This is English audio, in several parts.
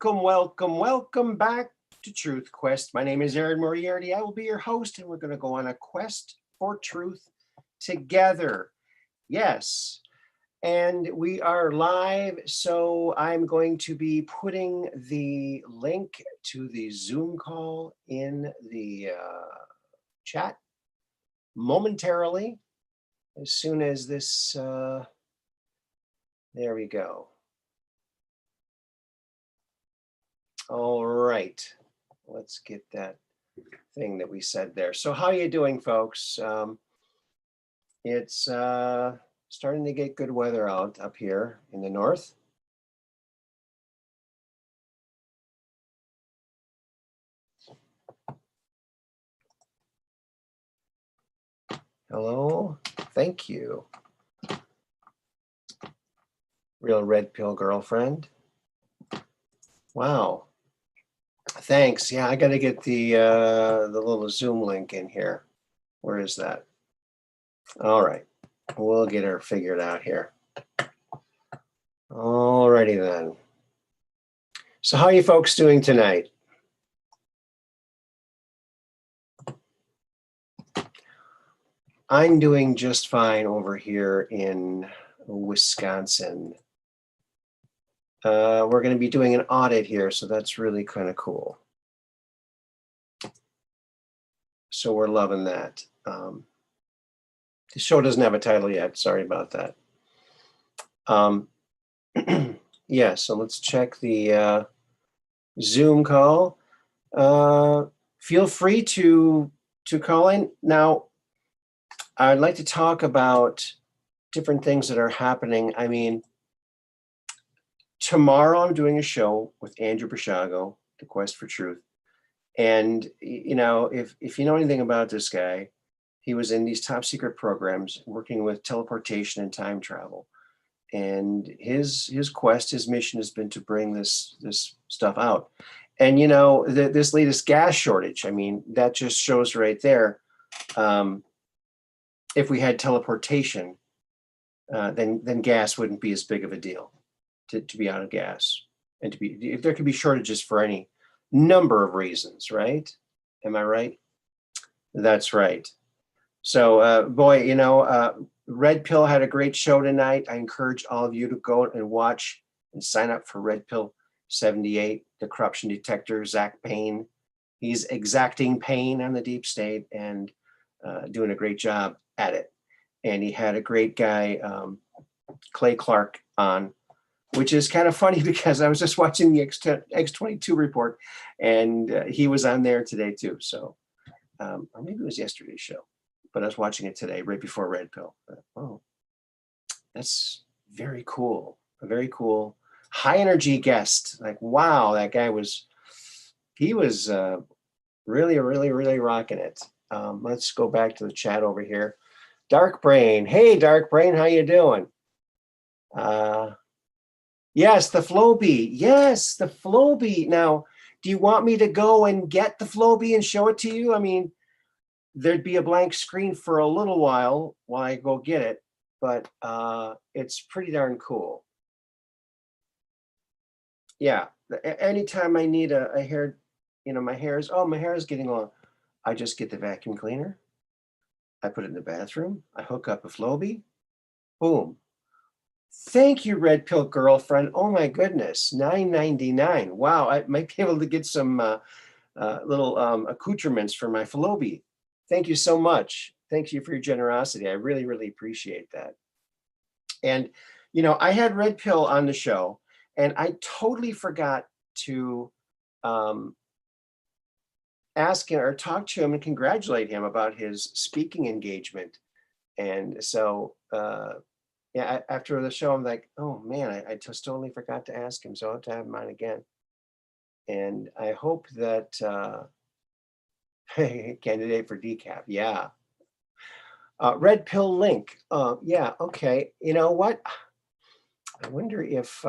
Welcome back to Truth Quest. My name is Aaron Moriarty. I will be your host, and we're going to go on a quest for truth together. Yes, and we are live, so I'm going to be putting the link to the Zoom call in the chat momentarily, as soon as this, there we go. All right, let's get that thing that we said there. So how are you doing, folks? It's starting to get good weather out up here in the north. Hello, thank you. Real red pill girlfriend. Wow. Thanks. Yeah, I got to get the little Zoom link in here. Where is that? All right, we'll get her figured out here. All righty then. So how are you folks doing tonight? I'm doing just fine over here in Wisconsin. We're going to be doing an audit here, so that's really kind of cool. So we're loving that. The show doesn't have a title yet. Sorry about that. Yeah, so let's check the Zoom call. Feel free to call in. Now, I'd like to talk about different things that are happening. I mean, tomorrow I'm doing a show with Andrew Bashago, The Quest for Truth. And, you know, if you know anything about this guy, he was in these top secret programs working with teleportation and time travel. And his quest, his mission has been to bring this stuff out. And, you know, this latest gas shortage, I mean, that just shows right there. If we had teleportation, then gas wouldn't be as big of a deal to be out of gas. And if there could be shortages for any number of reasons, right? Am I right? That's right. So, boy, you know, Red Pill had a great show tonight. I encourage all of you to go and watch and sign up for Red Pill 78, the corruption detector, Zach Payne. He's exacting pain on the deep state and doing a great job at it. And he had a great guy, Clay Clark, on, which is kind of funny because I was just watching the X22 report, and he was on there today too. So, or maybe it was yesterday's show, but I was watching it today, right before Red Pill. Oh, that's very cool. A very cool, high energy guest. Like, wow, that guy was, he was really rocking it. Let's go back to the chat over here. Dark Brain. Hey, Dark Brain, how you doing? Yes, the Flowbee. Yes, the Flowbee. Now, do you want me to go and get the Flowbee and show it to you? I mean, there'd be a blank screen for a little while I go get it, but it's pretty darn cool. Yeah, anytime I need a hair, you know, my hair is getting long. I just get the vacuum cleaner. I put it in the bathroom. I hook up a Flowbee. Boom. Thank you, Red Pill Girlfriend. Oh my goodness, $9.99. Wow, I might be able to get some little accoutrements for my Flowbee. Thank you so much. Thank you for your generosity. I really appreciate that. And, you know, I had Red Pill on the show, and I totally forgot to ask him or talk to him and congratulate him about his speaking engagement. And so, yeah, after the show, I'm like, oh man, I just totally forgot to ask him. So I'll have to have him on again. And I hope that candidate for decaf. Yeah. Red Pill link. Yeah. Okay. You know what? I wonder if,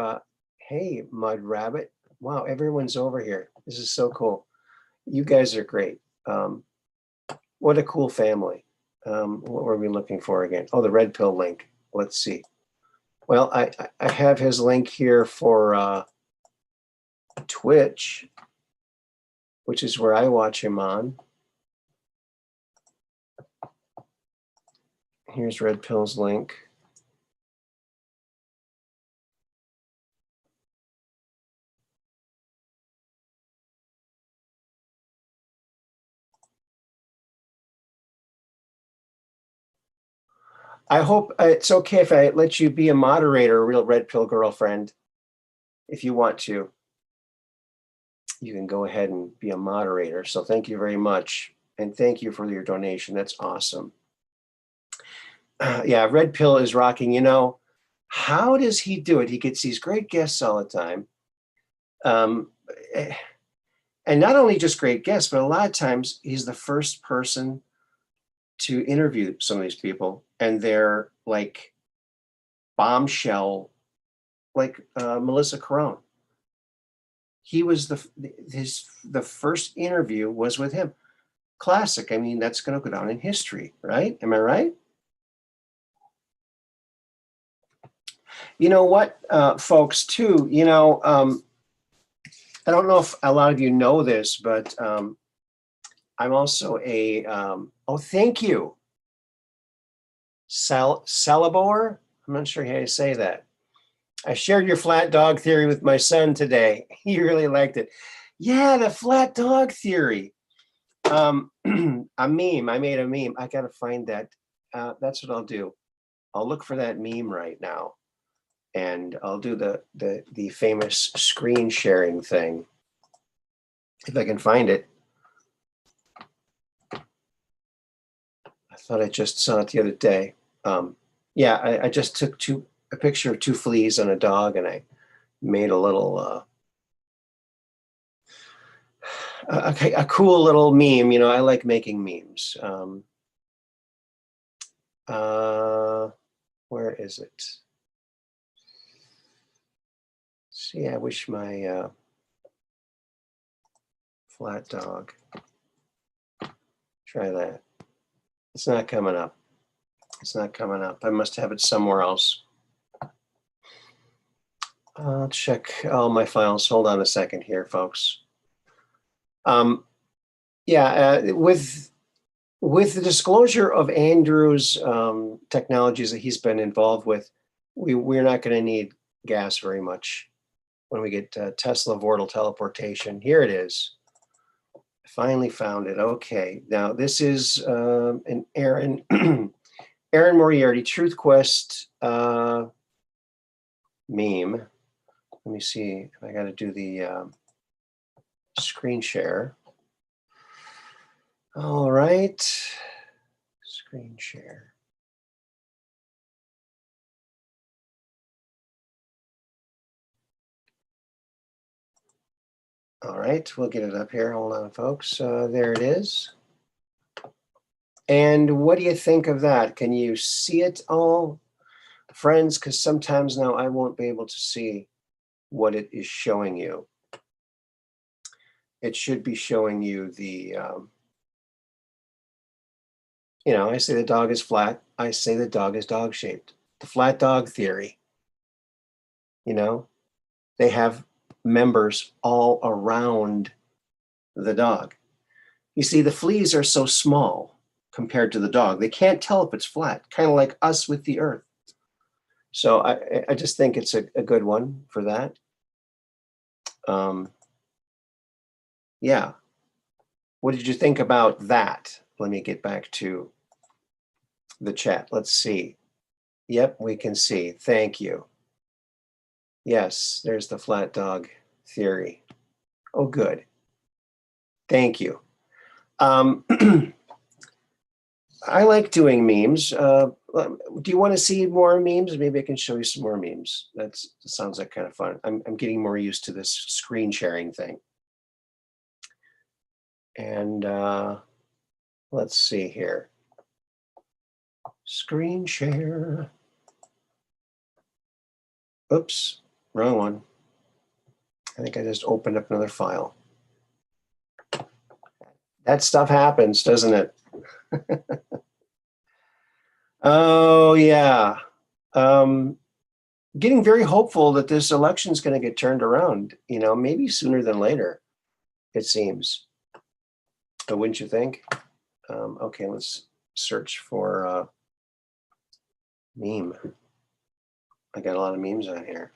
hey, Mud Rabbit. Wow. Everyone's over here. This is so cool. You guys are great. What a cool family. What were we looking for again? Oh, the red pill link. Let's see. Well, I have his link here for Twitch, which is where I watch him on. Here's Red Pill's link. I hope it's okay if I let you be a moderator, real Red Pill girlfriend. If you want to, you can go ahead and be a moderator. So thank you very much. And thank you for your donation. That's awesome. Yeah, Red Pill is rocking. You know, how does he do it? He gets these great guests all the time. And not only just great guests, but a lot of times he's the first person to interview some of these people, and they're like bombshell, like Melissa Carone. He was the first interview was with him. Classic. I mean, that's going to go down in history, right? Am I right? You know what, folks, too, you know, I don't know if a lot of you know this, but I'm also a, oh, thank you, Celibor. I'm not sure how you say that. I shared your flat dog theory with my son today. He really liked it. Yeah, the flat dog theory. A meme. I made a meme. I got to find that. That's what I'll do. I'll look for that meme right now, and I'll do the famous screen sharing thing if I can find it. I thought I just saw it the other day. Yeah, I just took a picture of two fleas and a dog, and I made a little a cool little meme. You know, I like making memes. Where is it? See, I wish my flat dog. Try that. It's not coming up. It's not coming up. I must have it somewhere else. I'll check all my files. Hold on a second here, folks. Yeah, with the disclosure of Andrew's technologies that he's been involved with, we're not going to need gas very much when we get Tesla vortal teleportation. Here it is. I finally found it. Okay, now this is an Aaron Aaron Moriarty Truth Quest meme. Let me see if I got to do the screen share. All right, screen share. All right, we'll get it up here. Hold on, folks. There it is. And what do you think of that? Can you see it all, friends? Because sometimes now I won't be able to see what it is showing you. It should be showing you the, you know, I say the dog is flat. I say the dog is dog-shaped. The flat dog theory. You know, they have members all around the dog. You see, the fleas are so small compared to the dog. They can't tell if it's flat, kind of like us with the earth. So I just think it's a good one for that. Yeah. What did you think about that? Let me get back to the chat. Let's see. Yep, we can see. Thank you. Yes, there's the flat dog theory. Oh, good. Thank you. I like doing memes. Do you want to see more memes? Maybe I can show you some more memes. That sounds like kind of fun. I'm getting more used to this screen sharing thing. And let's see here. Screen share. Oops, wrong one. I think I just opened up another file. That stuff happens, doesn't it? Oh, yeah. Getting very hopeful that this election is going to get turned around, maybe sooner than later, it seems. But wouldn't you think? Okay, let's search for meme. I got a lot of memes on here.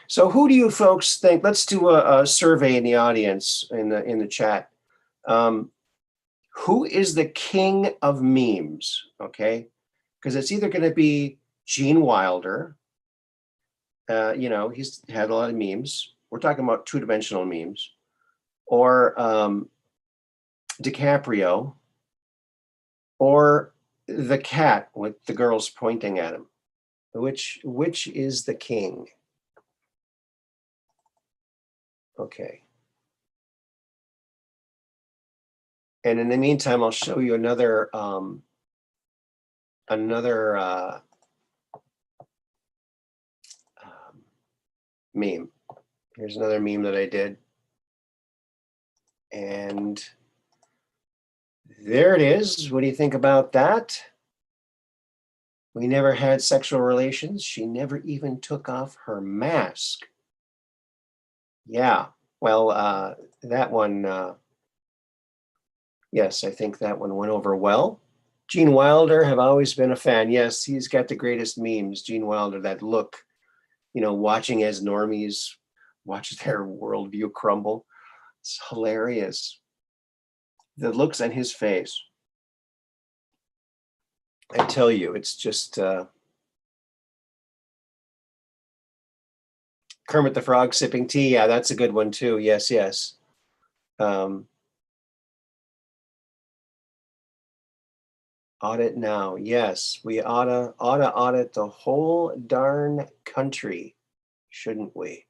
So who do you folks think? Let's do a survey in the audience in the chat. Who is the king of memes? Okay, because it's either going to be Gene Wilder. He's had a lot of memes. We're talking about two-dimensional memes, or DiCaprio, or the cat with the girls pointing at him. Which is the king? Okay. And in the meantime, I'll show you another meme. Here's another meme that I did. And there it is. What do you think about that? We never had sexual relations. She never even took off her mask. Yeah, well, that one, yes, I think that one went over well. Gene Wilder, have always been a fan. Yes, he's got the greatest memes. Gene Wilder, that look, watching as normies watch their worldview crumble. It's hilarious. The looks on his face. I tell you, it's just Kermit the Frog sipping tea. Yeah, that's a good one too. Yes, yes. Audit now. Yes, we oughta audit the whole darn country, shouldn't we?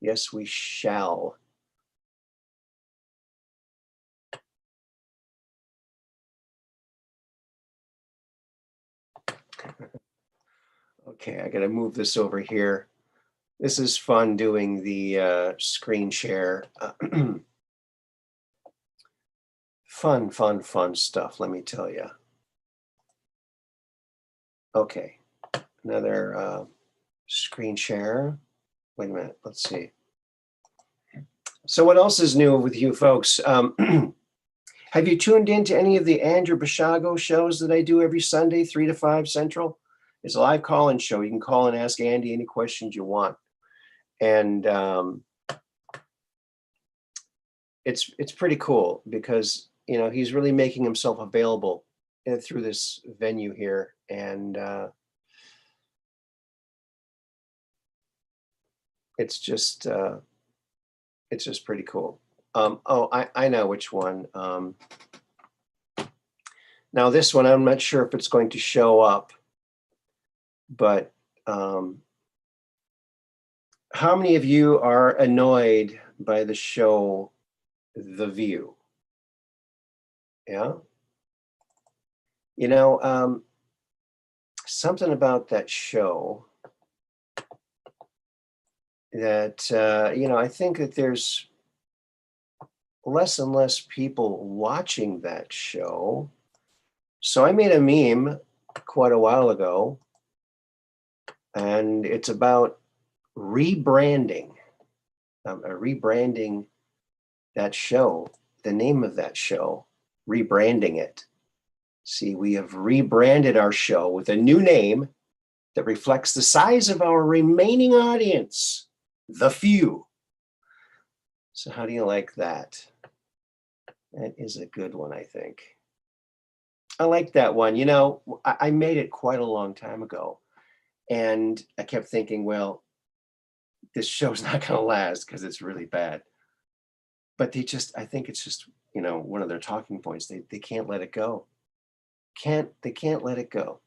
Yes, we shall. Okay, I gotta move this over here. This is fun doing the screen share. Fun stuff, let me tell you. Okay, another screen share. Wait a minute, let's see. So what else is new with you folks? Have you tuned into any of the Andrew Bashago shows that I do every Sunday, 3 to 5 Central? It's a live call-in show. You can call and ask Andy any questions you want. And it's pretty cool because, he's really making himself available through this venue here. And it's just pretty cool. Oh, I know which one. Now this one, I'm not sure if it's going to show up, but how many of you are annoyed by the show The View? Yeah. Something about that show that, I think that there's less and less people watching that show. So I made a meme quite a while ago, and it's about rebranding, rebranding that show, the name of that show, rebranding it. See, we have rebranded our show with a new name that reflects the size of our remaining audience, the few. So how do you like that? That is a good one, I think. I like that one. I made it quite a long time ago, and I kept thinking, well, this show's not going to last because it's really bad. But I think it's just, one of their talking points. They can't let it go. They can't let it go.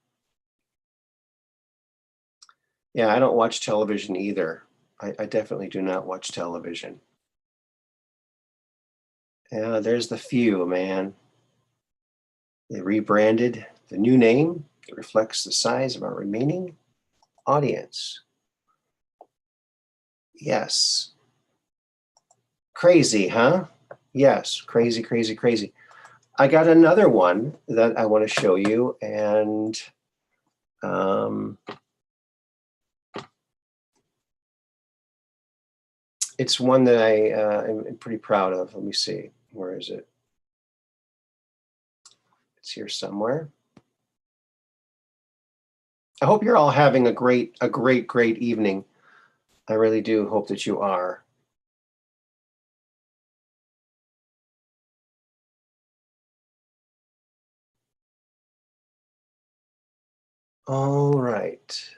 Yeah, I don't watch television either. I definitely do not watch television. Yeah, there's the few, man. They rebranded the new name. It reflects the size of our remaining audience. Yes. Crazy, huh? Yes, crazy, crazy, crazy. I got another one that I want to show you, and it's one that I am pretty proud of. Let me see. Where is it? It's here somewhere. I hope you're all having a great evening. I really do hope that you are. All right.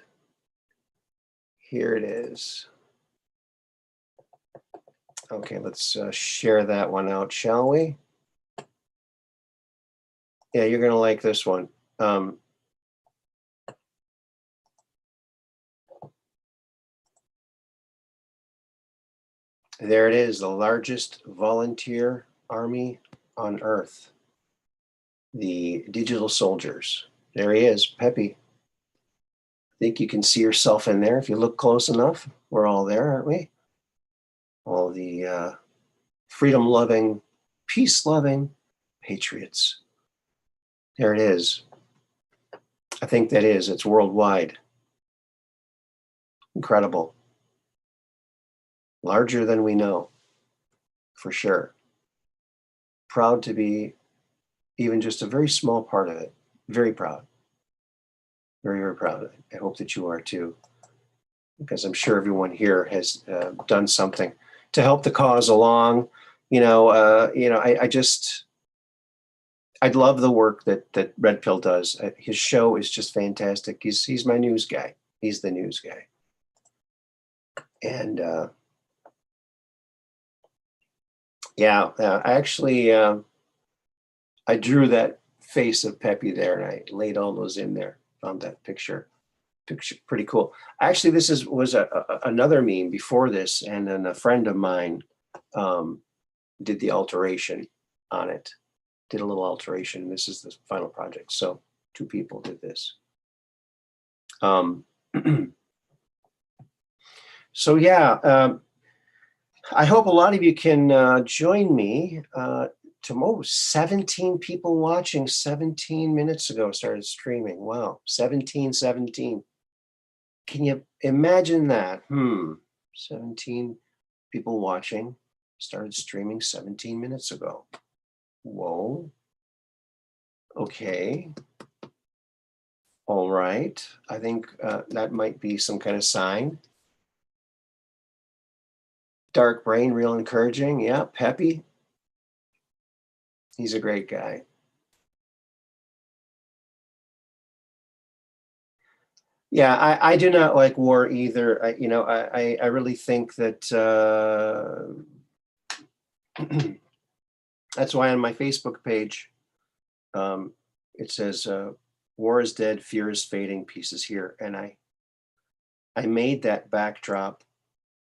Here it is. Okay, let's share that one out, shall we? Yeah, you're going to like this one. There it is, the largest volunteer army on Earth. The digital soldiers. There he is, Pepe. I think you can see yourself in there if you look close enough. We're all there, aren't we? All the freedom-loving, peace-loving patriots. There it is. I think that is. It's worldwide. Incredible. Larger than we know, for sure. Proud to be even just a very small part of it. Very proud. Very, very proud of it. I hope that you are too, because I'm sure everyone here has done something to help the cause along. I'd love the work that Red Pill does. His show is just fantastic. He's my news guy. He's the news guy. And I actually I drew that face of Pepe there, and I laid all those in there. Found that picture pretty cool. Actually, this was another meme before this, and then a friend of mine did the alteration on it. Did a little alteration. This is the final project. So 2 people did this. So yeah, I hope a lot of you can join me tomorrow. 17 people watching 17 minutes ago started streaming. Wow, 17. Can you imagine that? 17 people watching started streaming 17 minutes ago. Whoa. Okay. All right. I think that might be some kind of sign. Dark brain, real encouraging. Yeah, Pepe. He's a great guy. Yeah, I do not like war either. I really think that that's why on my Facebook page, it says, war is dead, fear is fading, peace is here. And I made that backdrop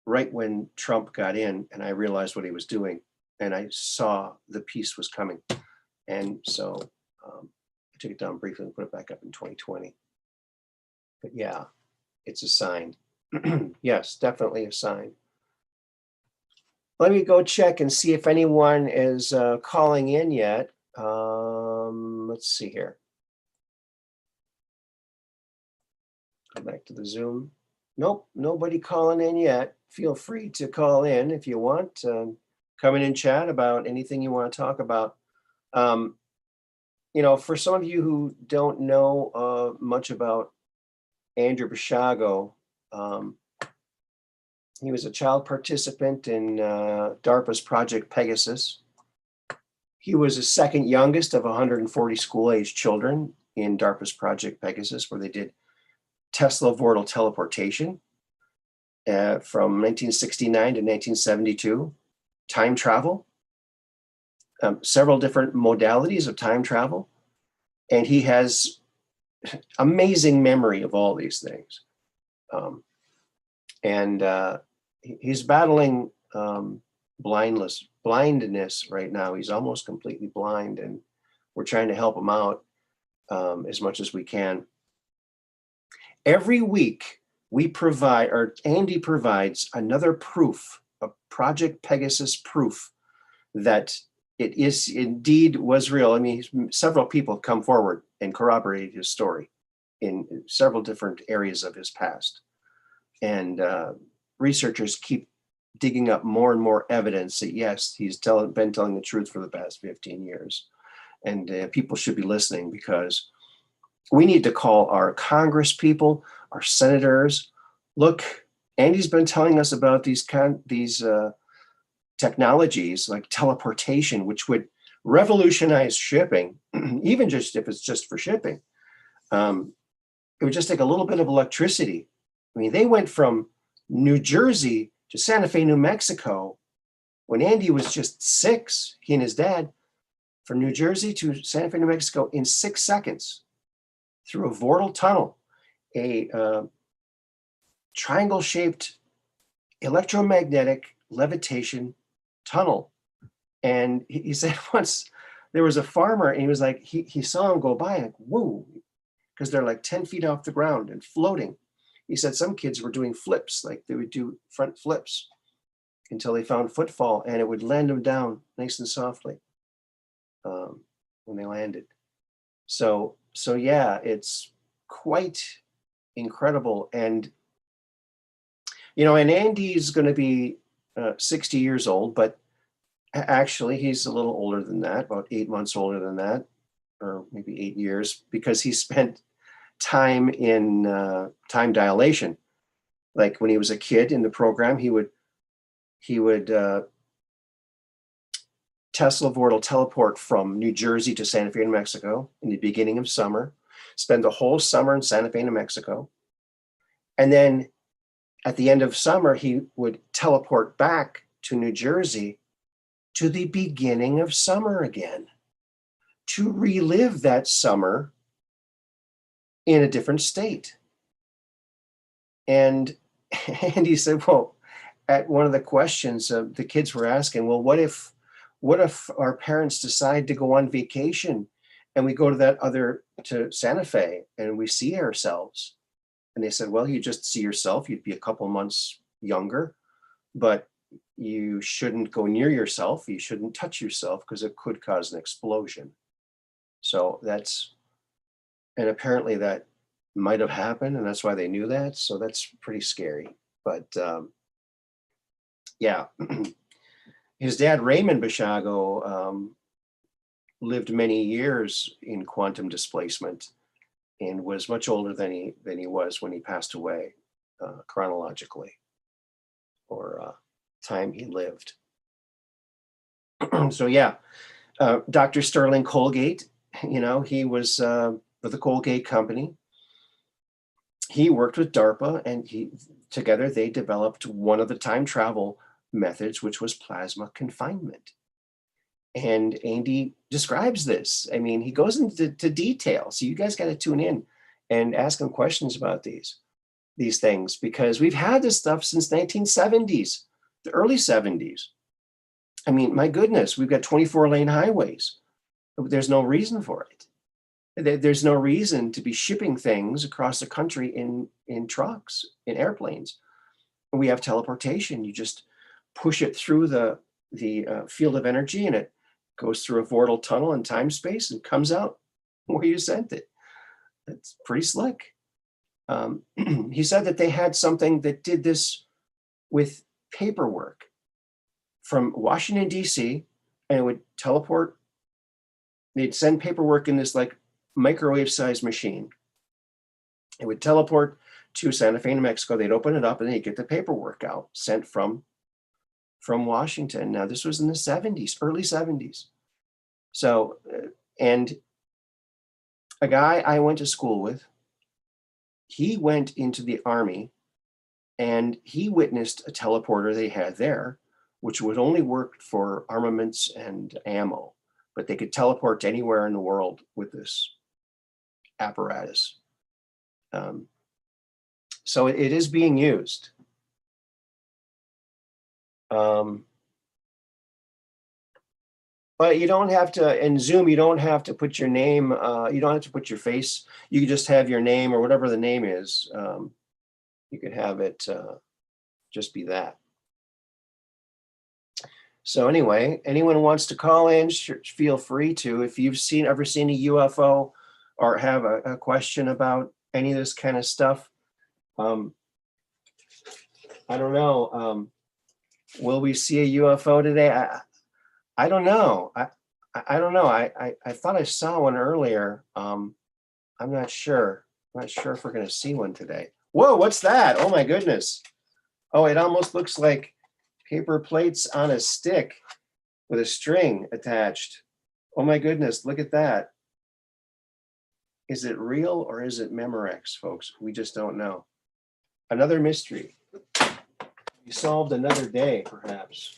right when Trump got in, and I realized what he was doing, and I saw the peace was coming. And so I took it down briefly and put it back up in 2020. But yeah, it's a sign. Yes, definitely a sign. Let me go check and see if anyone is calling in yet. Let's see here. Go back to the Zoom. Nope, nobody calling in yet. Feel free to call in if you want. Come in and chat about anything you want to talk about. For some of you who don't know much about Andrew Bashago, he was a child participant in DARPA's Project Pegasus. He was the second youngest of 140 school-age children in DARPA's Project Pegasus, where they did Tesla vortal teleportation from 1969 to 1972, time travel, several different modalities of time travel. And he has amazing memory of all these things. He's battling blindness right now. He's almost completely blind, and we're trying to help him out as much as we can. Every week we provide, or Andy provides, another proof a Project Pegasus proof that it is indeed was real. I mean, several people have come forward and corroborated his story in several different areas of his past. And researchers keep digging up more and more evidence that, yes, he's been telling the truth for the past 15 years. And people should be listening, because we need to call our Congress people, our senators. Look, Andy's been telling us about these technologies like teleportation, which would revolutionize shipping, even just if it's just for shipping. It would just take a little bit of electricity. I mean, they went from New Jersey to Santa Fe, New Mexico, when Andy was just 6, he and his dad, from New Jersey to Santa Fe, New Mexico in 6 seconds through a vortal tunnel, a triangle-shaped electromagnetic levitation tunnel. And he said once there was a farmer, and he was like, he saw him go by, like, whoa, because they're like 10 feet off the ground and floating. He said some kids were doing flips, like they would do front flips until they found footfall, and it would land them down nice and softly when they landed. So yeah, it's quite incredible. And, and Andy's going to be 60 years old, but actually he's a little older than that, about 8 months older than that, or maybe 8 years, because he spent time in time dilation. Like when he was a kid in the program, he would Tesla vortal teleport from New Jersey to Santa Fe, New Mexico in the beginning of summer, spend the whole summer in Santa Fe, New Mexico. And then at the end of summer, he would teleport back to New Jersey to the beginning of summer again, to relive that summer in a different state. And he said, well, at one of the questions the kids were asking, well, what if our parents decide to go on vacation and we go to Santa Fe and we see ourselves? And they said, well, you just see yourself. You'd be a couple months younger, but you shouldn't go near yourself. You shouldn't touch yourself because it could cause an explosion. So and apparently that might have happened, and that's why they knew that. So that's pretty scary. But yeah, his dad, Raymond Bashago, lived many years in quantum displacement and was much older than he was when he passed away, chronologically, or time he lived. So yeah, Dr. Sterling Colgate, he was with the Colgate Company. He worked with DARPA, and together they developed one of the time travel methods, which was plasma confinement. And Andy describes this. I mean, he goes into detail. So you guys got to tune in and ask him questions about these things, because we've had this stuff since 1970s, the early 70s. I mean, my goodness, we've got 24-lane highways. There's no reason for it. There's no reason to be shipping things across the country in trucks, in airplanes. We have teleportation. You just push it through the field of energy, and it goes through a vortal tunnel in time space and comes out where you sent it. It's pretty slick. He said that they had something that did this with paperwork from Washington, D.C., and it would teleport. They'd send paperwork in this like microwave-sized machine. It would teleport to Santa Fe, New Mexico. They'd open it up, and they'd get the paperwork out sent from Washington. Now, this was in the 70s, early 70s. So, and a guy I went to school with, he went into the Army, and he witnessed a teleporter they had there, which would only work for armaments and ammo, but they could teleport to anywhere in the world with this apparatus. So it is being used. But you don't have to, in Zoom, you don't have to put your name, you don't have to put your face. You can just have your name or whatever the name is. You could have it just be that. So anyway, anyone wants to call in, feel free to. If you've ever seen a UFO or have a question about any of this kind of stuff, I don't know. Will we see a UFO today? I don't know. I don't know. I thought I saw one earlier. I'm not sure. I'm not sure if we're going to see one today. Whoa, what's that? Oh my goodness. Oh, it almost looks like paper plates on a stick with a string attached. Oh my goodness, look at that. Is it real or is it Memorex, folks? We just don't know. Another mystery. We solved another day, perhaps.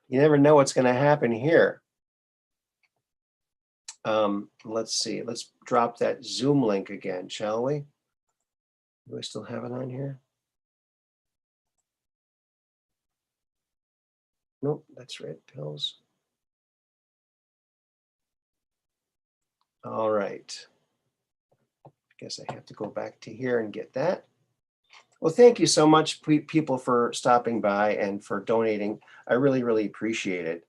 You never know what's going to happen here. Let's see. Let's drop that Zoom link again, shall we? Do I still have it on here? Nope, that's red pills. All right. I guess I have to go back to here and get that. Well, thank you so much, people, for stopping by and for donating. I really, really appreciate it.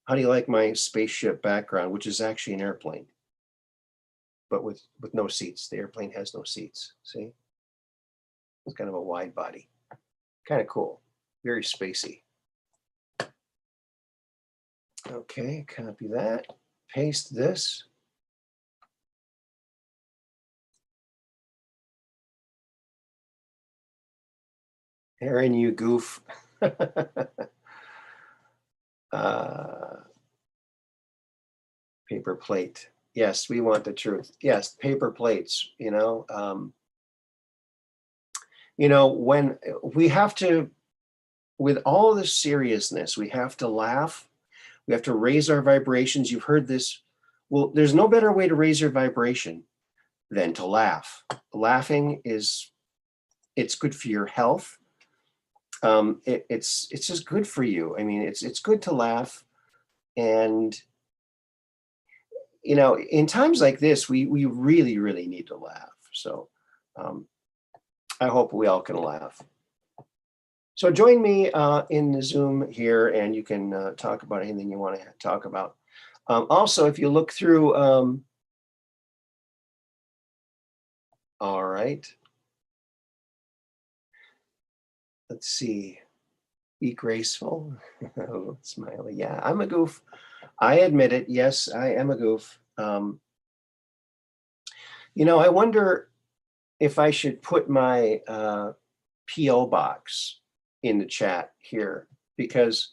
How do you like my spaceship background, which is actually an airplane, but with no seats? The airplane has no seats. See? It's kind of a wide body. Kind of cool. Very spacey. Okay, copy that. Paste this. Aaron, you goof. Paper plate. Yes, we want the truth. Yes, paper plates, when we have to, with all this seriousness, we have to laugh. We have to raise our vibrations. You've heard this. Well, there's no better way to raise your vibration than to laugh. Laughing it's good for your health. It's just good for you. I mean, it's good to laugh. And, in times like this, we really, really need to laugh. So I hope we all can laugh. So join me in the Zoom here, and you can talk about anything you want to talk about. Also, if you look through, all right. Let's see. Be graceful. Oh, smiley. Yeah, I'm a goof. I admit it. Yes, I am a goof. I wonder if I should put my P.O. box in the chat here, because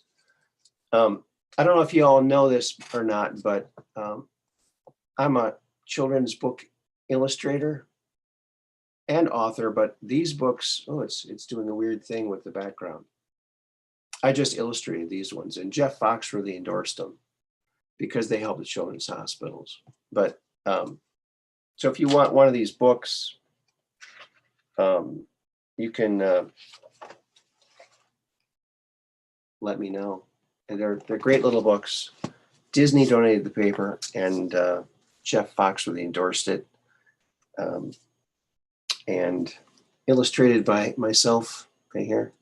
I don't know if you all know this or not, but I'm a children's book illustrator and author, but these books, it's doing a weird thing with the background. I just illustrated these ones, and Jeff Foxworthy endorsed them because they help the children's hospitals. But so if you want one of these books, you can let me know. And they're great little books. Disney donated the paper, and Jeff Foxworthy endorsed it, and illustrated by myself right here.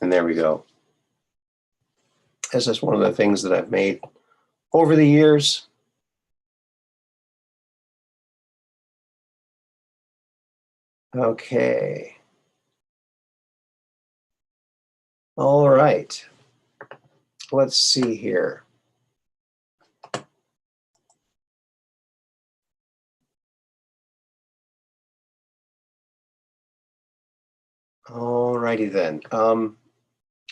And there we go. This is one of the things that I've made over the years. Okay. All right. Let's see here. All righty then.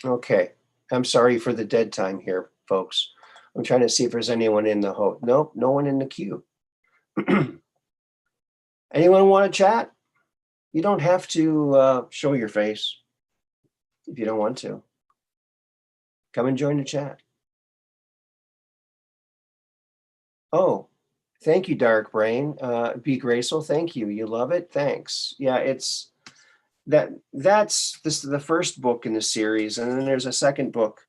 Okay. I'm sorry for the dead time here, folks. I'm trying to see if there's anyone in the host. Nope, no one in the queue. Anyone want to chat? You don't have to show your face if you don't want to. Come and join the chat. Oh, thank you, Dark Brain. Be graceful. Thank you. You love it. Thanks. Yeah, that's the first book in the series, and then there's a second book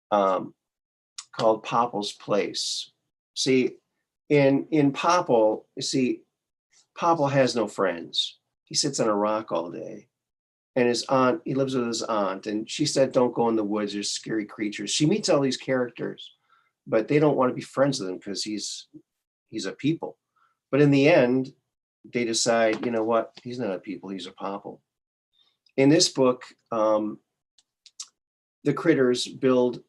called Popple's Place. See, in Popple, you see, Popple has no friends. he sits on a rock all day. And his aunt, he lives with his aunt, and she said, don't go in the woods, there's scary creatures. She meets all these characters, but they don't want to be friends with him because he's a people. But in the end, they decide, you know what, he's not a people, he's a popple. In this book, the critters build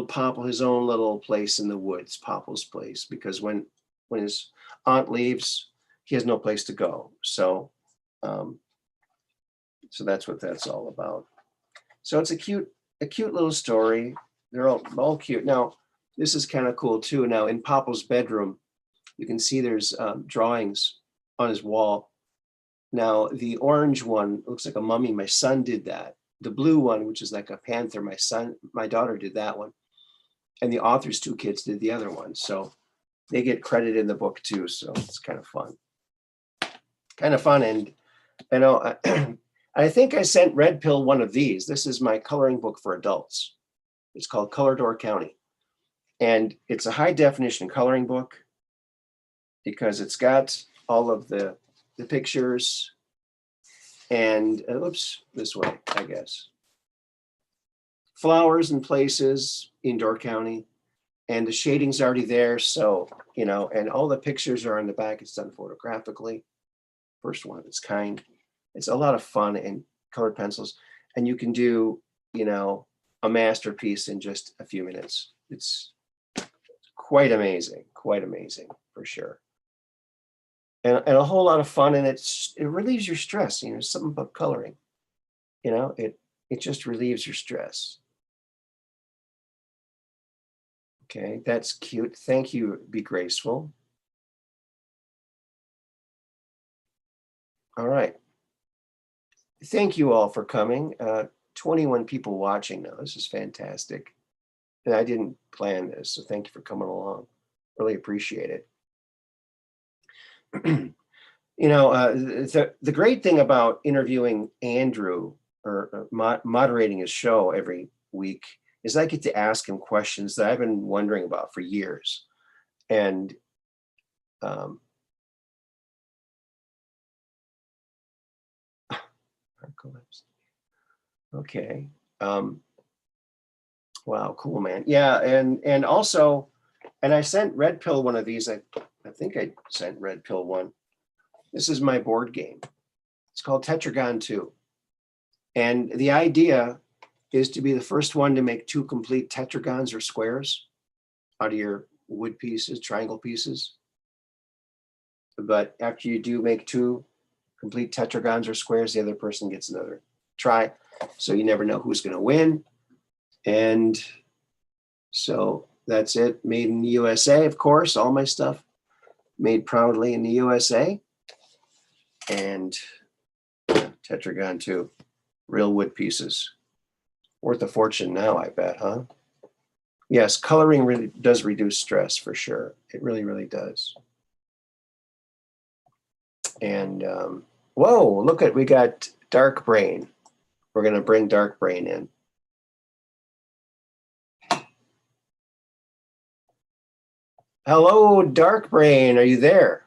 Popple his own little place in the woods, Popple's place, because when his aunt leaves, he has no place to go. So that's what that's all about. So it's a cute little story. They're all cute. Now, this is kind of cool too. Now in Popple's bedroom, you can see there's drawings on his wall. Now the orange one looks like a mummy. My son did that. The blue one, which is like a panther, my daughter did that one. And the author's two kids did the other one. So they get credit in the book too. So it's kind of fun. And you know, I think I sent Red Pill one of these. This is my coloring book for adults. It's called Color County. And it's a high definition coloring book because it's got all of the pictures and oops, this way, I guess. Flowers and places in Door County, and the shading's already there. So, you know, and all the pictures are on the back. It's done photographically. First one of its kind. It's a lot of fun and colored pencils, and you can do, you know, a masterpiece in just a few minutes. It's quite amazing for sure. And a whole lot of fun, and it relieves your stress. You know, something about coloring, you know, it just relieves your stress. Okay, that's cute. Thank you, Be Graceful. All right. Thank you all for coming. 21 people watching now. This is fantastic. And I didn't plan this, so thank you for coming along. Really appreciate it. You know, the great thing about interviewing Andrew or moderating his show every week is I get to ask him questions that I've been wondering about for years. And okay. Wow, cool, man. Yeah, and also, and I sent Red Pill one of these. I think I sent Red Pill one. This is my board game. It's called Tetragon 2. And the idea is to be the first one to make 2 complete tetragons or squares out of your wood pieces, triangle pieces. But after you do make 2 complete tetragons or squares, the other person gets another try. So you never know who's going to win. And so that's it. Made in the USA, of course. All my stuff made proudly in the USA. And Tetragon 2, real wood pieces. Worth a fortune now, I bet, huh? Yes, coloring really does reduce stress for sure. It really, really does. And whoa, look at, we got Dark Brain. We're going to bring Dark Brain in. Hello, Dark Brain. Are you there?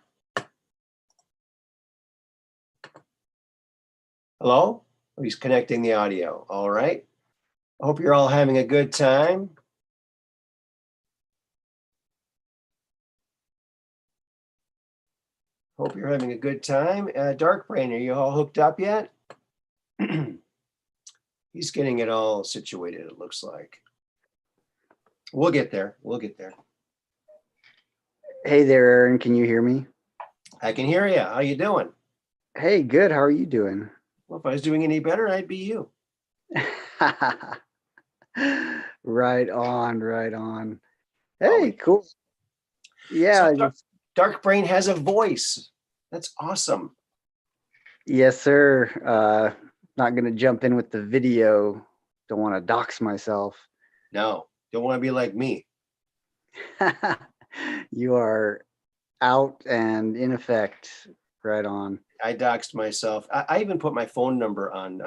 Hello? Oh, he's connecting the audio. All right. I hope you're all having a good time. Hope you're having a good time. Dark Brain, are you all hooked up yet? He's getting it all situated, it looks like. We'll get there. We'll get there. Hey there, Aaron. Can you hear me? I can hear you. How you doing? Hey, good. How are you doing? Well, if I was doing any better, I'd be you. Right on, right on. Oh, Hey, cool. Yeah. So Dark Brain has a voice. That's awesome. Yes, sir. Not going to jump in with the video. Don't want to dox myself. No, don't want to be like me. You are out and in effect. Right on. I doxed myself. I even put my phone number on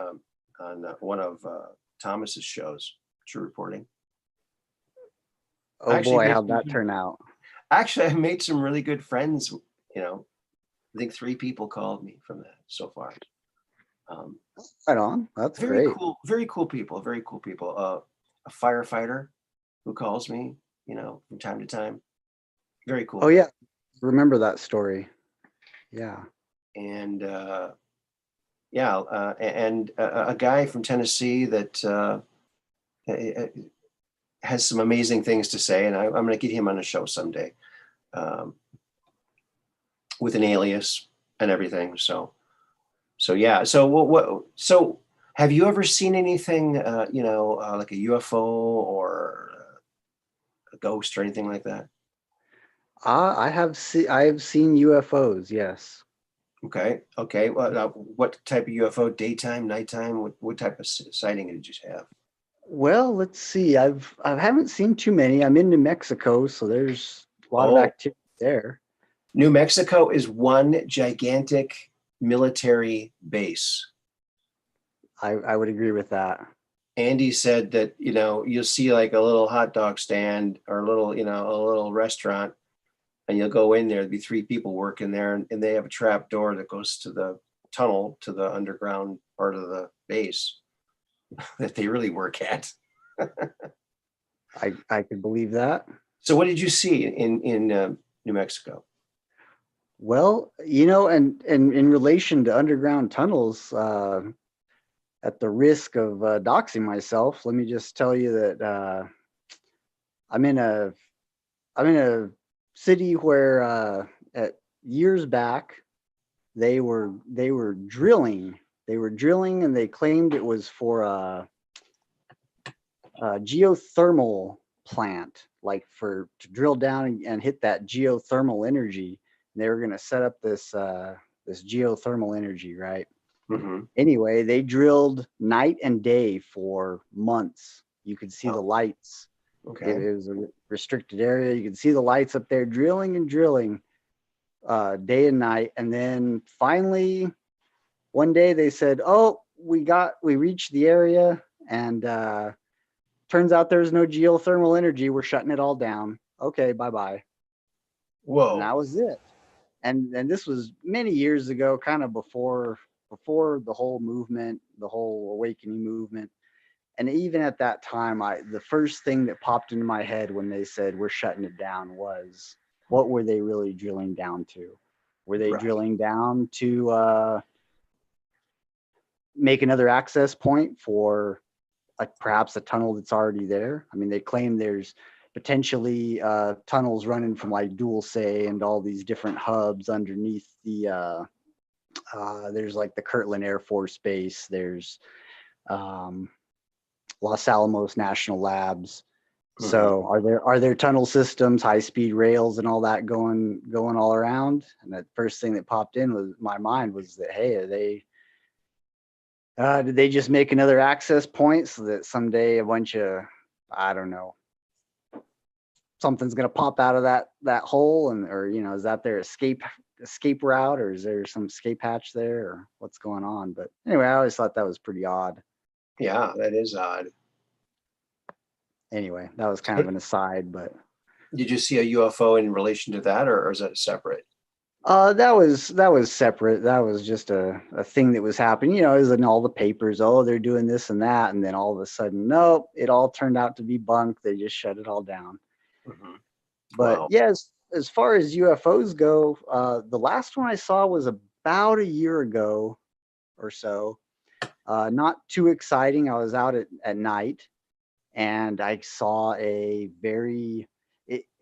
one of Thomas's shows, True Reporting. Oh boy, how'd that turn out? Actually, I made some really good friends, you know, I think 3 people called me from that so far. Right on. That's Very great. cool, very cool people, very cool people. A firefighter who calls me, from time to time. Very cool Oh guy. yeah, remember that story. Yeah. And and a guy from Tennessee that has some amazing things to say, and I'm going to get him on a show someday, um, with an alias and everything. So yeah. So what? So have you ever seen anything, like a UFO or a ghost or anything like that? I have seen UFOs, yes. Okay. Okay. Well, what type of UFO? Daytime, nighttime? What type of sighting did you have? Well, let's see. I haven't seen too many. I'm in New Mexico, so there's a lot of Oh, activity there. New Mexico is one gigantic military base. I would agree with that. Andy said that, you'll see like a little hot dog stand or a little restaurant, and you'll go in there, there'll be 3 people working there, and they have a trap door that goes to the tunnel to the underground part of the base that they really work at. I could believe that. So what did you see in New Mexico? Well, and in relation to underground tunnels, at the risk of doxing myself, let me just tell you that I'm in a I'm in a city where at years back they were drilling. They were drilling, and they claimed it was for a geothermal plant, like to drill down and hit that geothermal energy. And they were going to set up this geothermal energy, right? Mm-hmm. Anyway, they drilled night and day for months. You could see the Oh, lights. It, okay. it was a restricted area. You could see the lights up there drilling and drilling day and night. And then finally, one day they said, "Oh, we reached the area, and turns out there's no geothermal energy. We're shutting it all down. Okay, bye bye." And Whoa. that was it. And this was many years ago, kind of before the whole movement, the whole awakening movement. And even at that time, the first thing that popped into my head when they said we're shutting it down was, what were they really drilling down to? Were they Right. drilling down to make another access point for perhaps a tunnel that's already there? I mean, they claim there's potentially tunnels running from like Dulce and all these different hubs underneath there's like the Kirtland Air Force Base. There's um, Los Alamos National Labs. Mm-hmm. So are there tunnel systems, high speed rails, and all that going all around? And the first thing that popped in was my mind was that, hey, did they just make another access point so that someday a bunch of, I don't know, something's gonna pop out of that hole, and or is that their escape route, or is there some escape hatch there, or what's going on? But anyway, I always thought that was pretty odd. Yeah, that is odd. Anyway, that was kind of an aside, but Did you see a UFO in relation to that, or is that separate? that was separate. That was just a thing that was happening. It was in all the papers. Oh, they're doing this and that, and then all of a sudden, nope, it all turned out to be bunk. They just shut it all down. Mm-hmm. But Wow. yes, as far as UFOs go, the last one I saw was about a year ago or so. Not too exciting. I was out at night, and I saw it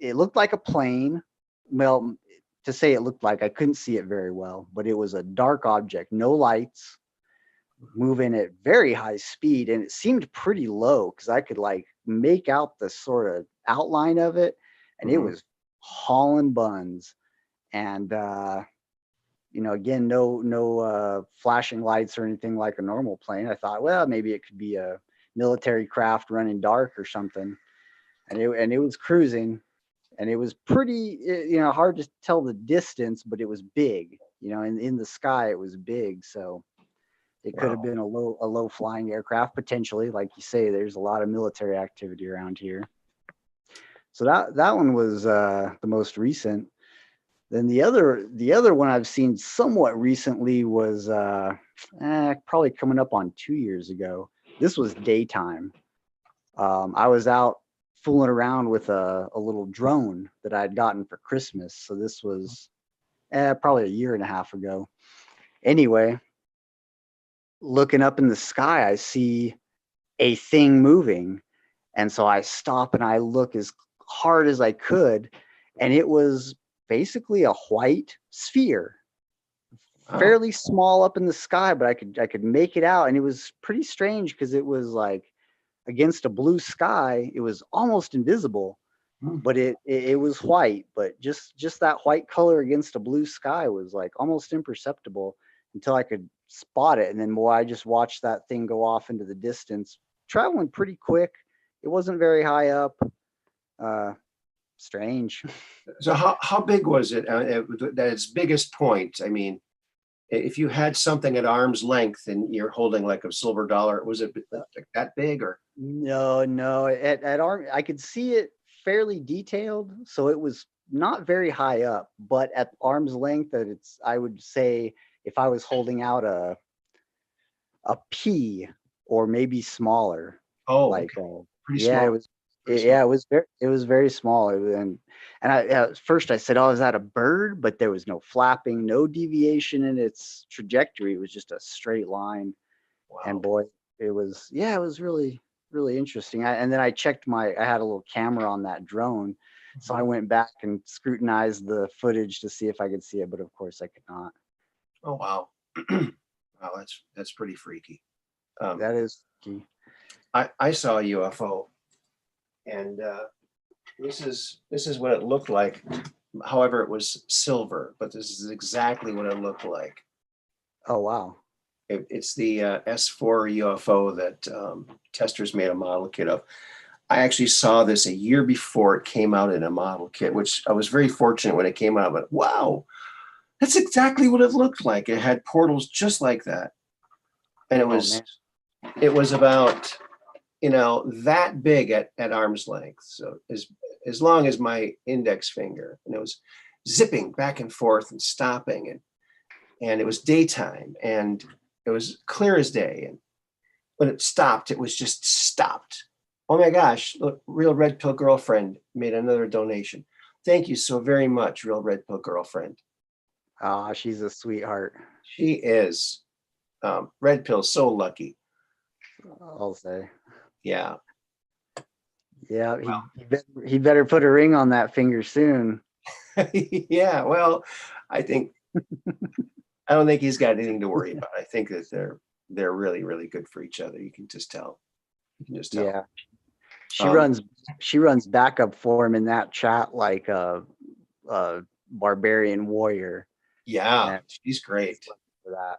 looked like a plane. Well, to say it looked like, I couldn't see it very well, but it was a dark object, no lights, moving at very high speed, and it seemed pretty low because I could like make out the sort of outline of it, and it Mm-hmm. was hauling buns. And again, no flashing lights or anything like a normal plane. I thought, well, maybe it could be a military craft running dark or something. And it was cruising, and it was pretty, hard to tell the distance, but it was big. In the sky it was big, so it could have Wow. been a low flying aircraft potentially. Like you say, there's a lot of military activity around here. So that one was the most recent. Then the other one I've seen somewhat recently was probably coming up on 2 years ago. This was daytime. I was out fooling around with a little drone that I had gotten for Christmas. So this was probably a year and a half ago. Anyway, looking up in the sky, I see a thing moving. And so I stop and I look as hard as I could. And it was basically a white sphere, Wow. fairly small up in the sky, but I could make it out. And it was pretty strange because it was like against a blue sky. It was almost invisible, but it was white. But just that white color against a blue sky was like almost imperceptible until I could spot it. And then I just watched that thing go off into the distance, traveling pretty quick. It wasn't very high up. Strange. So how big was it at its biggest point? I mean, if you had something at arm's length and you're holding like a silver dollar, was it like that big or? No. At arm, I could see it fairly detailed, so it was not very high up. But at arm's length, I would say if I was holding out a pea or maybe smaller. Oh, like okay. Pretty yeah, small. it was very small. And at first I said, "Oh, is that a bird?" But there was no flapping, no deviation in its trajectory. It was just a straight line. Wow. And boy, it was really, really interesting. And then I checked I had a little camera on that drone. So I went back and scrutinized the footage to see if I could see it, but of course I could not. Oh, wow. Wow, that's pretty freaky. That is key. I saw a UFO, and this is what it looked like. However, it was silver, but this is exactly what it looked like. Oh, wow. It's the S4 UFO that testers made a model kit of. I actually saw this a year before it came out in a model kit, which I was very fortunate when it came out. But wow, that's exactly what it looked like. It had portals just like that, and it was about that big at arm's length, so as long as my index finger, and it was zipping back and forth and stopping, and it was daytime and it was clear as day, and when it stopped, it was just stopped. Oh my gosh, look, Real Red Pill Girlfriend made another donation. Thank you so very much, Real Red Pill Girlfriend. Ah, she's a sweetheart. She is. Red Pill's so lucky. I'll say. Yeah. Yeah, he better put a ring on that finger soon. Yeah, well, I don't think he's got anything to worry about. I think that they're really, really good for each other. You can just tell. Yeah. She runs backup for him in that chat like a barbarian warrior. Yeah, she's great for that.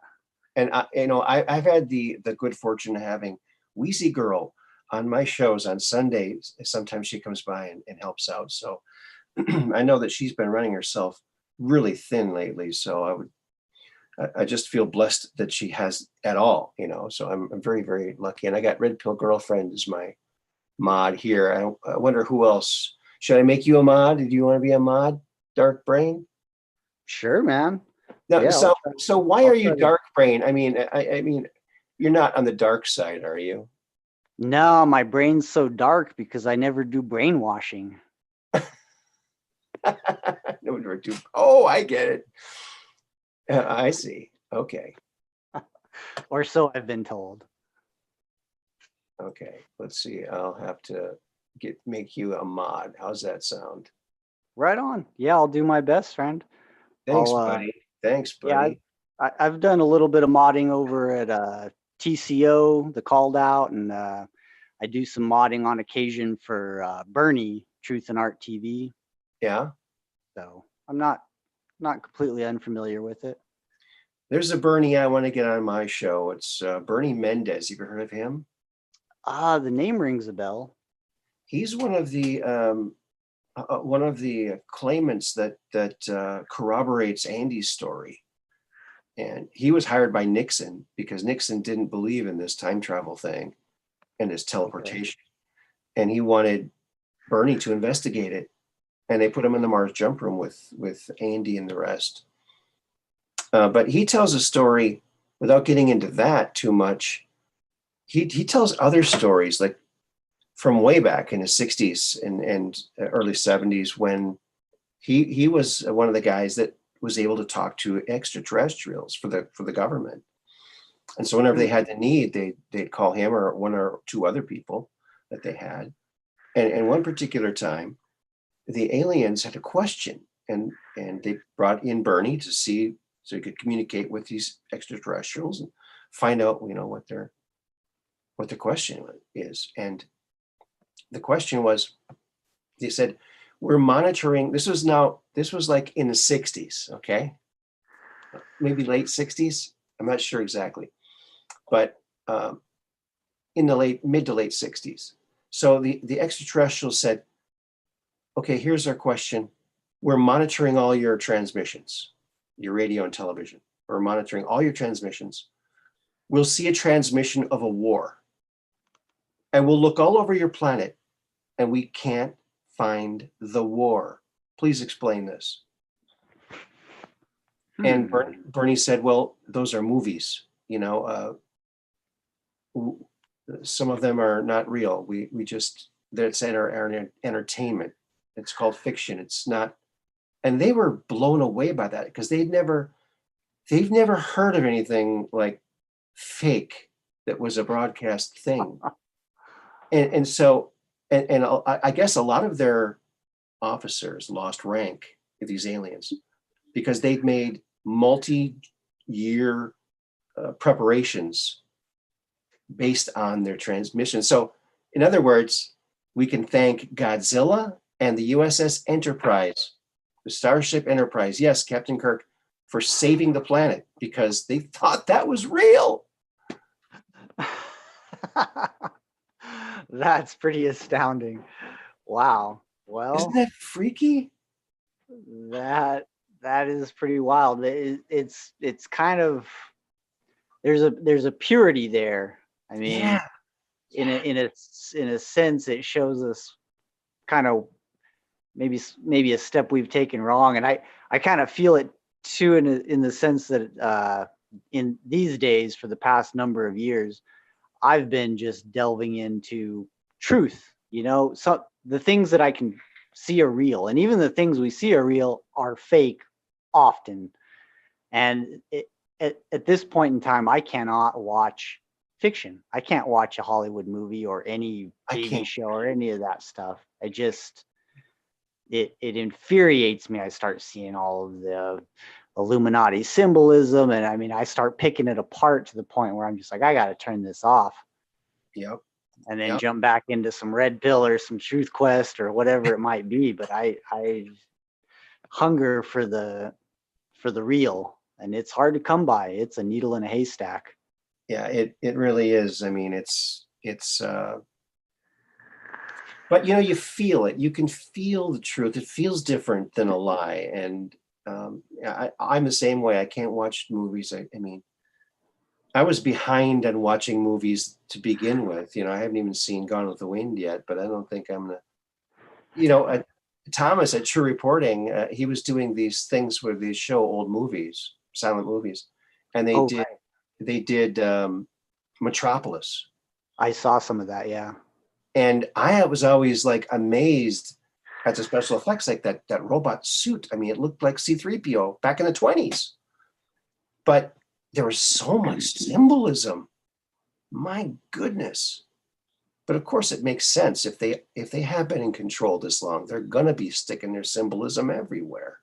And I've had the good fortune of having Wheezy Girl on my shows on Sundays. Sometimes she comes by and helps out. So I know that she's been running herself really thin lately. So I just feel blessed that she has at all, so I'm very, very lucky. And I got Red Pill Girlfriend as my mod here. I wonder who else. Should I make you a mod? Do you want to be a mod, Dark Brain? Sure, man. No, yeah, so why are you Dark Brain? I mean, you're not on the dark side, are you? No, my brain's so dark because I never do brainwashing. Oh, I get it. I see. Okay. Or so I've been told. Okay, let's see. I'll have to make you a mod. How's that sound? Right on. Yeah, I'll do my best, friend. Thanks, buddy. Thanks, buddy. Yeah, I've done a little bit of modding over at TCO, the Called Out, and I do some modding on occasion for Bernie, Truth and Art TV. Yeah. So I'm not completely unfamiliar with it. There's a Bernie I want to get on my show. It's Bernie Mendez. You ever heard of him? The name rings a bell. He's one of the claimants that corroborates Andy's story. And he was hired by Nixon because Nixon didn't believe in this time travel thing and his teleportation. Okay. And he wanted Bernie to investigate it. and they put him in the Mars jump room with Andy and the rest. But he tells a story without getting into that too much. He tells other stories, like from way back in the 60s and early 70s, when he was one of the guys that was able to talk to extraterrestrials for the government. And so whenever they had the need, they'd call him or one or two other people that they had. And one particular time, the aliens had a question, and they brought in Bernie to see so he could communicate with these extraterrestrials and find out, what their question is. And the question was, they said, we're monitoring. This was like in the 60s, okay? Maybe late 60s. I'm not sure exactly. But in the mid to late 60s. So the extraterrestrials said, okay, here's our question. We're monitoring all your transmissions, your radio and television. We're monitoring all your transmissions. We'll see a transmission of a war. And we'll look all over your planet, and we can't find the war. Please explain this. And Bernie said, well, those are movies. Some of them are not real. We just, that's our entertainment. It's called fiction. It's not. And they were blown away by that because they've never heard of anything like fake that was a broadcast thing. And so I guess a lot of their officers lost rank with these aliens because they've made multi-year preparations based on their transmission. So in other words, we can thank Godzilla and the USS Enterprise, the Starship Enterprise, yes, Captain Kirk, for saving the planet because they thought that was real. That's pretty astounding. Wow. Well, isn't that freaky? That is pretty wild. It's kind of, there's a purity there. I mean, yeah. in a sense, it shows us kind of maybe a step we've taken wrong, and I kind of feel it too in the sense that in these days, for the past number of years, I've been just delving into truth. So the things that I can see are real, and even the things we see are real are fake often. And at this point in time, I cannot watch fiction. I can't watch a Hollywood movie or any TV show or any of that stuff. It infuriates me. I start seeing all of the Illuminati symbolism, and I mean, I start picking it apart to the point where I'm just like, I got to turn this off. Yep. And then jump back into some Red Pill or some Truth Quest or whatever it might be. But I hunger for the real, and it's hard to come by. It's a needle in a haystack. Yeah, it really is. I mean, it's but you feel it. You can feel the truth. It feels different than a lie. And I'm the same way. I can't watch movies. I mean, I was behind on watching movies to begin with. I haven't even seen Gone with the Wind yet, but I don't think I'm gonna. Thomas at True Reporting, he was doing these things where they show old movies, silent movies, and they did Metropolis. I saw some of that, yeah. And I was always like amazed at the special effects, like that robot suit. I mean, it looked like C-3PO back in the 1920s, but there was so much symbolism. My goodness. But of course it makes sense. If they have been in control this long, they're gonna be sticking their symbolism everywhere.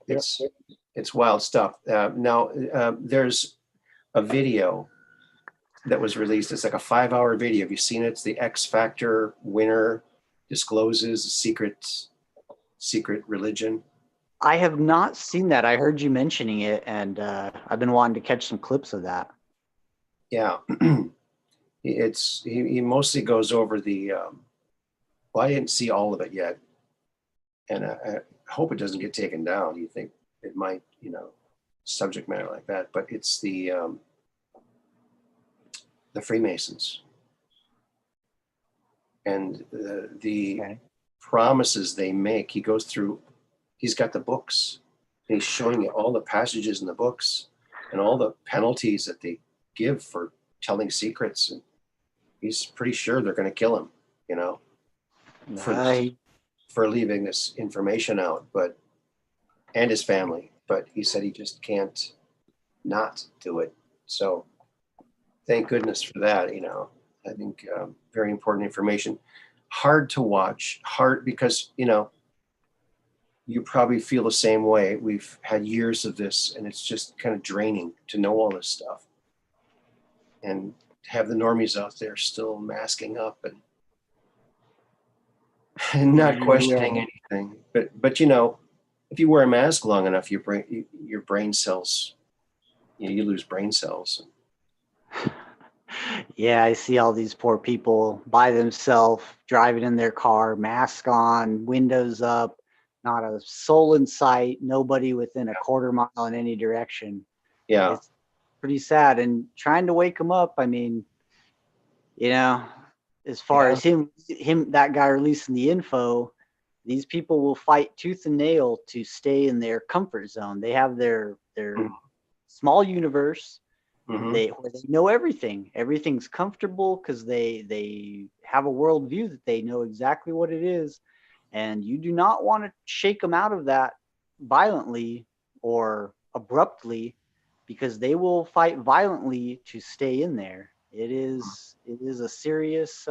It's wild stuff. Now there's a video that was released. It's like a 5-hour video. Have you seen it? It's the X Factor winner discloses a secret religion. I have not seen that. I heard you mentioning it, and I've been wanting to catch some clips of that. Yeah, he mostly goes over the. Well, I didn't see all of it yet, and I hope it doesn't get taken down. You think it might, subject matter like that, but it's the Freemasons. and the Okay. promises they make. He goes through. He's got the books. And he's showing you all the passages in the books and all the penalties that they give for telling secrets. And he's pretty sure they're going to kill him, you know, for this, I for leaving this information out, and his family. But he said he just can't not do it. So thank goodness for that. You know, I think very important information. Hard to watch, hard because, you know, you probably feel the same way. We've had years of this, and it's just kind of draining to know all this stuff and have the normies out there still masking up and not questioning anything. But you know, if you wear a mask long enough, your brain cells, you know, you lose brain cells. Yeah, I see all these poor people by themselves driving in their car, mask on, windows up, not a soul in sight, nobody within a quarter mile in any direction. Yeah, It's pretty sad. And trying to wake them up, I mean, you know, as far yeah. as that guy releasing the info, these people will fight tooth and nail to stay in their comfort zone. They have their small universe. Mm-hmm. Where they know everything. Everything's comfortable because they have a worldview that they know exactly what it is, and you do not want to shake them out of that violently or abruptly, because they will fight violently to stay in there. It is a serious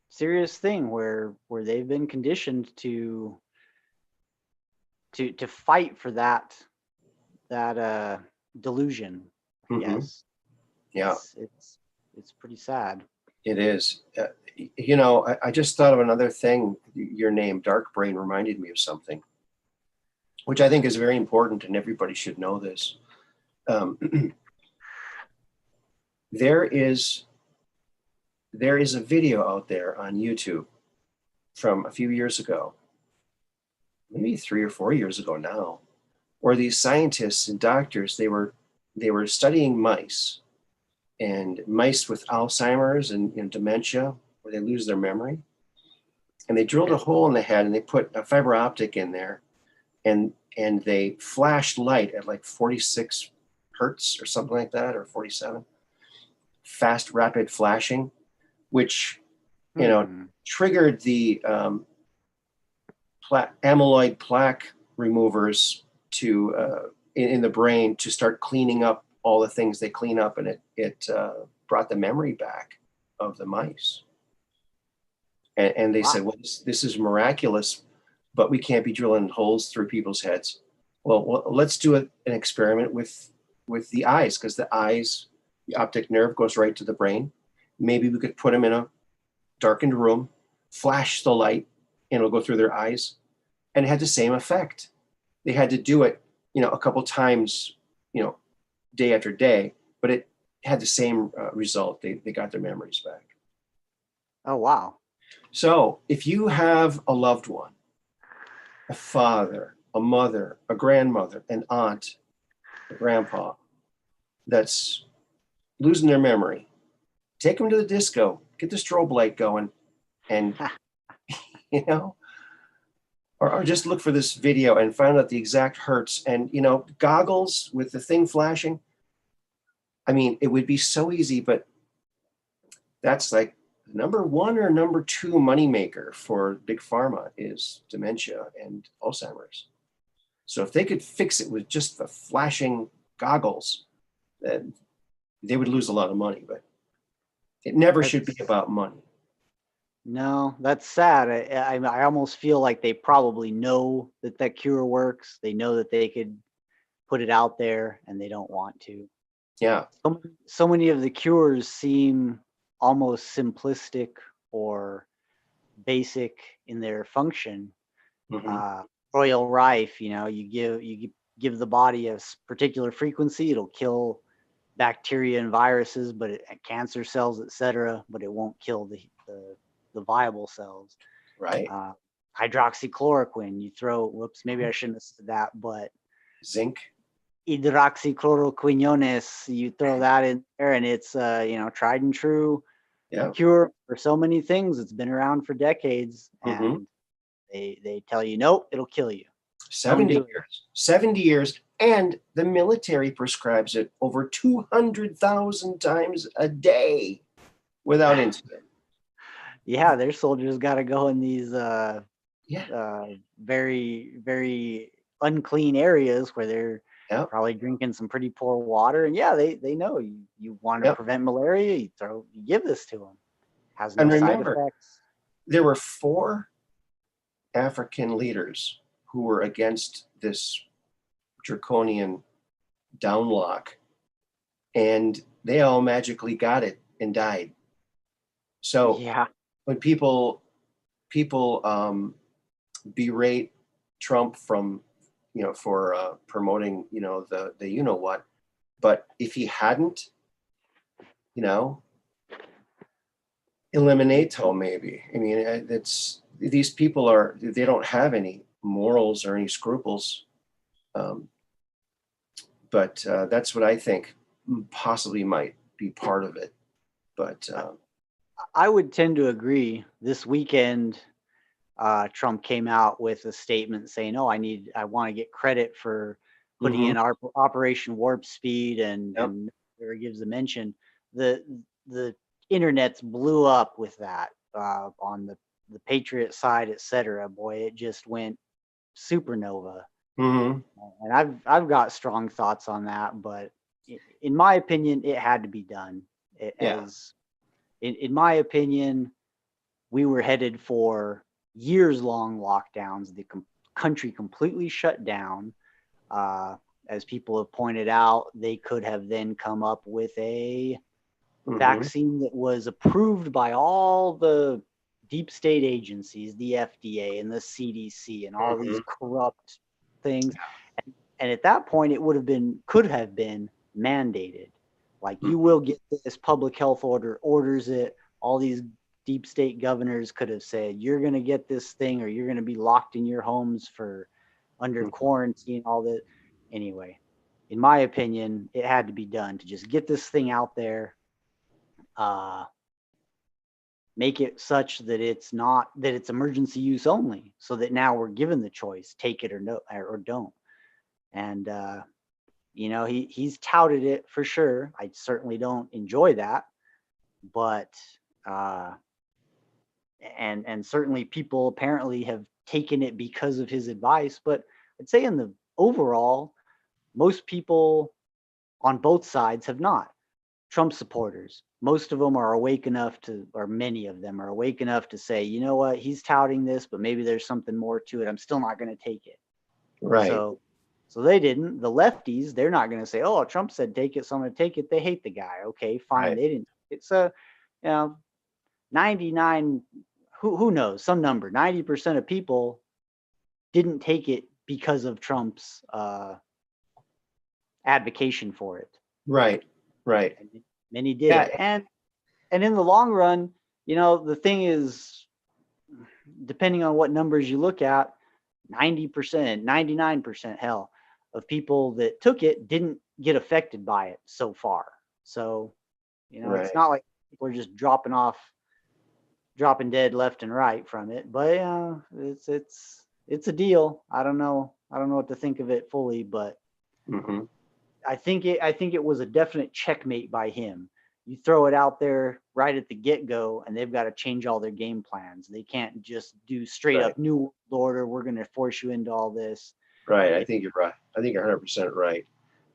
serious thing where they've been conditioned to fight for that delusion. Mm-hmm. Yes. Yeah, It's pretty sad. it is. You know, I just thought of another thing. Your name, Dark Brain, reminded me of something, which I think is very important, and everybody should know this. There is a video out there on YouTube from a few years ago, maybe 3 or 4 years ago now, where these scientists and doctors, they were studying mice, and mice with Alzheimer's and dementia, where they lose their memory. And they drilled a hole in the head and they put a fiber optic in there, and they flashed light at like 46 hertz or something like that, or 47, fast, rapid flashing, which, you know, triggered the amyloid plaque removers to in the brain to start cleaning up all the things they clean up, and it brought the memory back of the mice. And they said, well, this is miraculous, but we can't be drilling holes through people's heads. Well, let's do an experiment with the eyes, because the eyes, the optic nerve goes right to the brain. Maybe we could put them in a darkened room, flash the light, and it'll go through their eyes. And it had the same effect. They had to do it, you know, a couple times, you know, day after day, but it had the same result. They got their memories back. Oh, wow. So if you have a loved one, a father, a mother, a grandmother, an aunt, a grandpa that's losing their memory, take them to the disco, get the strobe light going, and, you know, or just look for this video and find out the exact hertz. And, you know, goggles with the thing flashing. I mean, it would be so easy, but that's like number 1 or number 2 moneymaker for big pharma is dementia and Alzheimer's. So if they could fix it with just the flashing goggles, then they would lose a lot of money, but it never should be about money. No, that's sad. I almost feel like they probably know that cure works. They know that they could put it out there, and they don't want to. Yeah. So many of the cures seem almost simplistic or basic in their function. Mm-hmm. Royal Rife, you know, you give the body a particular frequency, it'll kill bacteria and viruses, but cancer cells, etc., but it won't kill the viable cells. Right. Hydroxychloroquine, you throw, whoops, maybe I shouldn't have said that, but zinc. Hydroxychloroquinones, you throw that in there, and it's you know, tried and true. Yeah. cure for so many things. It's been around for decades, Hmm. and they tell you, nope, it'll kill you. Don't 70 do it. years. 70 years. And the military prescribes it over 200,000 times a day without incident. Yeah, their soldiers got to go in these Yeah. very, very unclean areas where they're Yep. probably drinking some pretty poor water. And yeah, they know you want to Yep. prevent malaria, you give this to them. Has no And side remember, effects. there were 4 African leaders who were against this draconian downlock, and they all magically got it and died. So Yeah. when people berate Trump from for promoting the what, but if he hadn't you know eliminato, maybe, I mean, it's these people they don't have any morals or any scruples, um, but that's what I think possibly might be part of it. But I would tend to agree. This weekend, Trump came out with a statement saying, "Oh, I want to get credit for putting mhm, in our Operation Warp Speed," yep, and where he gives the mention. The internet's blew up with that on the Patriot side, etc. Boy, it just went supernova. mhm, And I've got strong thoughts on that, but in my opinion, it had to be done. yeah, As in my opinion, we were headed for years-long lockdowns. The country completely shut down. As people have pointed out, they could have then come up with a mhm, vaccine that was approved by all the deep state agencies, the FDA and the CDC, and all these mhm, corrupt things. And at that point, it could have been mandated. Like, you mhm, will get this, public health orders it. All these deep state governors could have said, you're going to get this thing, or you're going to be locked in your homes for under mhm. quarantine, all that. Anyway, in my opinion, it had to be done to just get this thing out there, uh, make it such that it's emergency use only, so that now we're given the choice, take it or no, or don't. And he's touted it for sure. I certainly don't enjoy that, but uh, and certainly people apparently have taken it because of his advice. But I'd say in the overall, most people on both sides have not. Trump supporters, most of them are awake enough to, or many of them are awake enough to say, you know what, he's touting this, but maybe there's something more to it. I'm still not going to take it. Right. So they didn't. The lefties, they're not going to say, "Oh, Trump said take it, so I'm going to take it." They hate the guy. Okay, fine. Right. They didn't. It's a, 99. Who knows? Some number. 90% of people didn't take it because of Trump's advocation for it. Right. Right. And many did. Yeah. And in the long run, the thing is, depending on what numbers you look at, 90%, 99%, hell, of people that took it didn't get affected by it so far. So, it's Right. not like people are just dropping dead left and right from it. But it's a deal. I don't know. I don't know what to think of it fully, but Mhm. I think it was a definite checkmate by him. You throw it out there right at the get-go, and they've got to change all their game plans. They can't just do straight Right. up new world order. We're going to force you into all this. Right. I think you're right. I think you're 100% right.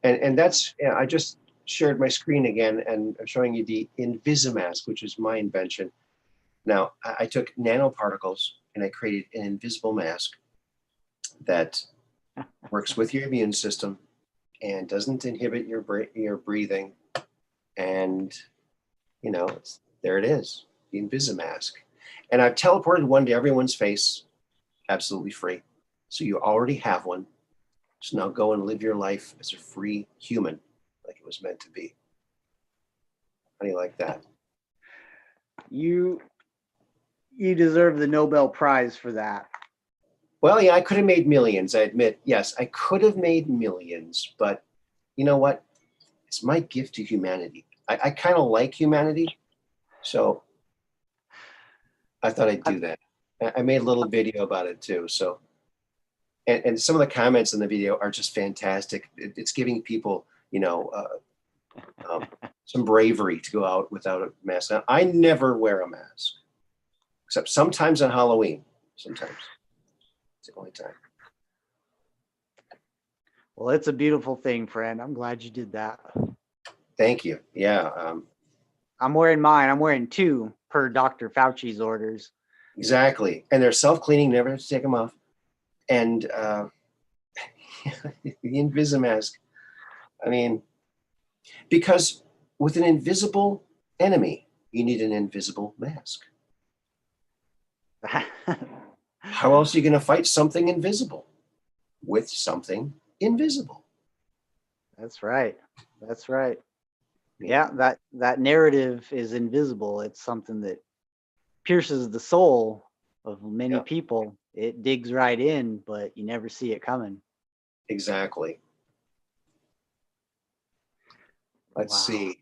And that's, yeah, I just shared my screen again, and I'm showing you the Invisimask, which is my invention. Now, I took nanoparticles and I created an invisible mask that works with your immune system and doesn't inhibit your breathing. And there it is, the Invisimask. And I've teleported one to everyone's face, absolutely free. So you already have one. So now go and live your life as a free human, like it was meant to be. How do you like that? You you deserve the Nobel Prize for that. Well, yeah, I could have made millions. I admit, yes, I could have made millions, but you know what? It's my gift to humanity. I kind of like humanity, so I thought I'd do that. I made a little video about it too. So, and some of the comments in the video are just fantastic. It's giving people, some bravery to go out without a mask. Now, I never wear a mask, except sometimes on Halloween. Sometimes it's the only time. Well, it's a beautiful thing, friend. I'm glad you did that. Thank you. Yeah, I'm wearing mine. I'm wearing two per Dr. Fauci's orders. exactly. And they're self-cleaning. Never have to take them off. And the Invisimask. I mean, because with an invisible enemy, you need an invisible mask. How else are you going to fight something invisible? With something invisible. That's right. That's right. Yeah, that narrative is invisible. It's something that pierces the soul of many people. It digs right in, but you never see it coming. Exactly. Let's see.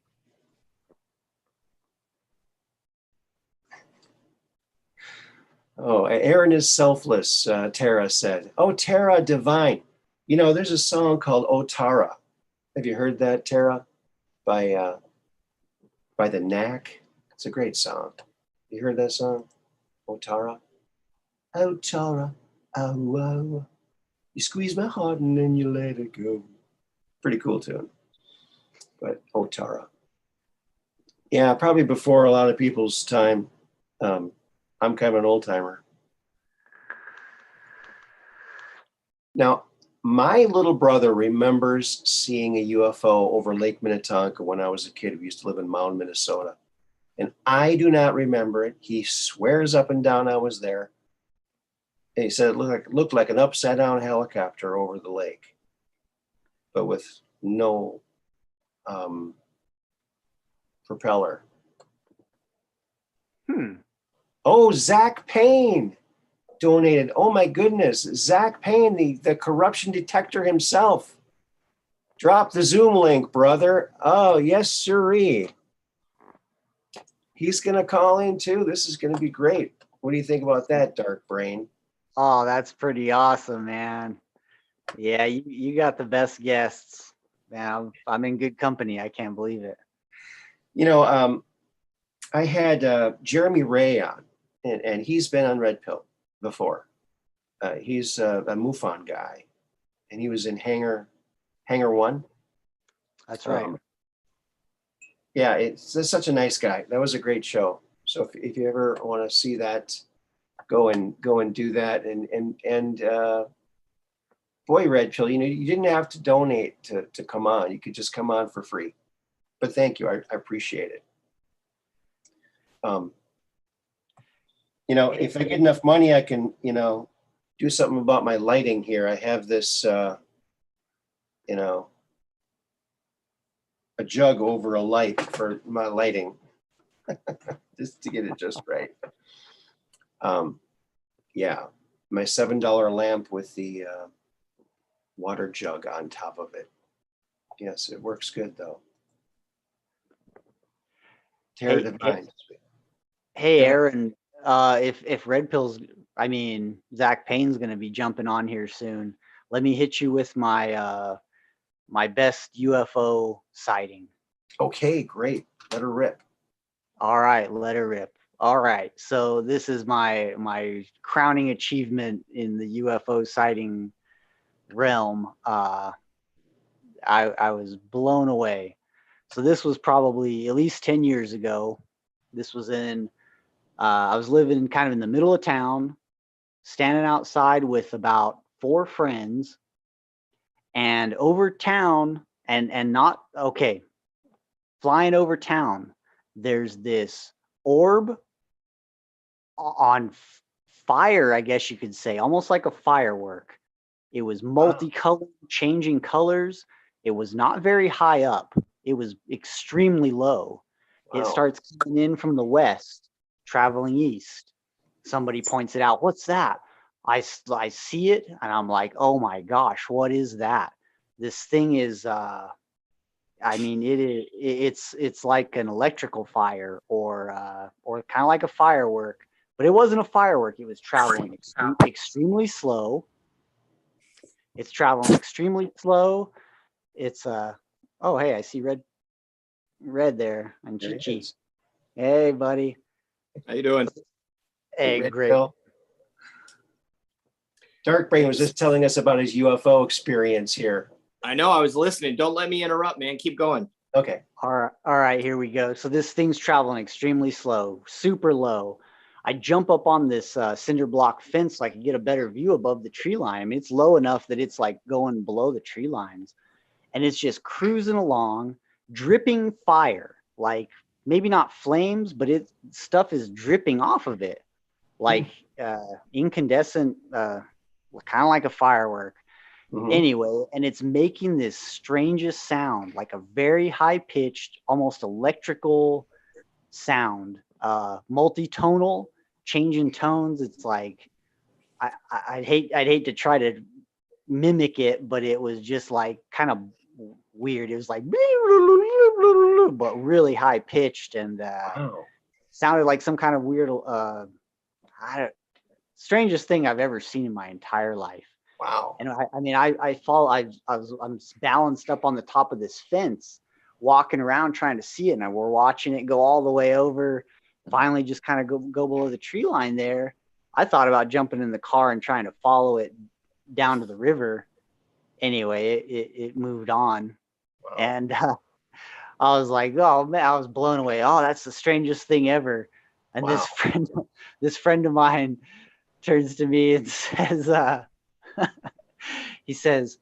Oh, Aaron is selfless, Tara said. Oh, Tara Divine. There's a song called Oh Tara. Have you heard that, Tara? By the Knack. It's a great song. You heard that song? Oh Tara. Oh Tara. Oh, oh. You squeeze my heart and then you let it go. Pretty cool tune. But oh Tara. Yeah, probably before a lot of people's time. I'm kind of an old timer. Now, my little brother remembers seeing a UFO over Lake Minnetonka when I was a kid. We used to live in Mound, Minnesota. And I do not remember it. He swears up and down I was there. And he said it looked like an upside down helicopter over the lake, but with no propeller. Oh, Zach Payne donated. Oh my goodness, Zach Payne, the corruption detector himself. Drop the Zoom link, brother. Oh, yes, sirree. He's gonna call in too. This is gonna be great. What do you think about that, Dark Brain? Oh, that's pretty awesome, man. Yeah, you got the best guests. Man, I'm in good company. I can't believe it. I had Jeremy Ray on, and he's been on Red Pill before. He's a MUFON guy, and he was in Hangar 1. That's right. Yeah, it's such a nice guy. That was a great show. So if you ever want to see that, go and do that. And boy, Red Pill, you didn't have to donate to come on. You could just come on for free. But thank you. I appreciate it. If I get enough money, I can, do something about my lighting here. I have this, a jug over a light for my lighting, just to get it just right. Yeah, my $7 lamp with the water jug on top of it. Yes, it works good though. Tara Divine. Hey, Aaron, if Red Pill's, Zach Payne's going to be jumping on here soon, let me hit you with my my best UFO sighting. Okay, great. Let her rip. All right, let her rip. All right, so this is my crowning achievement in the UFO sighting realm. I was blown away. So this was probably at least 10 years ago. This was in I was living kind of in the middle of town, standing outside with about 4 friends, and over town, and not okay, flying over town, there's this orb on fire, I guess you could say, almost like a firework. It was multicolored, changing colors. It was not very high up. It was extremely low. It starts coming in from the west, traveling east. Somebody points it out. What's that? I see it, and I'm like, oh my gosh, what is that? This thing is, it's like an electrical fire or kind of like a firework, but it wasn't a firework. It was traveling extremely slow. It's traveling extremely slow. It's oh, hey, I see red there on There it Chi-Chi. is. Hey, buddy. How you doing? Hey, Red great. pill. Dark Brain was just telling us about his UFO experience here. I know, I was listening. Don't let me interrupt, man. Keep going. Okay. All right, here we go. So this thing's traveling extremely slow, super low. I jump up on this cinder block fence so I can get a better view above the tree line. I mean, it's low enough that it's like going below the tree lines. And it's just cruising along, dripping fire. Like maybe not flames, but stuff is dripping off of it. Like incandescent, kind of like a firework. Mhm. Anyway, and it's making this strangest sound, like a very high pitched, almost electrical sound, multitonal, changing tones. It's like I'd hate to try to mimic it, but it was just like kind of weird. It was like but really high pitched and Wow. sounded like some kind of weird strangest thing I've ever seen in my entire life. Wow. And I'm balanced up on the top of this fence, walking around trying to see it. And we're watching it go all the way over, finally just kind of go below the tree line there. I thought about jumping in the car and trying to follow it down to the river. Anyway, it moved on. Wow. And I was like, oh man, I was blown away. Oh, that's the strangest thing ever. And Wow. this friend of mine turns to me and says, he says,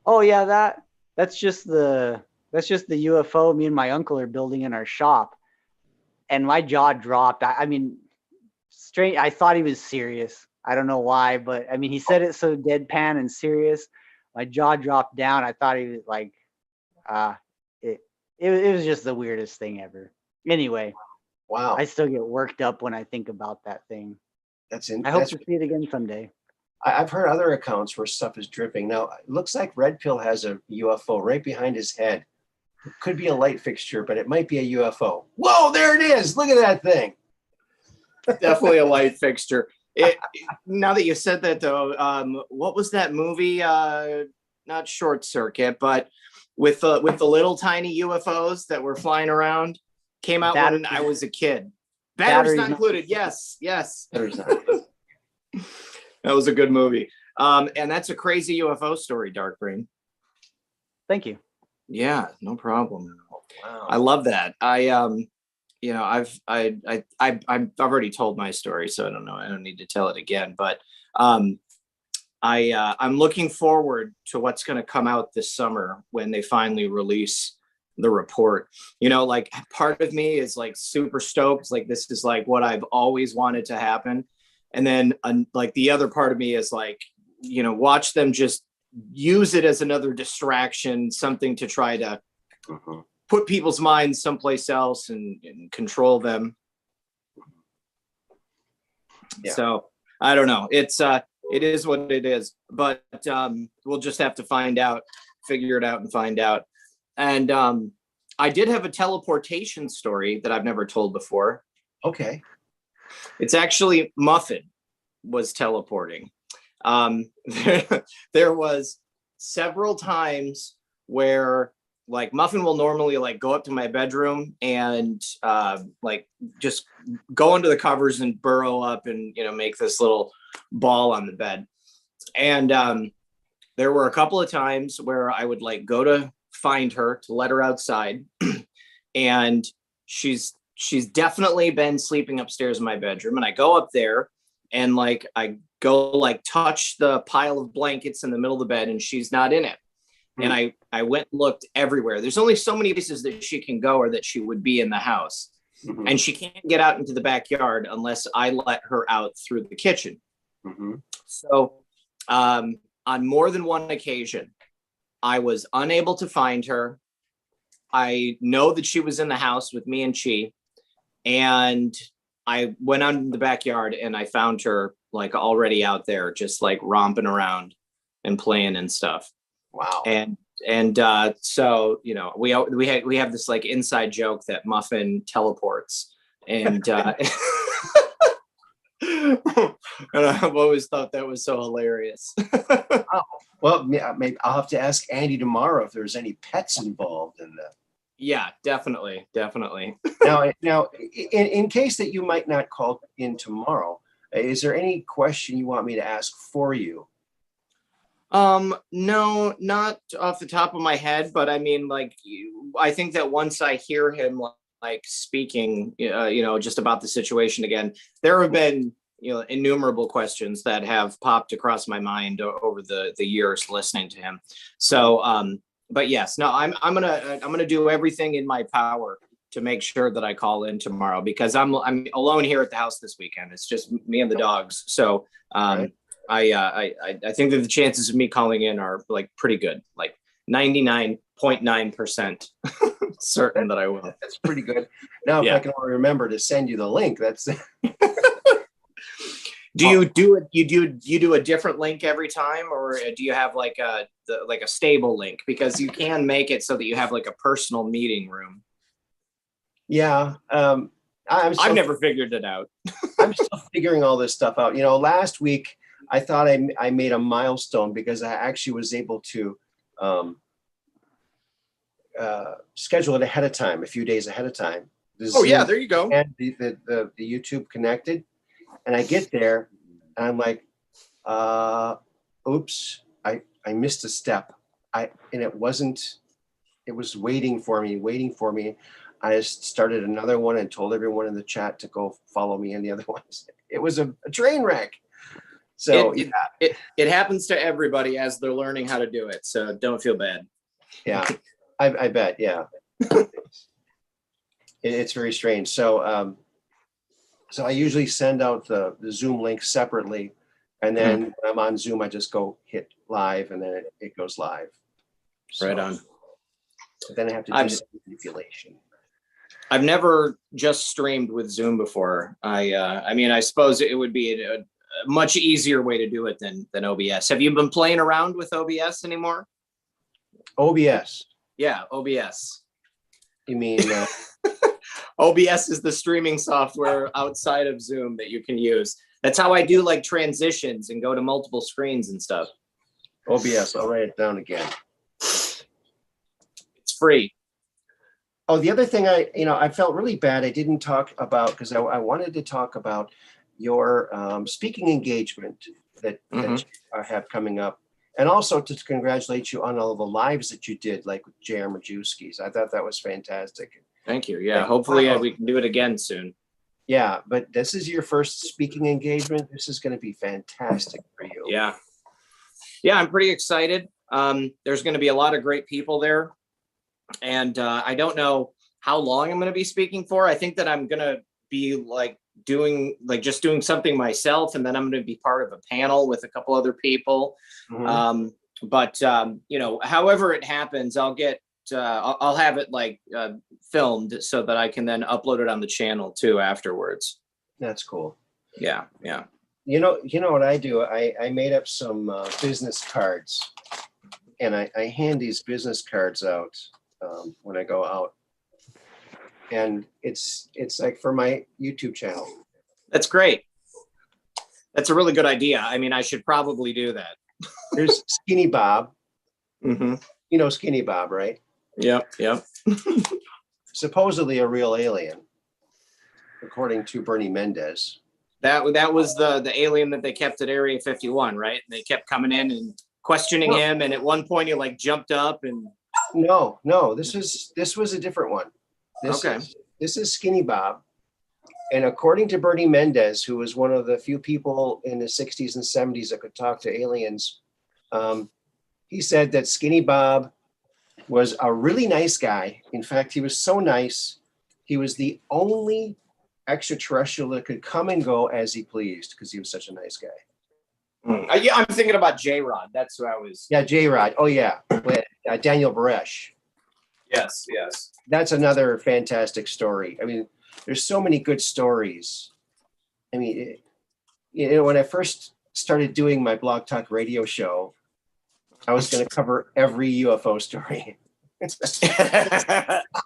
"Oh yeah, that's just the UFO me and my uncle are building in our shop." And my jaw dropped. I mean, strange. I thought he was serious. I don't know why, but I mean, he said it so deadpan and serious. My jaw dropped down. I thought he was like, it was just the weirdest thing ever. Anyway, Wow. I still get worked up when I think about that thing. That's I hope to see it again someday. I've heard other accounts where stuff is dripping. Now, it looks like Red Pill has a UFO right behind his head. It could be a light fixture, but it might be a UFO. Whoa, there it is. Look at that thing. Definitely a light fixture. Now that you said that, though, what was that movie? Not Short Circuit, but with the little tiny UFOs that were flying around. Came out when I was a kid. Batteries not included. Yes. There's not. That was a good movie. And that's a crazy UFO story, Dark Brain. Thank you. Yeah, no problem. Wow. I love that. I've already told my story, so I don't know. I don't need to tell it again. But I'm looking forward to what's going to come out this summer when they finally release the report. You know, like part of me is like super stoked. Like this is like what I've always wanted to happen. And then like the other part of me is like, you know, watch them just use it as another distraction, something to try to put people's minds someplace else and control them. Yeah. So I don't know. It is what it is, but we'll just have to figure it out and find out. And I did have a teleportation story that I've never told before. Okay. It's actually Muffin was teleporting. There was several times where like Muffin will normally like go up to my bedroom and like just go under the covers and burrow up and, you know, make this little ball on the bed. And there were a couple of times where I would like go to find her to let her outside. And she's definitely been sleeping upstairs in my bedroom. And I go up there and like I go like touch the pile of blankets in the middle of the bed and she's not in it. And I went and looked everywhere. There's only so many places that she can go or that she would be in the house. And she can't get out into the backyard unless I let her out through the kitchen. So on more than one occasion, I was unable to find her. I know that she was in the house with me and Chi. And I went out in the backyard and I found her like already out there, just like romping around and playing and stuff. Wow. And so, you know, we have this like inside joke that Muffin teleports and And I've always thought that was so hilarious. Well, yeah, maybe I'll have to ask Andy tomorrow if there's any pets involved in that. Yeah, definitely. Now, in case that you might not call in tomorrow, is there any question you want me to ask for you? No, not off the top of my head, but I mean, like, I think that once I hear him like speaking, just about the situation again, there have been, innumerable questions that have popped across my mind over the years listening to him. So, but yes, no, I'm gonna do everything in my power to make sure that I call in tomorrow, because I'm alone here at the house this weekend. It's just me and the dogs. So, Right. I think that the chances of me calling in are like pretty good, like 99.9% certain that I will. That's pretty good. Now, if I can only remember to send you the link, that's. Do you do a different link every time, or do you have like a stable link? Because you can make it so that you have like a personal meeting room. Yeah, I've never figured it out. I'm still figuring all this stuff out. Last week I thought I made a milestone because I actually was able to schedule it ahead of time, a few days ahead of time. Yeah, there you go. And the YouTube connected, and I get there and I'm like, oops, I missed a step. And it was waiting for me. I just started another one and told everyone in the chat to go follow me in the other ones. It was a train wreck. So it happens to everybody as they're learning how to do it. So don't feel bad. Yeah, I bet. Yeah, it's very strange. So so I usually send out the Zoom link separately, and then when I'm on Zoom, I just go hit live, and then it goes live. So, right on. But then I have to do some manipulation. I've never just streamed with Zoom before. I mean, I suppose it would be a much easier way to do it than OBS. Have you been playing around with OBS anymore? OBS. Yeah, OBS. You mean OBS is the streaming software outside of Zoom that you can use. That's how I do like transitions and go to multiple screens and stuff. OBS? I'll write it down again. It's free. Oh, the other thing I felt really bad I didn't talk about, because I wanted to talk about your speaking engagement that you have coming up, and also to congratulate you on all the lives that you did, like with J.R. Majewski's. I thought that was fantastic. Thank you. Yeah, hopefully we can do it again soon. Yeah, but this is your first speaking engagement. This is going to be fantastic for you. Yeah, I'm pretty excited. There's going to be a lot of great people there. And I don't know how long I'm going to be speaking for. I think that I'm going to be doing something myself, and then I'm going to be part of a panel with a couple other people. But however it happens, I'll have it filmed so that I can then upload it on the channel too afterwards. That's cool. Yeah. You know what I do? I made up some business cards, and I hand these business cards out when I go out, and it's like for my YouTube channel. That's great. That's a really good idea. I mean, I should probably do that. There's Skinny Bob. Mm-hmm. You know Skinny Bob, right? Yep. Supposedly a real alien, according to Bernie Mendez. That was the alien that they kept at Area 51, right? They kept coming in and questioning him, and at one point he jumped up and. No, this was a different one. This is Skinny Bob, and according to Bernie Mendez, who was one of the few people in the 60s and 70s that could talk to aliens, he said that Skinny Bob was a really nice guy. In fact, he was so nice, he was the only extraterrestrial that could come and go as he pleased because he was such a nice guy. Yeah, I'm thinking about J-Rod. That's who I was. Yeah, J-Rod. Oh, yeah. Daniel Baresh. Yes. That's another fantastic story. I mean, there's so many good stories. I mean, when I first started doing my Blog Talk radio show, I was going to cover every UFO story.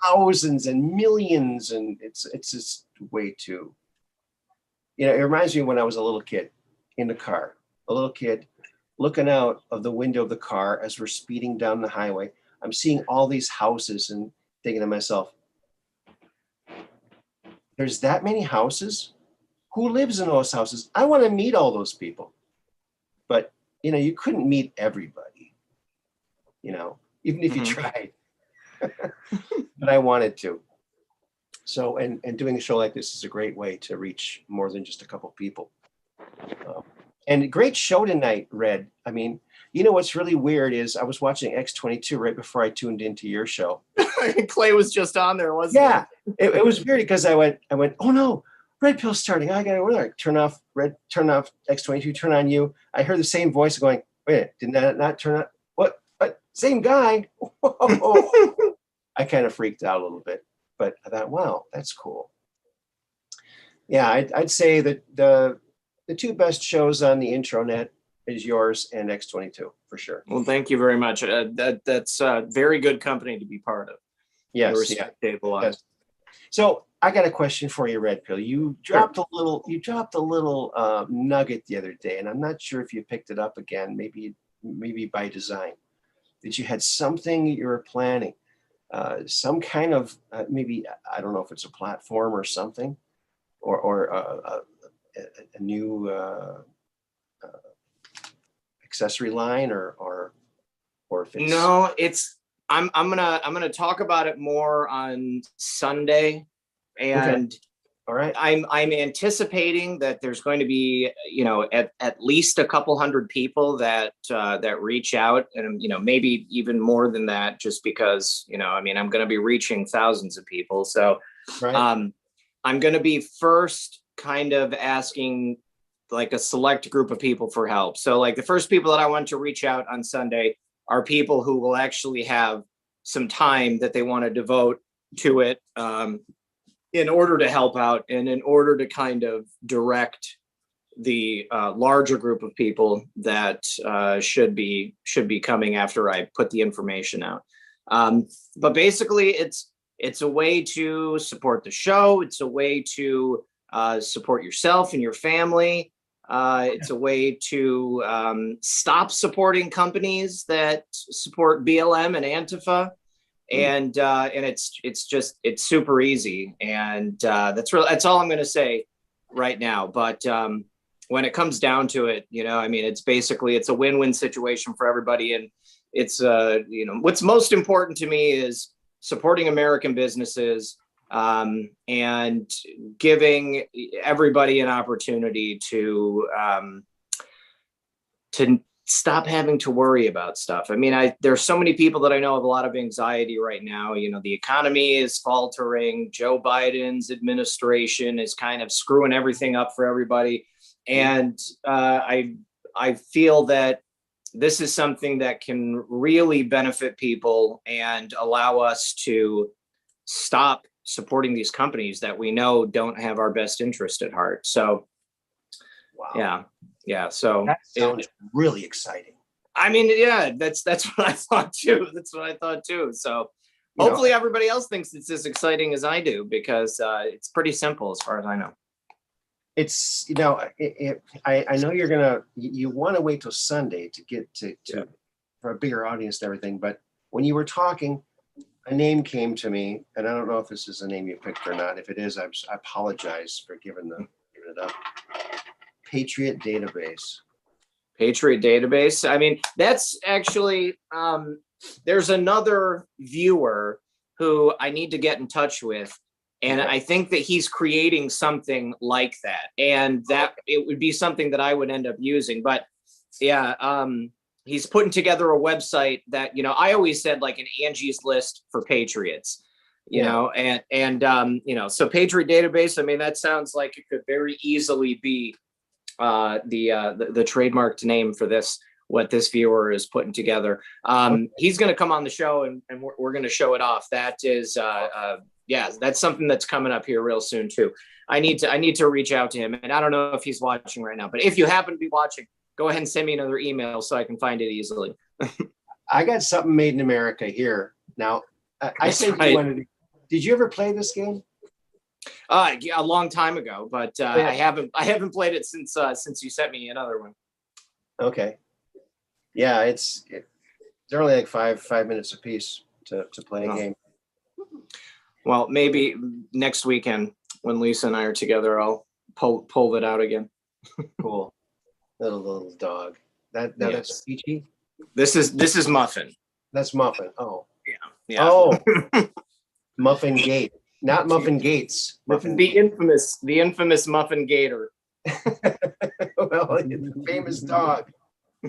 Thousands and millions, and it's just way too You know, it reminds me of when I was a little kid in the car, a little kid looking out of the window of the car as we're speeding down the highway. I'm seeing all these houses and thinking to myself, there's that many houses? Who lives in those houses? I want to meet all those people. But, you know, you couldn't meet everybody, you know, even if you tried. But I wanted to. So, and doing a show like this is a great way to reach more than just a couple people. And a great show tonight, Red. I mean, you know what's really weird is I was watching X22 right before I tuned into your show. Clay was just on there, wasn't Yeah, it was weird because I went, oh no, Red Pill's starting. I gotta turn off X22, turn on you. I heard the same voice going, wait, did that not turn on? What? Same guy. I kind of freaked out a little bit, but I thought, wow, that's cool. Yeah, I'd say that the two best shows on the intranet is yours and X22 for sure. Well, thank you very much. That's very good company to be part of. Yes, yes. So I got a question for you, Red Pill. You dropped a little nugget the other day, and I'm not sure if you picked it up again. Maybe by design. That you had something you were planning, some kind of maybe, I don't know if it's a platform or something, or a new accessory line, or if it's no, it's I'm gonna talk about it more on Sunday, and all right. I'm anticipating that there's going to be, you know, at least a couple hundred people that reach out, and, you know, maybe even more than that, just because, you know, I mean, I'm going to be reaching thousands of people. So I'm going to be first kind of asking like a select group of people for help. So like the first people that I want to reach out on Sunday are people who will actually have some time that they want to devote to it, in order to help out and in order to kind of direct the larger group of people that should be coming after I put the information out. But basically, it's a way to support the show. It's a way to support yourself and your family. It's a way to stop supporting companies that support BLM and Antifa. And it's super easy, and that's all I'm going to say right now. But when it comes down to it, you know, I mean, it's a win-win situation for everybody, and it's you know, what's most important to me is supporting American businesses, and giving everybody an opportunity to stop having to worry about stuff. I mean, there's so many people that I know have a lot of anxiety right now. You know, the economy is faltering. Joe Biden's administration is kind of screwing everything up for everybody. And I feel that this is something that can really benefit people and allow us to stop supporting these companies that we know don't have our best interest at heart. So, wow. Yeah. So that sounds really exciting. I mean, yeah, that's what I thought too. So hopefully everybody else thinks it's as exciting as I do, because it's pretty simple as far as I know. It's, you know, I know you want to wait till Sunday to get to for a bigger audience and everything. But when you were talking, a name came to me, and I don't know if this is a name you picked or not. If it is, I apologize for giving it up. Patriot Database. I mean, that's actually, there's another viewer who I need to get in touch with. And I think that he's creating something like that. And that it would be something that I would end up using. But yeah, he's putting together a website that, you know, I always said like an Angie's List for Patriots. You know, and you know, so Patriot Database, I mean, that sounds like it could very easily be the trademarked name for this, what this viewer is putting together. He's going to come on the show, and we're going to show it off. That is, that's something that's coming up here real soon too. I need to reach out to him, and I don't know if he's watching right now, but if you happen to be watching, go ahead and send me another email so I can find it easily. I got something made in America here. Now, I said you wanted to. Did you ever play this game? Yeah, a long time ago, but Oh, yeah. I haven't played it since you sent me another one. Okay. Yeah, they're only like five minutes a piece to play a Oh. game. Well, maybe next weekend when Lisa and I are together, I'll pull it out again. Cool. Little dog. That's Yes. Peachy. This is Muffin. That's Muffin. Oh. Yeah. Oh. Muffin Gate. Not Muffin Gates. Muffin The infamous Muffin Gator. Well, the famous dog.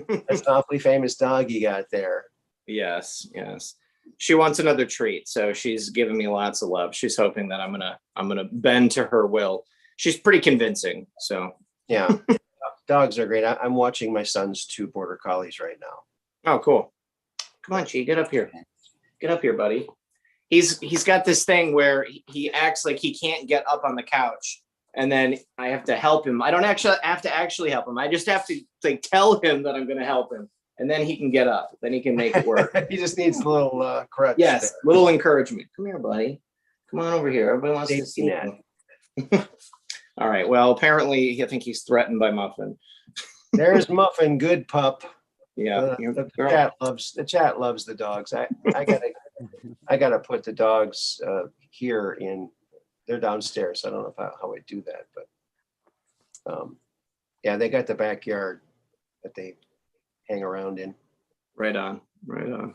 That's an awfully famous dog you got there. Yes. She wants another treat, so she's giving me lots of love. She's hoping that I'm gonna bend to her will. She's pretty convincing. So Yeah. Dogs are great. I'm watching my son's 2 border collies right now. oh, cool. Come on, Chi, get up here. Get up here, buddy. He's got this thing where he acts like he can't get up on the couch, and then I have to help him. I don't actually have to help him. I just have to like tell him that I'm going to help him, and then he can get up. Then he can make it work. He just needs a little crutch. Yes, there. little encouragement. Come here, buddy. Come on over here. Everybody wants to Safety see net. you. All right. Well, apparently, I think he's threatened by Muffin. There's Muffin, good pup. Yeah. The chat loves the dogs. I gotta put the dogs here they're downstairs. I don't know how I do that, but yeah, they got the backyard that they hang around in. Right on. All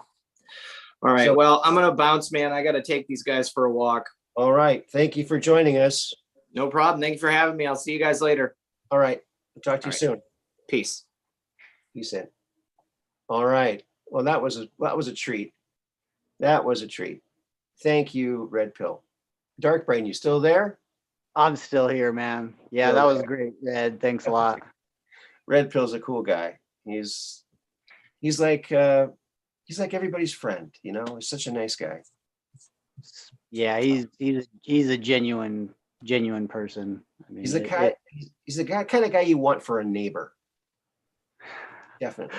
right. So- Well, I'm gonna bounce, man. I got to take these guys for a walk. All right. Thank you for joining us. No problem. Thank you for having me. I'll see you guys later. All right. I'll talk to you All right. soon. Peace. Peace in. All right. Well, that was a treat. That was a treat. Thank you, Red Pill. Dark Brain, you still there? I'm still here, man. Yeah, that was great, Red. Thanks a lot. Red Pill's a cool guy. He's like everybody's friend, He's such a nice guy. Yeah, he's a genuine person. I mean, He's the kind of guy you want for a neighbor. Definitely.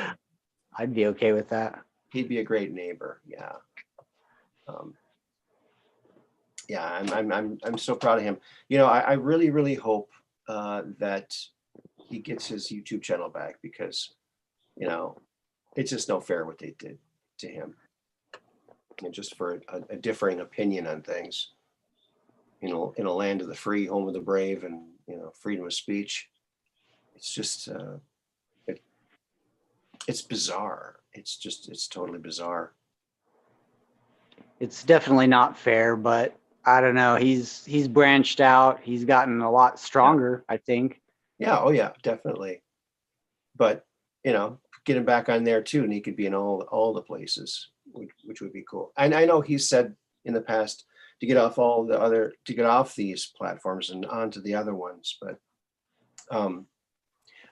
I'd be okay with that. He'd be a great neighbor. Yeah. Yeah, I'm so proud of him. I really, really hope that he gets his YouTube channel back because, it's just no fair what they did to him. And just for a differing opinion on things, in a land of the free, home of the brave, and freedom of speech. It's just it's bizarre. It's totally bizarre. It's definitely not fair, but I don't know. He's branched out. He's gotten a lot stronger, I think. Yeah. Oh yeah, definitely. But get him back on there too, and he could be in all the places, which would be cool. And I know he's said in the past to get off these platforms and onto the other ones, but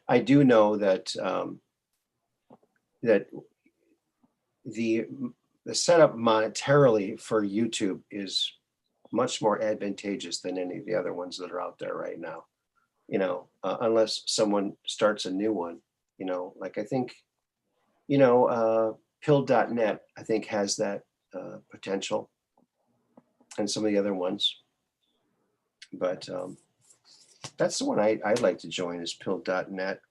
I do know that that the setup monetarily for YouTube is much more advantageous than any of the other ones that are out there right now. Unless someone starts a new one, like I think, pill.net, I think has that potential, and some of the other ones. But that's the one I'd like to join is pill.net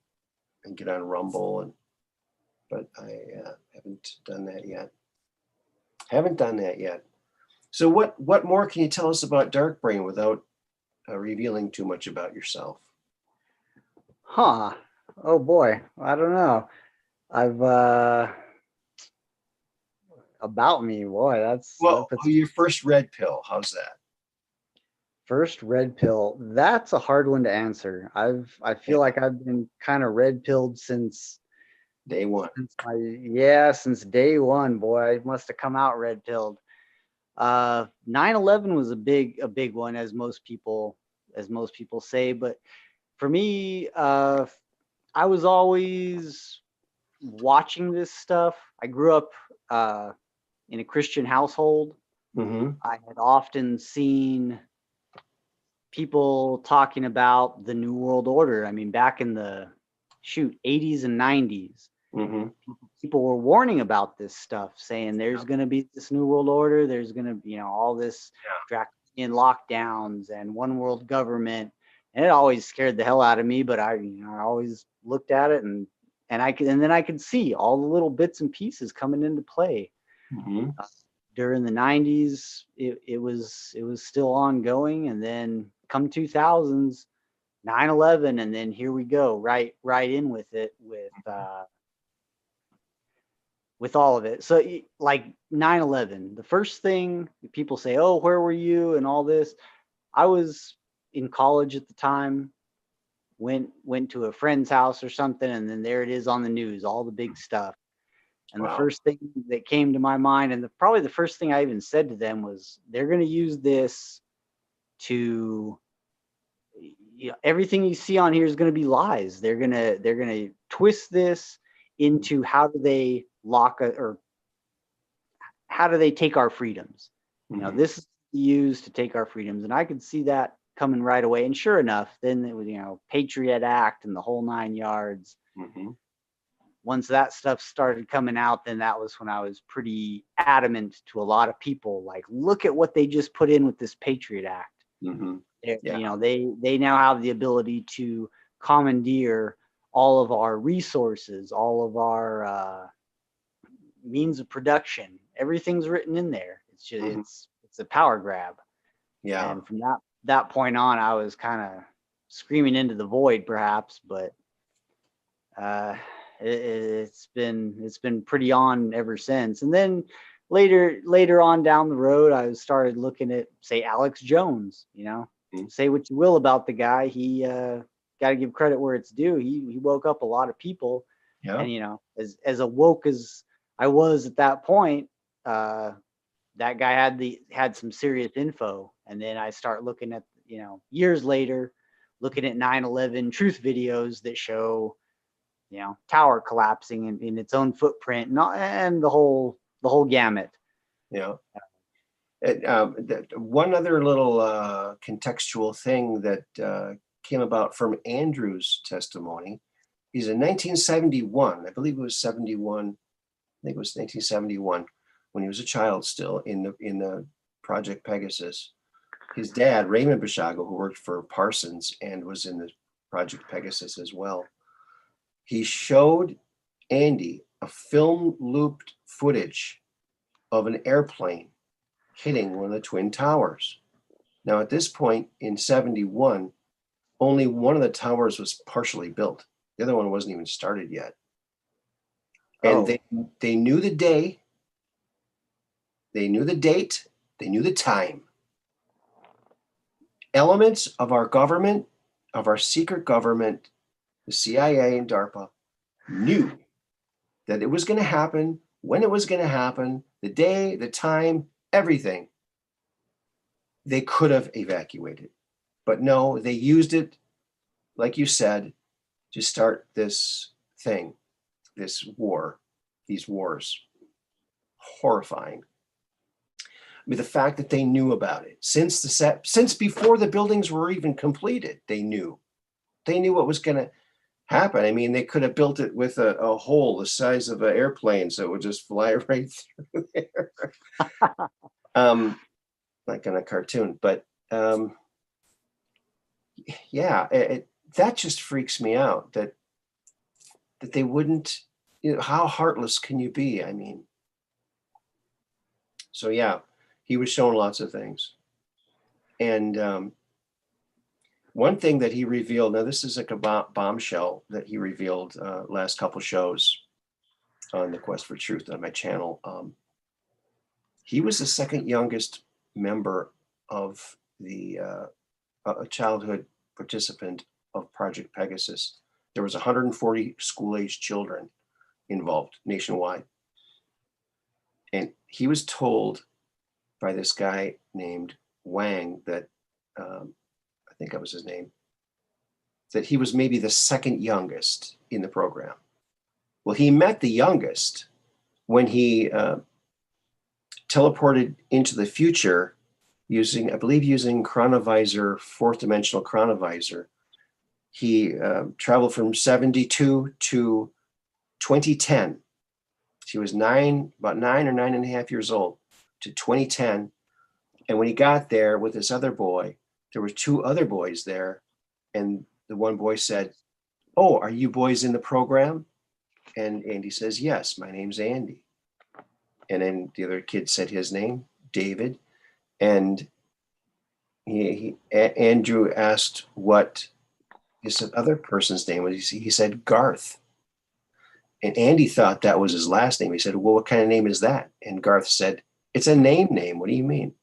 and get on Rumble, but I haven't done that yet. So what more can you tell us about Dark Brain without revealing too much about yourself? Huh. Oh boy. I don't know. About me, boy, that's your first red pill. How's that? First red pill. That's a hard one to answer. I feel like I've been kind of red pilled since day one. Since day one, boy. I must have come out red pilled. 9/11 was a big one, as most people say, but for me, I was always watching this stuff. I grew up in a Christian household. Mm-hmm. I had often seen people talking about the New World Order. I mean, back in the 80s and 90s, mm-hmm. people were warning about this stuff, saying there's going to be this New World Order. There's going to be, all this draconian in lockdowns and one world government, and it always scared the hell out of me. But I always looked at it, and then I could see all the little bits and pieces coming into play. Mhm. During the 90s, it was still ongoing, and then come 2000s, 9/11, and then here we go, right in with it, with all of it. So like 9/11, the first thing people say, oh, where were you and all this. I was in college at the time, went to a friend's house or something, and then there it is on the news, all the big stuff. And Wow. the first thing that came to my mind, and probably the first thing I even said to them, was they're going to use this to, everything you see on here is going to be lies. They're going to twist this into how do they or how do they take our freedoms? Mhm. This is used to take our freedoms. And I could see that coming right away. And sure enough, then it was, Patriot Act and the whole 9 yards. Mhm. Once that stuff started coming out, then that was when I was pretty adamant to a lot of people, like, look at what they just put in with this Patriot Act. Mhm. Yeah. They now have the ability to commandeer all of our resources, all of our means of production. Everything's written in there. It's just Mhm. it's a power grab. Yeah. And from that point on, I was kind of screaming into the void, perhaps, but it's been pretty on ever since. And then later on down the road, I started looking at, say, Alex Jones. Mhm. Say what you will about the guy, he got to give credit where it's due. He woke up a lot of people. Yeah. And as awoke as I was at that point, that guy had some serious info. And then I start looking at, years later, looking at 9/11 truth videos that show, tower collapsing in its own footprint, and the whole gamut. Yeah. One other little contextual thing that came about from Andrew's testimony is in 1971, I believe it was 71, I think it was 1971, when he was a child still in the Project Pegasus. His dad, Raymond Bashago, who worked for Parsons and was in the Project Pegasus as well, he showed Andy a film looped footage of an airplane hitting one of the Twin Towers. Now, at this point in 71, only one of the towers was partially built. The other one wasn't even started yet. And they knew the day, they knew the date, they knew the time. Elements of our government, of our secret government, the CIA and DARPA, knew that it was going to happen, when it was going to happen, the day, the time, everything. They could have evacuated. But no, they used it, like you said, to start this thing, this war, these wars. Horrifying. I mean, the fact that they knew about it since before the buildings were even completed, they knew what was going to happen. I mean, they could have built it with a hole the size of an airplane, so it would just fly right through there, like in a cartoon. But yeah, that just freaks me out. That they wouldn't. How heartless can you be? I mean, so yeah, he was shown lots of things, and one thing that he revealed. Now, this is like a bombshell that he revealed last couple shows on the Quest for Truth on my channel. He was the second youngest member of the a childhood participant of Project Pegasus. There was 140 school-aged children involved nationwide. And he was told by this guy named Wang that, I think that was his name, that he was maybe the second youngest in the program. Well, he met the youngest when he teleported into the future using chronovisor, fourth dimensional chronovisor. He traveled from 72 to 2010. He was about 9 or 9.5 years old, to 2010. And when he got there with this other boy, there were two other boys there. And the one boy said, "Oh, are you boys in the program?" And Andy says, "Yes, my name's Andy." And then the other kid said his name, David. And Andrew asked what his other person's name was. He said Garth. And Andy thought that was his last name. He said, "Well, what kind of name is that?" And Garth said, "It's a name. What do you mean?"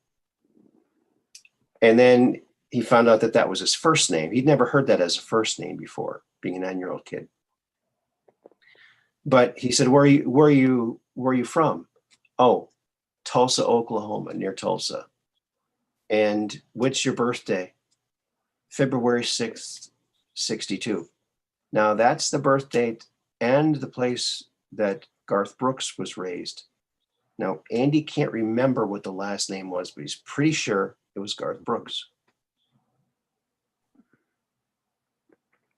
And then he found out that that was his first name. He'd never heard that as a first name before, being a 9-year-old kid. But he said, where are you from?" "Oh, Tulsa, Oklahoma, near Tulsa." "And what's your birthday?" "February 6th, 62. Now that's the birth date and the place that Garth Brooks was raised. Now, Andy can't remember what the last name was, but he's pretty sure it was Garth Brooks.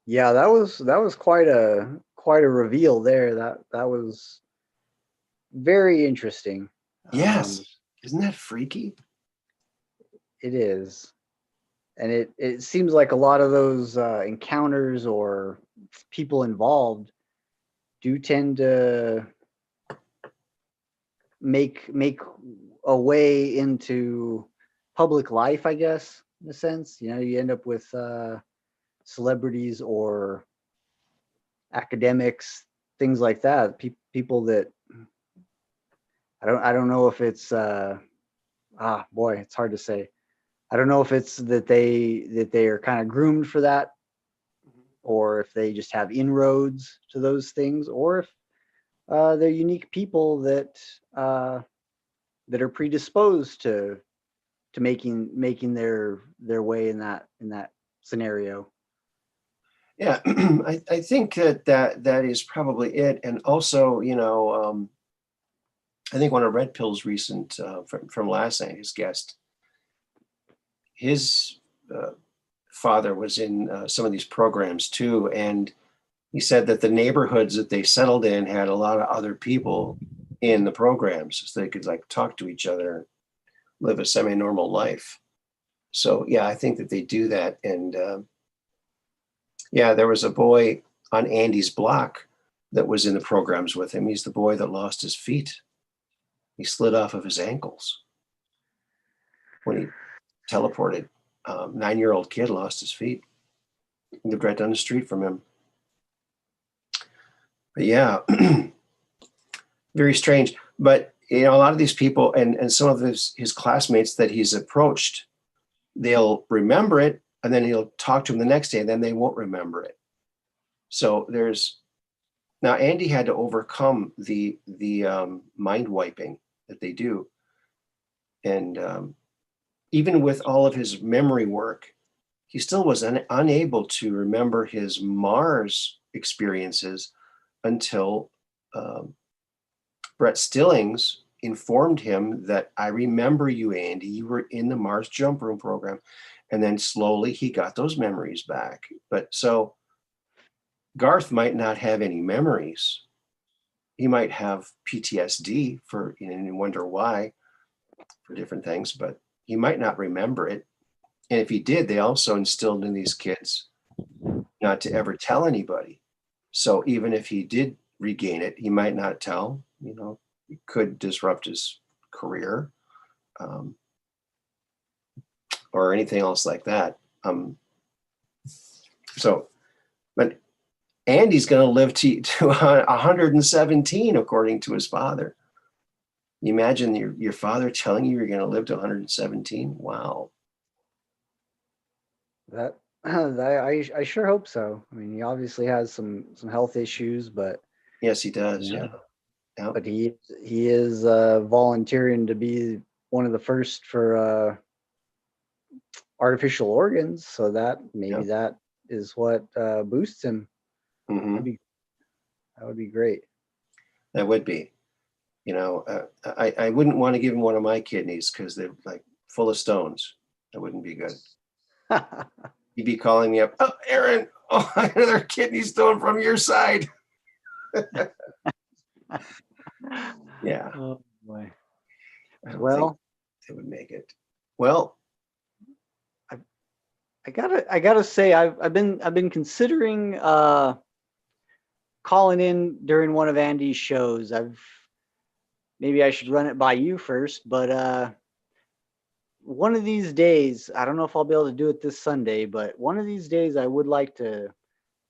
Yeah, that was quite a reveal there. That was very interesting. Yes. Isn't that freaky? It is. And it seems like a lot of those encounters or people involved do tend to make a way into public life, I guess, in a sense. You know, you end up with celebrities or academics, things like that. People that I don't know if it's boy, it's hard to say. I don't know if it's that they are kind of groomed for that, or if they just have inroads to those things, or if they're unique people that that are predisposed to making their way in that scenario. Yeah, I think that is probably it. And also, I think one of Red Pill's recent from last night, his guest, his father was in some of these programs too, and he said that the neighborhoods that they settled in had a lot of other people in the programs, so they could like talk to each other, live a semi-normal life. So yeah, I think that they do that. And yeah, there was a boy on Andy's block that was in the programs with him. He's the boy that lost his feet. He slid off of his ankles when he teleported. 9-year-old kid lost his feet. He lived right down the street from him. But yeah, very strange. But a lot of these people and some of his classmates that he's approached, they'll remember it, and then he'll talk to them the next day, and then they won't remember it. So now Andy had to overcome the mind wiping that they do, and even with all of his memory work, he still was unable to remember his Mars experiences until Brett Stillings informed him that, "I remember you, Andy. You were in the Mars Jump Room program." And then slowly he got those memories back. But so Garth might not have any memories. He might have PTSD and you wonder why, for different things, but he might not remember it. And if he did, they also instilled in these kids not to ever tell anybody. So even if he did regain it, he might not tell. It could disrupt his career or anything else like that. But Andy's going to live to 117, according to his father. You imagine your father telling you you're going to live to 117? Wow. That I sure hope so. I mean, he obviously has some health issues, but Yes, he does. Yeah. But he is volunteering to be one of the first for artificial organs, so that maybe that is what boosts him. Mm-hmm. That would be great. That would be. I wouldn't want to give him one of my kidneys because they're like full of stones. That wouldn't be good. He'd be calling me up, "Oh, Aaron, another kidney stone from your side." Yeah. Oh boy. I don't Well, think they would make it. Well, I gotta say, I've been considering calling in during one of Andy's shows. Maybe I should run it by you first, but one of these days, I don't know if I'll be able to do it this Sunday, but one of these days I would like to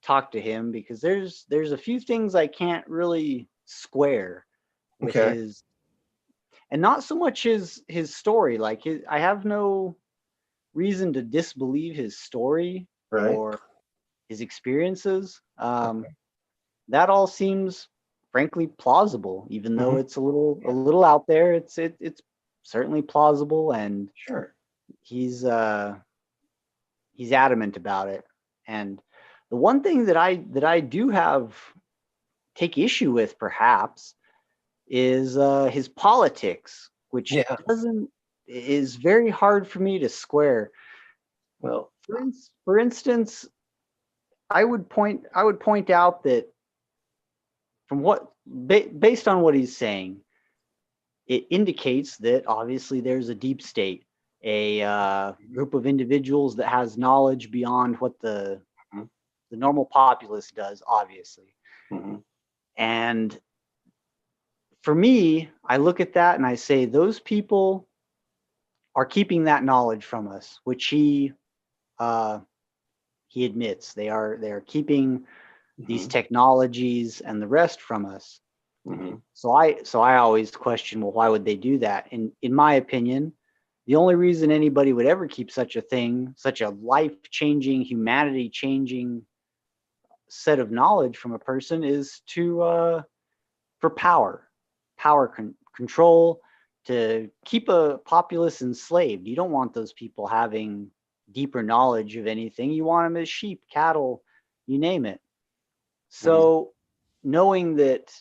talk to him, because there's a few things I can't really square with okay, and not so much his story. Like I have no reason to disbelieve his story right. or his experiences. That all seems frankly plausible, even though Mhm. it's a little out there. It's certainly plausible, and Sure. he's adamant about it. And the one thing that I do take issue with, perhaps, is his politics, which Yeah. is very hard for me to square. Well, For instance, I would point out that from based on what he's saying, it indicates that obviously there's a deep state, a group of individuals that has knowledge beyond what the Mhm. normal populace does, obviously. Mhm. And for me, I look at that and I say those people are keeping that knowledge from us, which uh, he admits they are keeping these Mhm. technologies and the rest from us. Mhm. So I always question, well, why would they do that? And in my opinion, the only reason anybody would ever keep such a thing, such a life-changing, humanity-changing set of knowledge from a person, is for control, to keep a populace enslaved. You don't want those people having deeper knowledge of anything. You want them as sheep, cattle, you name it. Mhm. So knowing that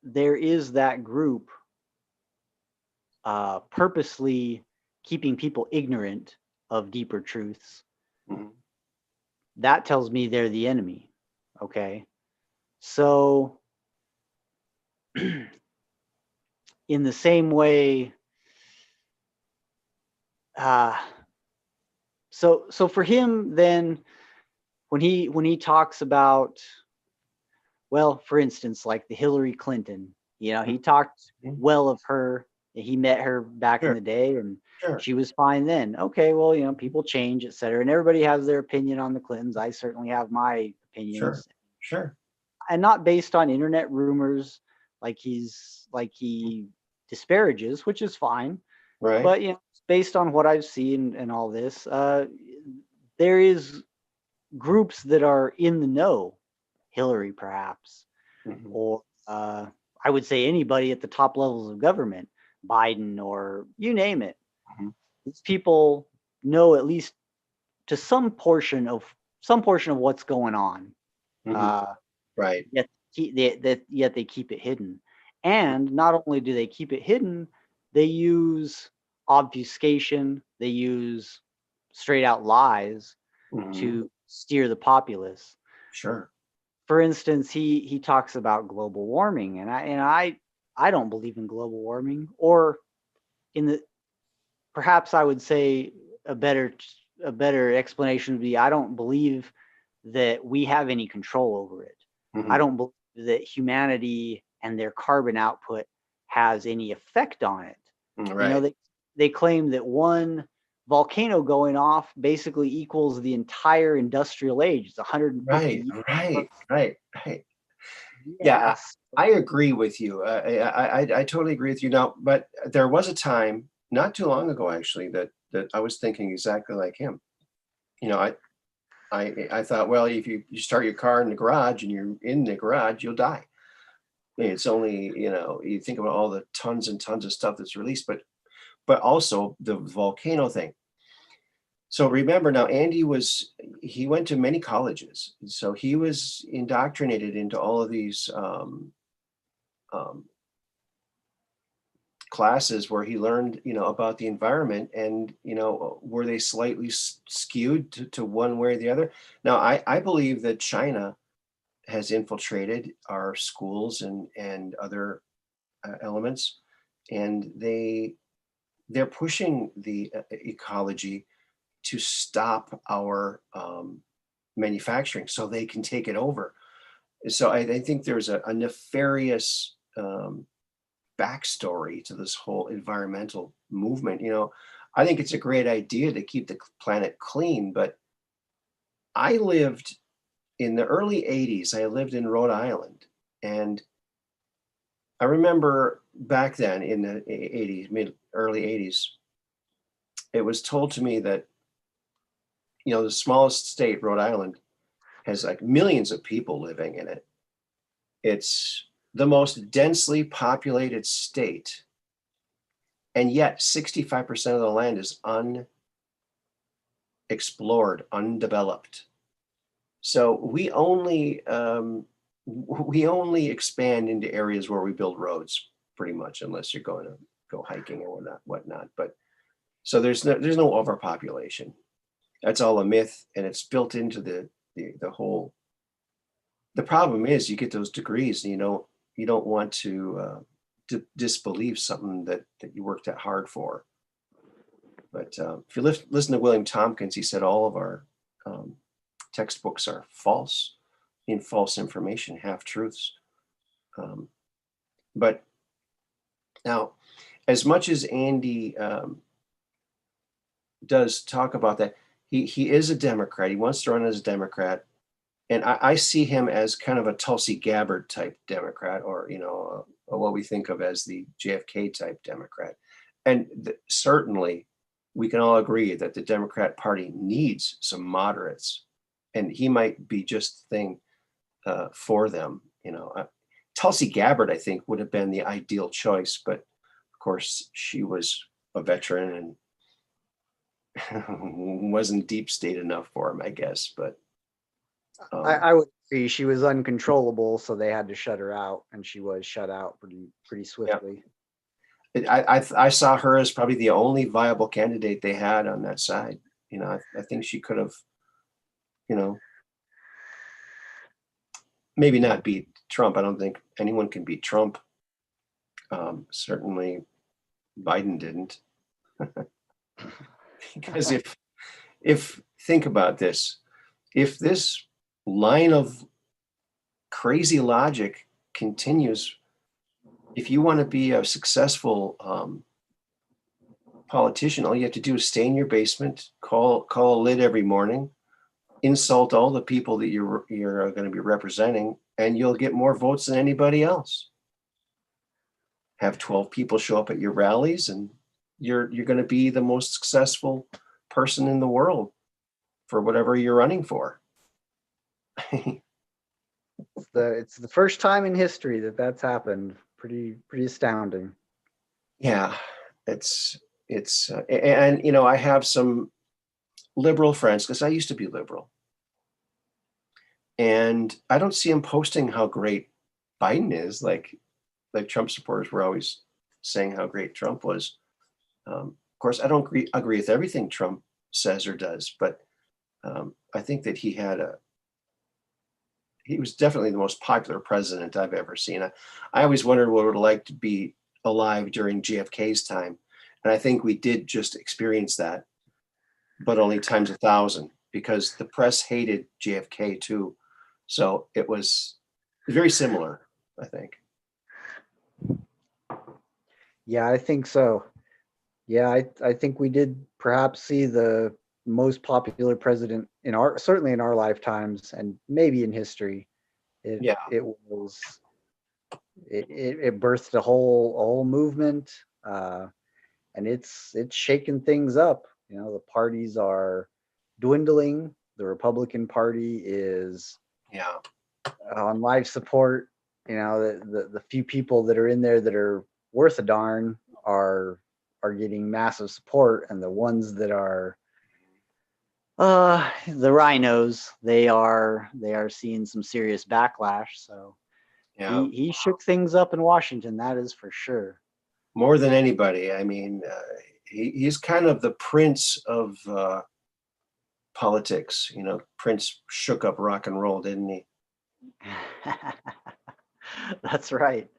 there is that group purposely keeping people ignorant of deeper truths, Mhm. that tells me they're the enemy. Okay. So in the same way, uh, so for him, then, when he talks about, well, for instance, like the Hillary Clinton, he talked Mhm. well of her. He met her back in Sure. the day, and Sure. she was fine then. Okay, well, people change, et cetera, and everybody has their opinion on the Clintons. I certainly have my Sure. opinions, Sure. and not based on internet rumors, like he disparages, which is fine. Right. But based on what I've seen and all this, there is groups that are in the know. Hillary, perhaps, Mhm. or I would say anybody at the top levels of government, Biden, or you name it. Mhm. These people know at least to some portion of what's going on. Mhm. Uh, Right. yet they keep it hidden. And not only do they keep it hidden, they use obfuscation, they use straight out lies Mhm. to steer the populace. Sure. For instance, he talks about global warming, and I don't believe in global warming, or in the perhaps I would say a better explanation would be, I don't believe that we have any control over it. I Mhm. don't believe that humanity and their carbon output has any effect on it. Right. They claim that one volcano going off basically equals the entire industrial age. It's 150 Right. years. Right. Right. Right. Yeah, Yes. I agree with you. I totally agree with you now. But there was a time not too long ago, actually, that I was thinking exactly like him. You know, I thought, well, if you start your car in the garage and you're in the garage, you'll die. It's only, you think about all the tons and tons of stuff that's released, but also the volcano thing. So remember now, he went to many colleges, so he was indoctrinated into all of these um, classes where he learned, about the environment, and, were they slightly skewed to one way or the other? Now, I believe that China has infiltrated our schools and other elements, and they they're pushing the ecology to stop our manufacturing so they can take it over. So I think there's a nefarious backstory to this whole environmental movement. I think it's a great idea to keep the planet clean, but I lived in the early 80s. I lived in Rhode Island, and I remember back then in the 80s, early 80s, it was told to me that, the smallest state, Rhode Island, has like millions of people living in it. It's the most densely populated state, and yet 65% of the land is unexplored, undeveloped. So we only expand into areas where we build roads, pretty much, unless you're going to go hiking or whatnot. But so there's no overpopulation. That's all a myth, and it's built into the whole. The problem is you get those degrees, and you don't want to disbelieve something that you worked that hard for. But if you listen to William Tompkins, he said all of our textbooks are false information, half truths. But now, as much as Andy does talk about that, he is a Democrat. He wants to run as a Democrat. And I see him as kind of a Tulsi Gabbard type Democrat, or, what we think of as the JFK type Democrat. And certainly we can all agree that the Democrat Party needs some moderates, and he might be just the thing for them. Tulsi Gabbard, I think, would have been the ideal choice, but of course she was a veteran and wasn't deep state enough for him, I guess. But I would agree. She was uncontrollable, so they had to shut her out, and she was shut out pretty swiftly. I saw her as probably the only viable candidate they had on that side. I think she could have, maybe not beat Trump. I don't think anyone can beat Trump. Certainly Biden didn't. Because if think about this, if this line of crazy logic continues, if you want to be a successful politician, all you have to do is stay in your basement, call a lid every morning, insult all the people that you're going to be representing, and you'll get more votes than anybody else. Have 12 people show up at your rallies, and you're going to be the most successful person in the world for whatever you're running for. It's the first time in history that's happened. Pretty astounding. Yeah, it's and I have some liberal friends, because I used to be liberal, and I don't see them posting how great Biden is. Like Trump supporters were always saying how great Trump was. Of course, I don't agree with everything Trump says or does, but I think that he was definitely the most popular president I've ever seen. I always wondered what it would like to be alive during JFK's time. And I think we did just experience that, but only times 1,000, because the press hated JFK too. So it was very similar, I think. Yeah, I think so. Yeah, I think we did perhaps see the most popular president certainly in our lifetimes, and maybe in history. It birthed a whole movement, and it's shaken things up. The parties are dwindling. The Republican Party is on life support. The few people that are in there that are worth a darn are getting massive support, and the ones that are the rhinos, they are seeing some serious backlash. So he shook things up in Washington, that is for sure. More than anybody. I mean, he's kind of the prince of politics. Prince shook up rock and roll, didn't he? That's right.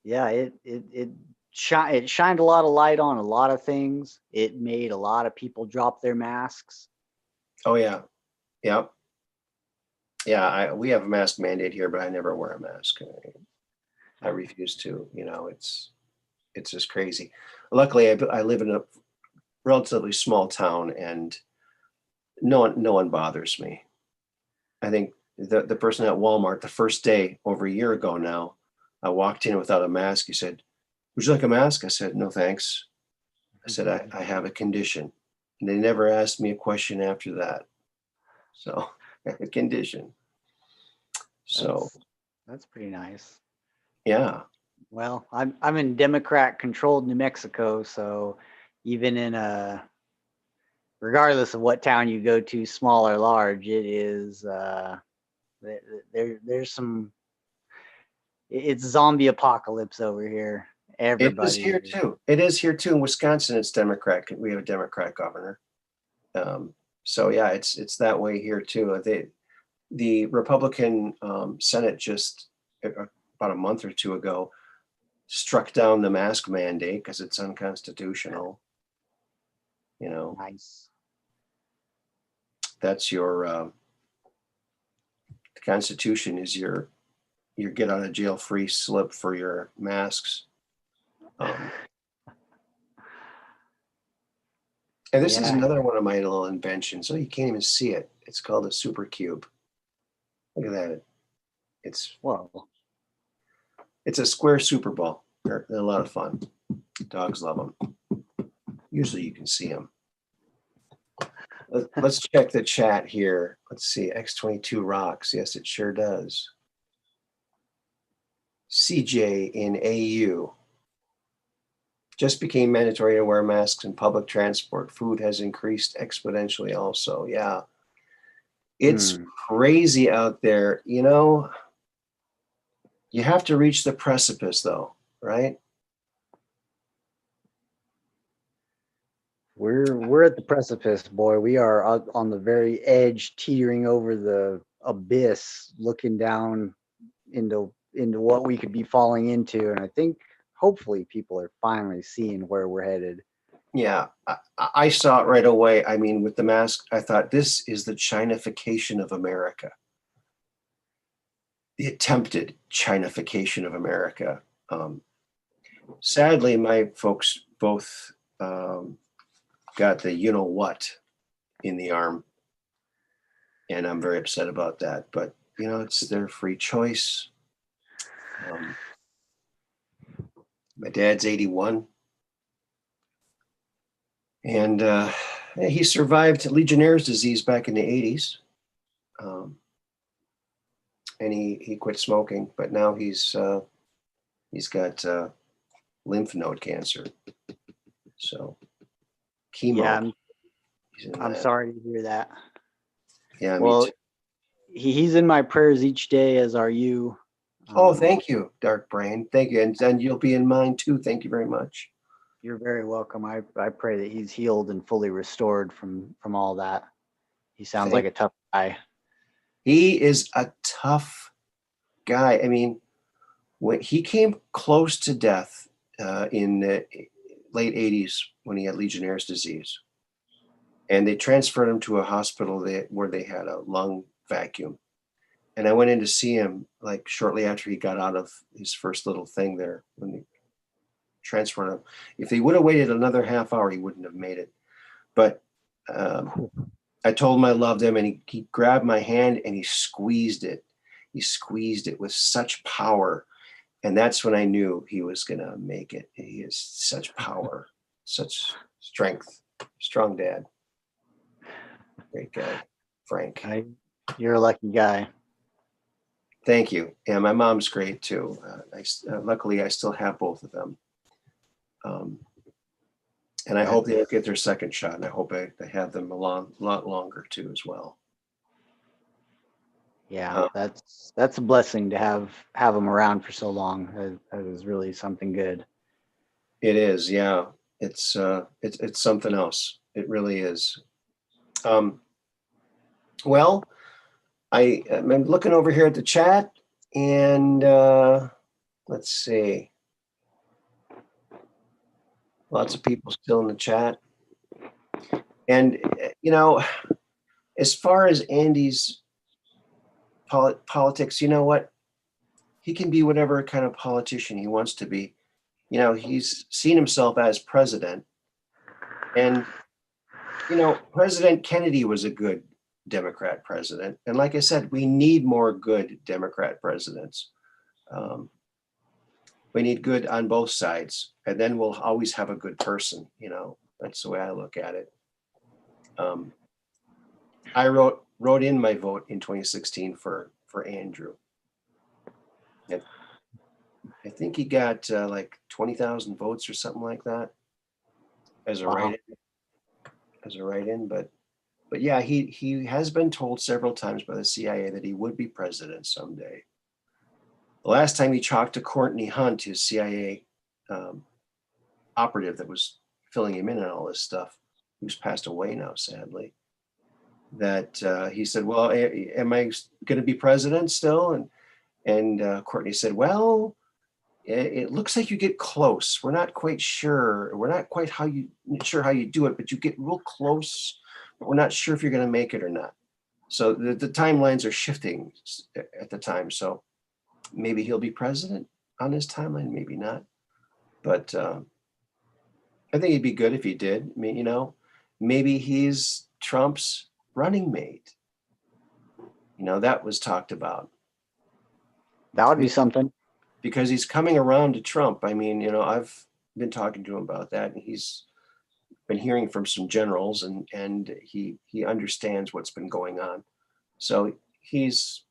Yeah, it it shined a lot of light on a lot of things. It made a lot of people drop their masks. Oh yeah. Yep. Yeah, we have a mask mandate here, but I never wear a mask. I refuse to. It's just crazy. Luckily, I live in a relatively small town, and no one bothers me. I think the person at Walmart, the first day over a year ago now, I walked in without a mask. He said, "Would you like a mask?" I said, "No, thanks." I said, I have a condition. And they never asked me a question after that. So I have a condition. So That's pretty nice. yeah. Well, I'm in Democrat-controlled New Mexico, so even in regardless of what town you go to, small or large, it is there's some. It's zombie apocalypse over here. It is Everybody. here too. It is here too. In Wisconsin, it's Democrat. We have a Democrat governor. So yeah, it's that way here too. The Republican Senate just about a month or two ago struck down the mask mandate because it's unconstitutional. Nice. That's the Constitution is your get out of jail free slip for your masks. And this is another one of my little inventions. So you can't even see it. It's called a super cube. Look at that. It's a square Super Bowl. They're a lot of fun. Dogs love them. Usually you can see them. Let's check the chat here. Let's see. X22 rocks. Yes, it sure does. CJ in AU. Just became mandatory to wear masks in public transport. Food has increased exponentially also. Yeah. It's crazy out there. You have to reach the precipice though, right? We're at the precipice, boy. We are out on the very edge, teetering over the abyss, looking down into what we could be falling into. And I think hopefully people are finally seeing where we're headed. Yeah, I saw it right away. I mean, with the mask, I thought this is the Chinification of America. The attempted Chinification of America. Sadly, my folks both got the you-know-what in the arm. And I'm very upset about that. But, it's their free choice. My dad's 81. And he survived Legionnaire's disease back in the 80s. And he quit smoking, but now he's got lymph node cancer. So chemo. Yeah, I'm sorry to hear that. Yeah. Well, he's in my prayers each day, as are you. Oh, thank you, Dark Brain. Thank you, and you'll be in mine too. Thank you very much. You're very welcome. I pray that he's healed and fully restored from all that. He sounds like a tough guy. He is a tough guy. I mean, when he came close to death in the late 80s when he had Legionnaire's disease, and they transferred him to a hospital where they had a lung vacuum. And I went in to see him like shortly after he got out of his first little thing there when they transferred him. If they would have waited another half hour, he wouldn't have made it. But I told him I loved him, and he grabbed my hand and he squeezed it. He squeezed it with such power. And that's when I knew he was going to make it. He has such power, such strength, strong dad. Great guy, Frank. You're a lucky guy. Thank you. Yeah, my mom's great too. Luckily, I still have both of them. And I hope they'll get their second shot, and I hope I have them a lot longer too as well. Yeah, that's a blessing to have them around for so long. That is really something good. It is, yeah. It's something else. It really is. Well, I'm looking over here at the chat, and let's see. Lots of people still in the chat. And, as far as Andy's politics, you know what? He can be whatever kind of politician he wants to be. He's seen himself as president. And, President Kennedy was a good Democrat president. And like I said, we need more good Democrat presidents. We need good on both sides. And then we'll always have a good person. That's the way I look at it. I wrote in my vote in 2016 for Andrew. I think he got like 20,000 votes or something like that as a write-in. But yeah, he has been told several times by the CIA that he would be president someday. The last time he talked to Courtney Hunt, his CIA operative that was filling him in on all this stuff, who's passed away now, sadly, that he said, well, am I going to be president still? And Courtney said, well, it looks like you get close. We're not quite sure. We're not quite sure how you do it, but you get real close, but we're not sure if you're going to make it or not. So the timelines are shifting at the time. So maybe he'll be president on his timeline, maybe not. But I think it'd be good if he did. I mean, maybe he's Trump's running mate. That was talked about. That would be something. Because he's coming around to Trump. I mean, I've been talking to him about that, and he's been hearing from some generals, and he understands what's been going on. So he's,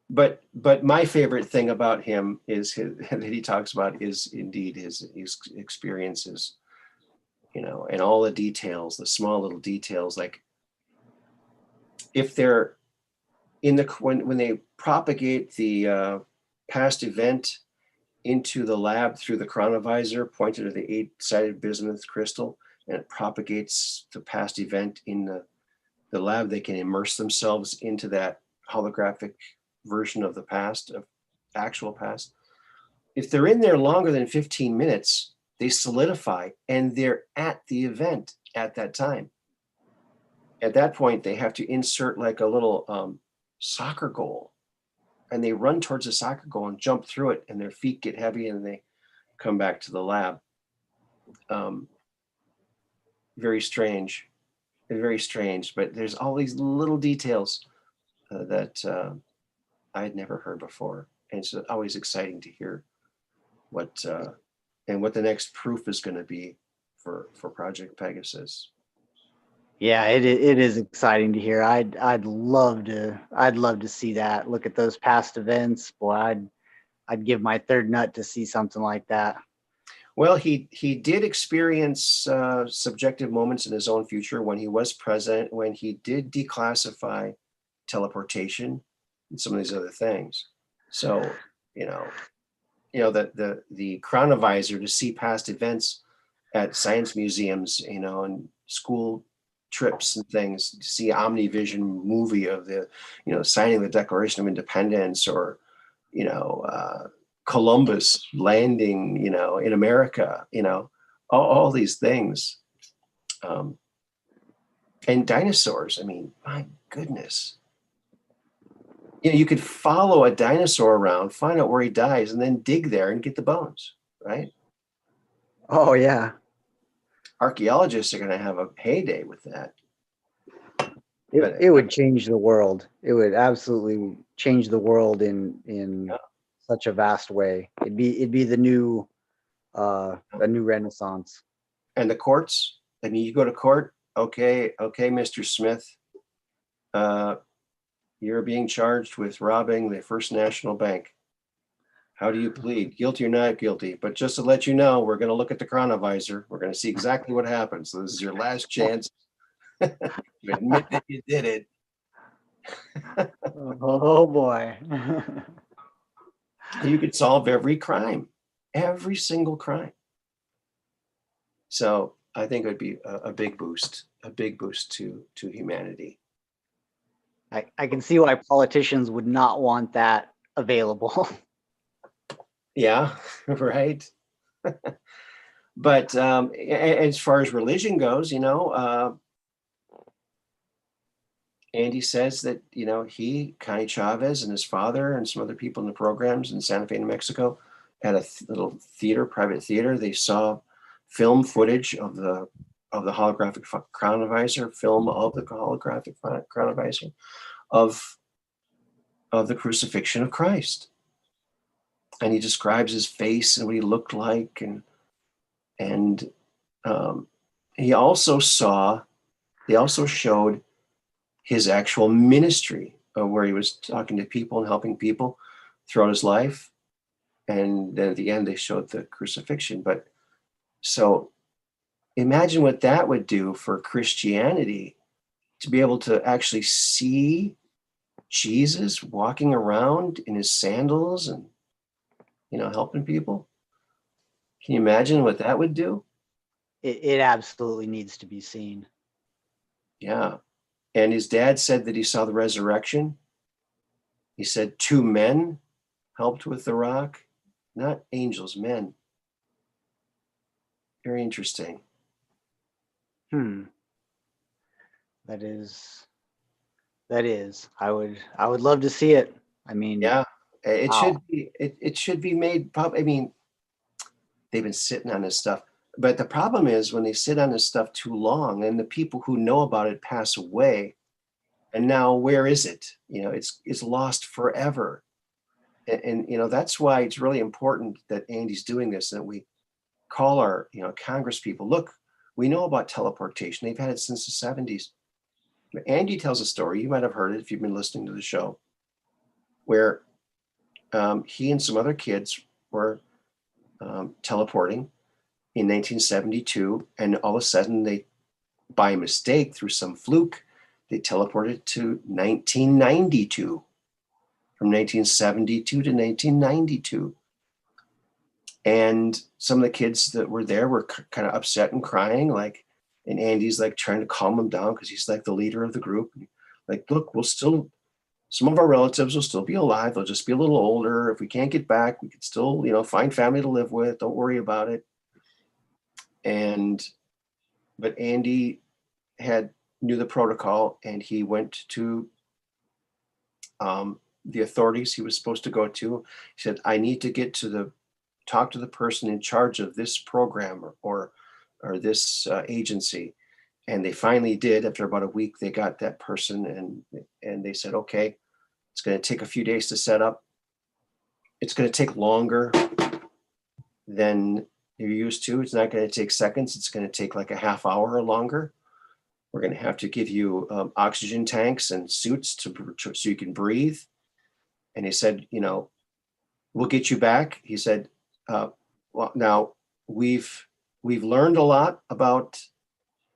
but my favorite thing about him is that he talks about is indeed his experiences, and all the details, the small little details, like if they're when they propagate the past event into the lab through the chronovisor pointed at the 8-sided bismuth crystal, and it propagates the past event in the lab, they can immerse themselves into that holographic version of the past, of actual past. If they're in there longer than 15 minutes, they solidify and they're at the event at that time. At that point, they have to insert like a little soccer goal, and they run towards the soccer goal and jump through it, and their feet get heavy and they come back to the lab. Very strange, but there's all these little details that I had never heard before. And it's always exciting to hear what the next proof is going to be for Project Pegasus. Yeah, it is exciting to hear. I'd love to see that. Look at those past events. Boy, I'd give my third nut to see something like that. Well, he did experience subjective moments in his own future when he was president, when he did declassify teleportation and some of these other things. So, the chronovisor to see past events at science museums, and school trips and things, to see Omnivision movie of the, signing the Declaration of Independence, or, Columbus landing, in America, all these things. And dinosaurs, I mean, my goodness. You could follow a dinosaur around, find out where he dies, and then dig there and get the bones, right? Oh, yeah. Archaeologists are going to have a heyday with that. It would change the world. It would absolutely change the world in such a vast way. It'd be the new a new renaissance. And the courts, I mean, you go to court, okay, Mr. Smith, you're being charged with robbing the First National Bank. How do you plead? Guilty or not guilty? But just to let you know, we're going to look at the chronovisor. We're going to see exactly what happens. So this is your last chance to admit that you did it. Oh boy. You could solve every crime, every single crime. So I think it would be a big boost to humanity. I can see why politicians would not want that available. Yeah, right. But as far as religion goes, Andy says that, he, Connie Chavez, and his father and some other people in the programs in Santa Fe, New Mexico, had a little theater, private theater. They saw film footage of the holographic chronovisor, film of the holographic chronovisor of the crucifixion of Christ. And he describes his face and what he looked like, and he also showed his actual ministry, where he was talking to people and helping people throughout his life. And then at the end, they showed the crucifixion. But so imagine what that would do for Christianity, to be able to actually see Jesus walking around in his sandals and, helping people. Can you imagine what that would do? It absolutely needs to be seen. Yeah. And his dad said that he saw the resurrection. He said 2 men helped with the rock, not angels, men. Very interesting. That is. I would love to see it. I mean, Yeah, it wow. should be. It should be made. I mean, they've been sitting on this stuff, but the problem is when they sit on this stuff too long, and the people who know about it pass away, and now where is it? It's lost forever. And that's why it's really important that Andy's doing this, and that we call our Congress people. Look, we know about teleportation. They've had it since the 70s. Andy tells a story. You might have heard it if you've been listening to the show, where he and some other kids were teleporting in 1972, and all of a sudden they, by mistake, through some fluke, they teleported to 1992, from 1972 to 1992. And some of the kids that were there were kind of upset and crying, and Andy's trying to calm them down, because he's the leader of the group. Look, some of our relatives will still be alive. They'll just be a little older. If we can't get back, we could still, find family to live with. Don't worry about it. But Andy knew the protocol, and he went to the authorities he was supposed to go to. He said, I need to talk to the person in charge of this program or this agency. And they finally did. After about a week, they got that person, and they said, okay, it's going to take a few days to set up. It's going to take longer than you're used to. It's not going to take seconds. It's going to take like a half hour or longer. We're going to have to give you oxygen tanks and suits so you can breathe. And he said, we'll get you back. He said, well, now we've learned a lot about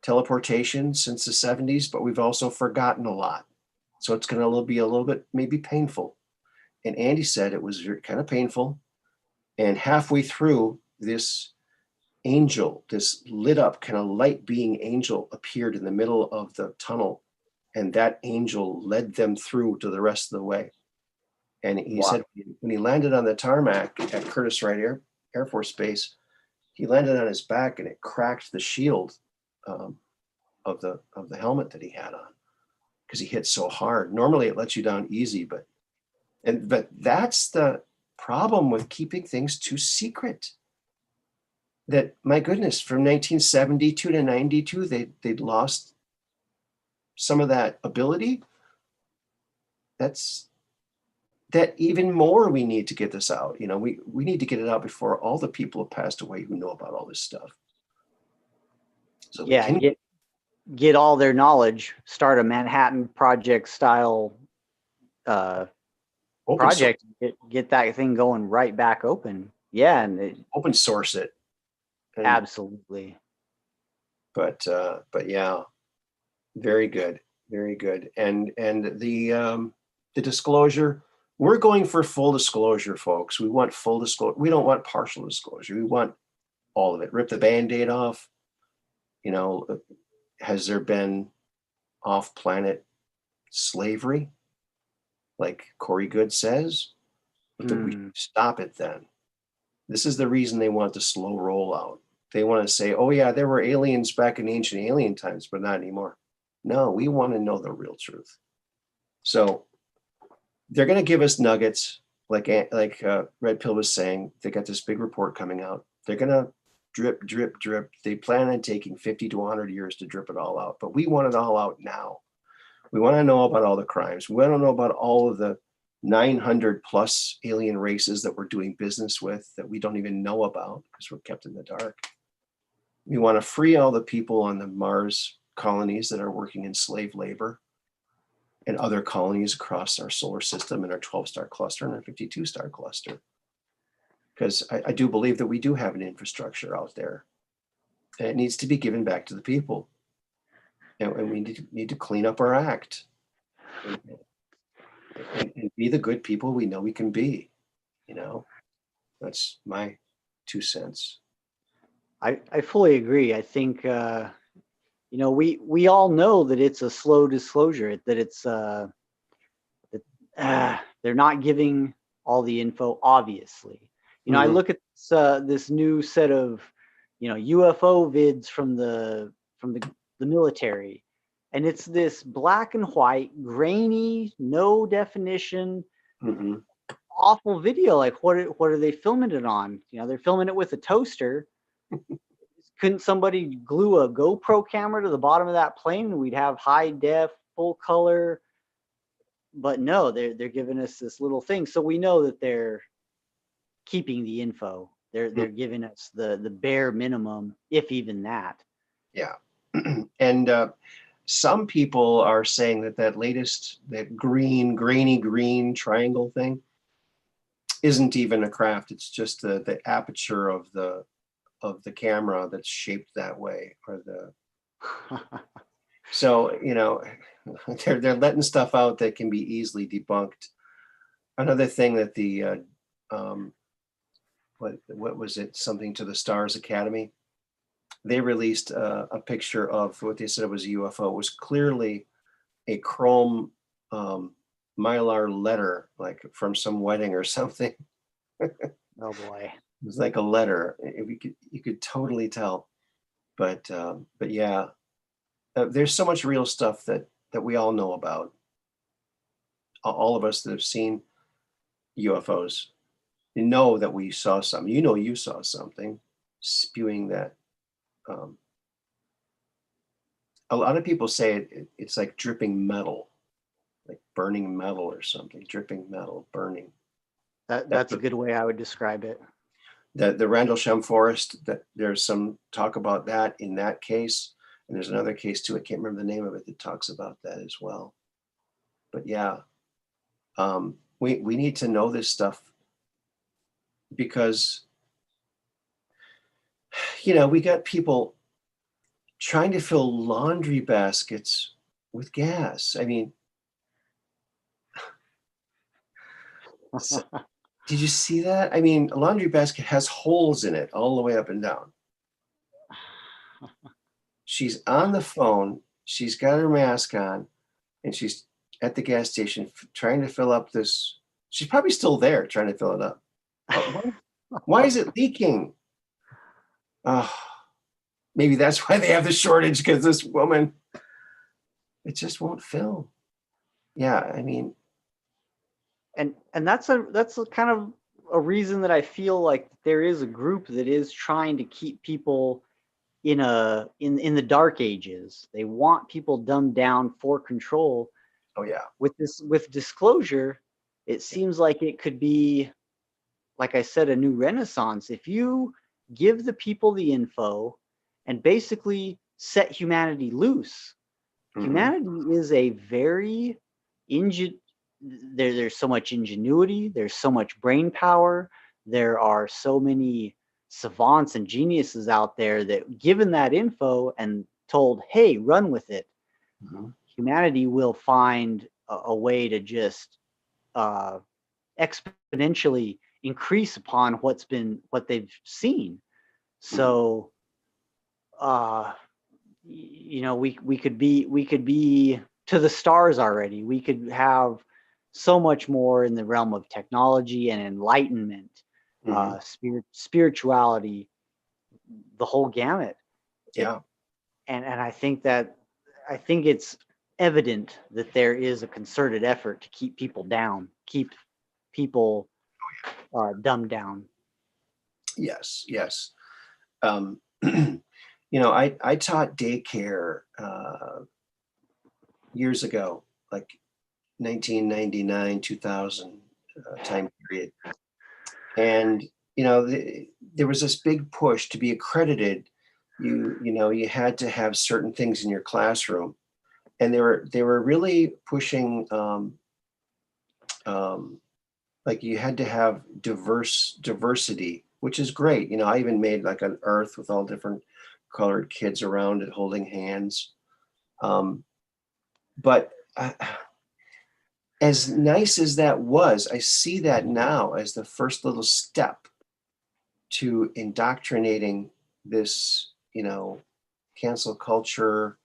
teleportation since the 70s, but we've also forgotten a lot. So it's going to be a little bit maybe painful. And Andy said it was kind of painful. And halfway through, this angel, this lit up kind of light being angel, appeared in the middle of the tunnel. And that angel led them through to the rest of the way. And he said when he landed on the tarmac at Curtiss Wright Air Force Base, he landed on his back, and it cracked the shield of the helmet that he had on, because he hit so hard. Normally it lets you down easy, but that's the problem with keeping things too secret. That, my goodness, from 1972 to 92, they'd lost some of that ability. That even more we need to get this out. We need to get it out before all the people have passed away who know about all this stuff. So get all their knowledge, start a Manhattan Project style project, get that thing going right back open. Yeah, and open source it. Absolutely. But yeah, very good, very good. And the disclosure, we're going for full disclosure, folks. We want full disclosure. We don't want partial disclosure. We want all of it. Rip the Band-Aid off. Has there been off-planet slavery, like Corey Good says? But we stop it then. This is the reason they want the slow rollout. They want to say, oh yeah, there were aliens back in ancient alien times, but not anymore. No, we want to know the real truth. So they're going to give us nuggets, like Red Pill was saying. They got this big report coming out. They're going to drip, drip, drip. They plan on taking 50 to 100 years to drip it all out, but we want it all out now. We want to know about all the crimes. We want to know about all of the 900 plus alien races that we're doing business with that we don't even know about because we're kept in the dark. We want to free all the people on the Mars colonies that are working in slave labor and other colonies across our solar system and our 12-star cluster and our 52-star cluster. Because I do believe that we do have an infrastructure out there and it needs to be given back to the people. And we need to clean up our act and be the good people we know we can be. You know, that's my 2 cents. I fully agree. I think, we all know that it's a slow disclosure, that it's, they're not giving all the info, obviously. I look at this new set of, UFO vids from the military, and it's this black and white, grainy, no definition, awful video. Like, what are they filming it on? They're filming it with a toaster. Couldn't somebody glue a GoPro camera to the bottom of that plane and we'd have high def, full color? But no, they're giving us this little thing. So we know that they're keeping the info. They're giving us the bare minimum, if even that. Yeah. And some people are saying that latest, that grainy green triangle thing isn't even a craft. It's just the aperture of the camera that's shaped that way, or so they're letting stuff out that can be easily debunked. Another thing that the what was it, something to the Stars Academy, they released a picture of what they said was a UFO. It was clearly a chrome mylar letter, like from some wedding or something. Oh boy. It was like a letter. You could totally tell. But yeah, there's so much real stuff that we all know about. All of us that have seen UFOs, know that we saw something. You saw something spewing that. A lot of people say it's like dripping metal, like burning metal or something. Dripping metal, burning. That's a good way I would describe it. The Rendlesham Forest, that there's some talk about that in that case, and there's another case too. I can't remember the name of it that talks about that as well. But yeah, we need to know this stuff because we got people trying to fill laundry baskets with gas. I mean, did you see that? I mean, a laundry basket has holes in it all the way up and down. She's on the phone. She's got her mask on, and she's at the gas station trying to fill up this. She's probably still there trying to fill it up. Why is it leaking? Maybe that's why they have the shortage, because this woman, it just won't fill. Yeah, I mean. And that's a kind of a reason that I feel like there is a group that is trying to keep people in the dark ages. They want people dumbed down for control. Oh yeah. With disclosure, it seems like it could be, like I said, a new renaissance. If you give the people the info and basically set humanity loose. Humanity is a very there's so much ingenuity, there's so much brain power, there are so many savants and geniuses out there that, given that info and told, hey, run with it, humanity will find a way to just exponentially increase upon what they've seen. So we could be to the stars already. We could have so much more in the realm of technology and enlightenment spirituality, the whole gamut. Yeah. And I think it's evident that there is a concerted effort to keep people down, keep people dumbed down. Yes. Yes. You know, I taught daycare years ago, like 1999, 2000 time period. And, you know, there was this big push to be accredited. You had to have certain things in your classroom. And they were really pushing, like you had to have diversity, which is great. You know, I even made like an earth with all different colored kids around it holding hands. But as nice as that was, I see that now as the first little step to indoctrinating this, you know, cancel culture,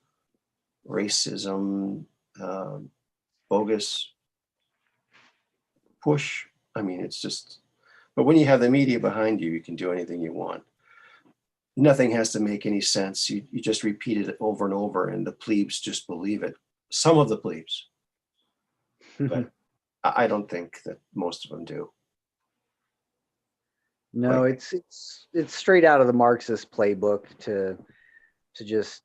racism, bogus push. I mean, it's just, but when you have the media behind you, you can do anything you want. Nothing has to make any sense. You just repeat it over and over, and the plebes just believe it. Some of the plebes, but I don't think that most of them do. No, it's straight out of the Marxist playbook to just,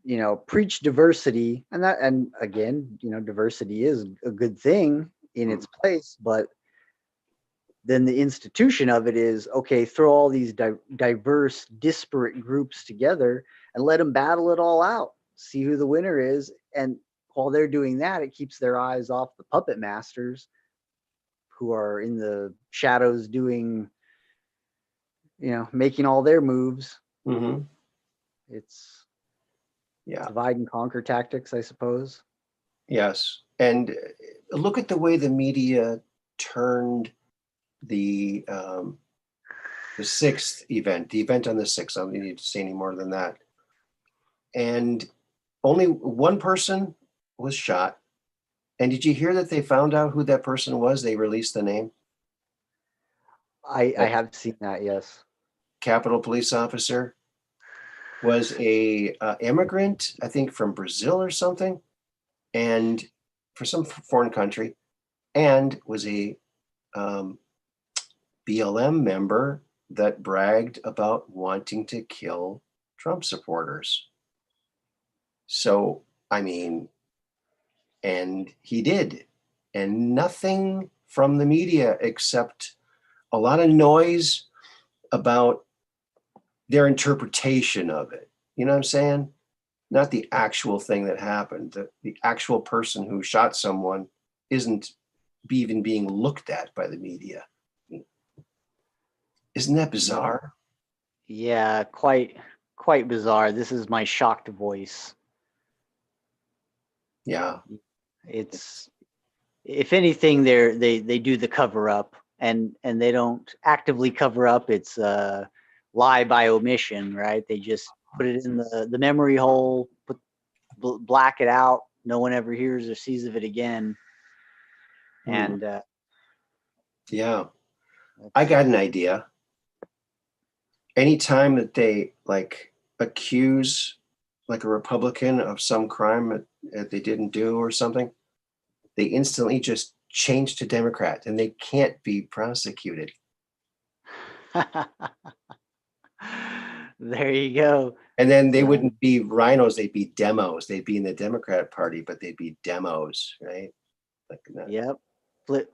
you know, preach diversity, and again, you know, diversity is a good thing in its place, but then the institution of it is, okay, throw all these diverse, disparate groups together and let them battle it all out, see who the winner is. And while they're doing that, it keeps their eyes off the puppet masters who are in the shadows doing, you know, making all their moves. Mm-hmm. It's Yeah. divide and conquer tactics, I suppose. Yes. And look at the way the media turned the 6th event, the event on the 6th. I don't need to say any more than that. And only one person was shot. And did you hear that they found out who that person was? They released the name. I have seen that, yes. Capitol police officer was a immigrant, I think from Brazil or something, and for some foreign country, and was a BLM member that bragged about wanting to kill Trump supporters. So, I mean, and he did. And nothing from the media except a lot of noise about their interpretation of it. You know what I'm saying? Not the actual thing that happened. The actual person who shot someone isn't even being looked at by the media. Isn't that bizarre? Yeah, quite bizarre. This is my shocked voice. Yeah. It's, if anything, they do the cover up, and they don't actively cover up. It's lie by omission, right? They just put it in the memory hole, black it out. No one ever hears or sees of it again. And yeah, I got an idea. Anytime that they like accuse like a Republican of some crime that they didn't do or something, they instantly just change to Democrat and they can't be prosecuted. there you go. And then they wouldn't be rhinos, they'd be demos. They'd be in the Democrat Party, but they'd be demos, right? Like that. Yep.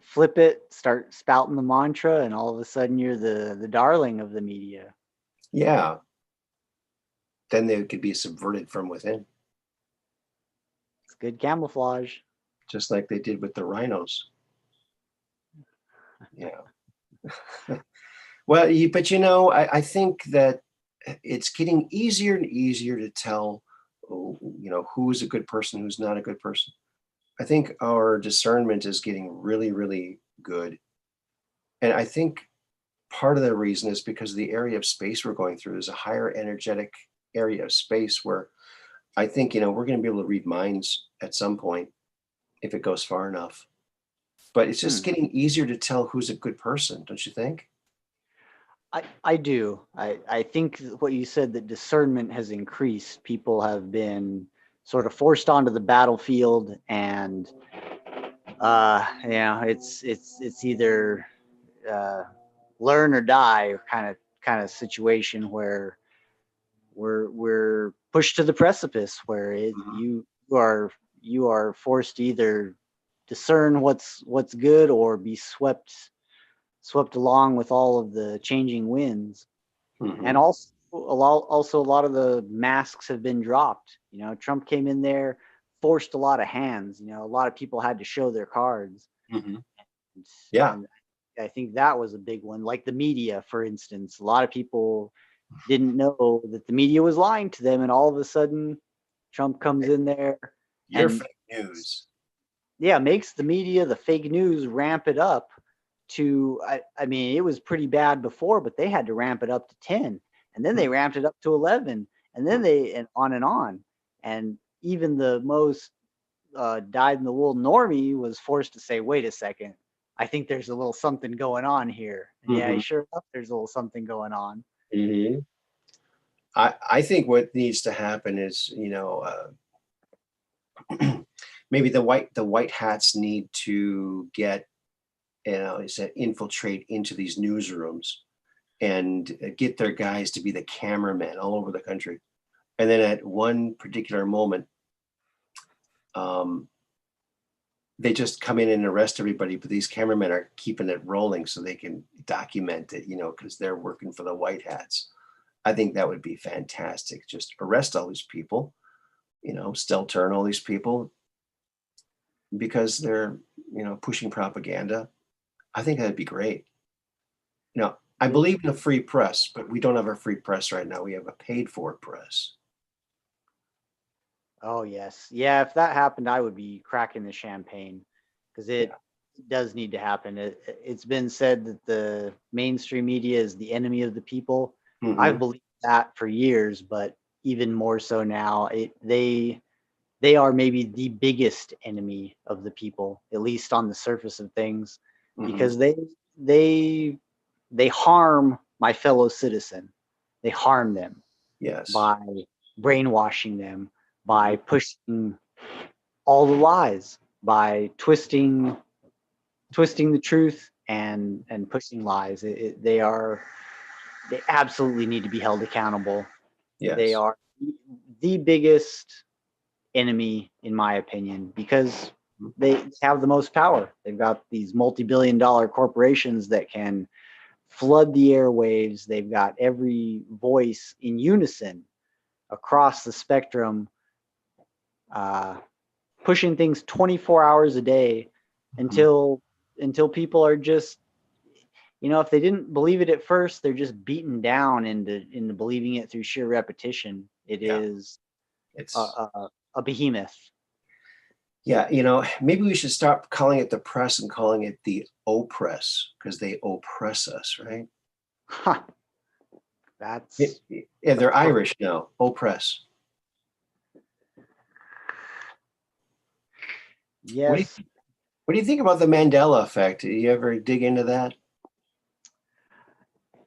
Flip it, start spouting the mantra, and all of a sudden you're the darling of the media. Yeah. Then they could be subverted from within. It's good camouflage. Just like they did with the rhinos. Yeah. Well, but you know, I think that it's getting easier and easier to tell, you know, who's a good person, who's not a good person. I think our discernment is getting really, really good. And I think part of the reason is because the area of space we're going through is a higher energetic area of space where I think, you know, we're going to be able to read minds at some point if it goes far enough. But it's just getting easier to tell who's a good person, don't you think? I do. I think what you said, that discernment has increased. People have been sort of forced onto the battlefield, and it's either learn or die kind of situation where we're pushed to the precipice where you are forced to either discern what's good or be swept along with all of the changing winds. And also a lot of the masks have been dropped. Trump came in there, forced a lot of hands. A lot of people had to show their cards. Yeah. And I think that was a big one. Like the media, for instance, a lot of people didn't know that the media was lying to them, and all of a sudden Trump comes in there You're and fake news. makes the media, the fake news, ramp it up to, I mean, it was pretty bad before, but they had to ramp it up to 10, and then they ramped it up to 11, and then and on and on. And even the most dyed in the wool normie was forced to say, wait a second, I think there's a little something going on here. And yeah, sure enough, there's a little something going on. I think what needs to happen is, maybe the white hats need to get, infiltrate into these newsrooms and get their guys to be the cameramen all over the country. And then at one particular moment, they just come in and arrest everybody, but these cameramen are keeping it rolling so they can document it, because they're working for the white hats. I think that would be fantastic. Just arrest all these people, still turn all these people because they're, pushing propaganda. I think that'd be great. I believe in a free press, but we don't have a free press right now. We have a paid for press. Oh, yes. Yeah, if that happened, I would be cracking the champagne, because it does need to happen. It's been said that the mainstream media is the enemy of the people. I've believed that for years, but even more so now. They are maybe the biggest enemy of the people, at least on the surface of things, because they harm my fellow citizen. They harm them by brainwashing them, by pushing all the lies, by twisting the truth and pushing lies. They absolutely need to be held accountable. They are the biggest enemy, in my opinion, because they have the most power. They've got these multi-billion-dollar corporations that can flood the airwaves. They've got every voice in unison across the spectrum, pushing things 24 hours a day until people are just, if they didn't believe it at first, they're just beaten down into believing it through sheer repetition. It's a behemoth. Yeah, maybe we should stop calling it the press and calling it the oppress, because they oppress us, right? Huh. That's they're Irish now. Oppress. Yes. What do you think about the Mandela effect? Do you ever dig into that?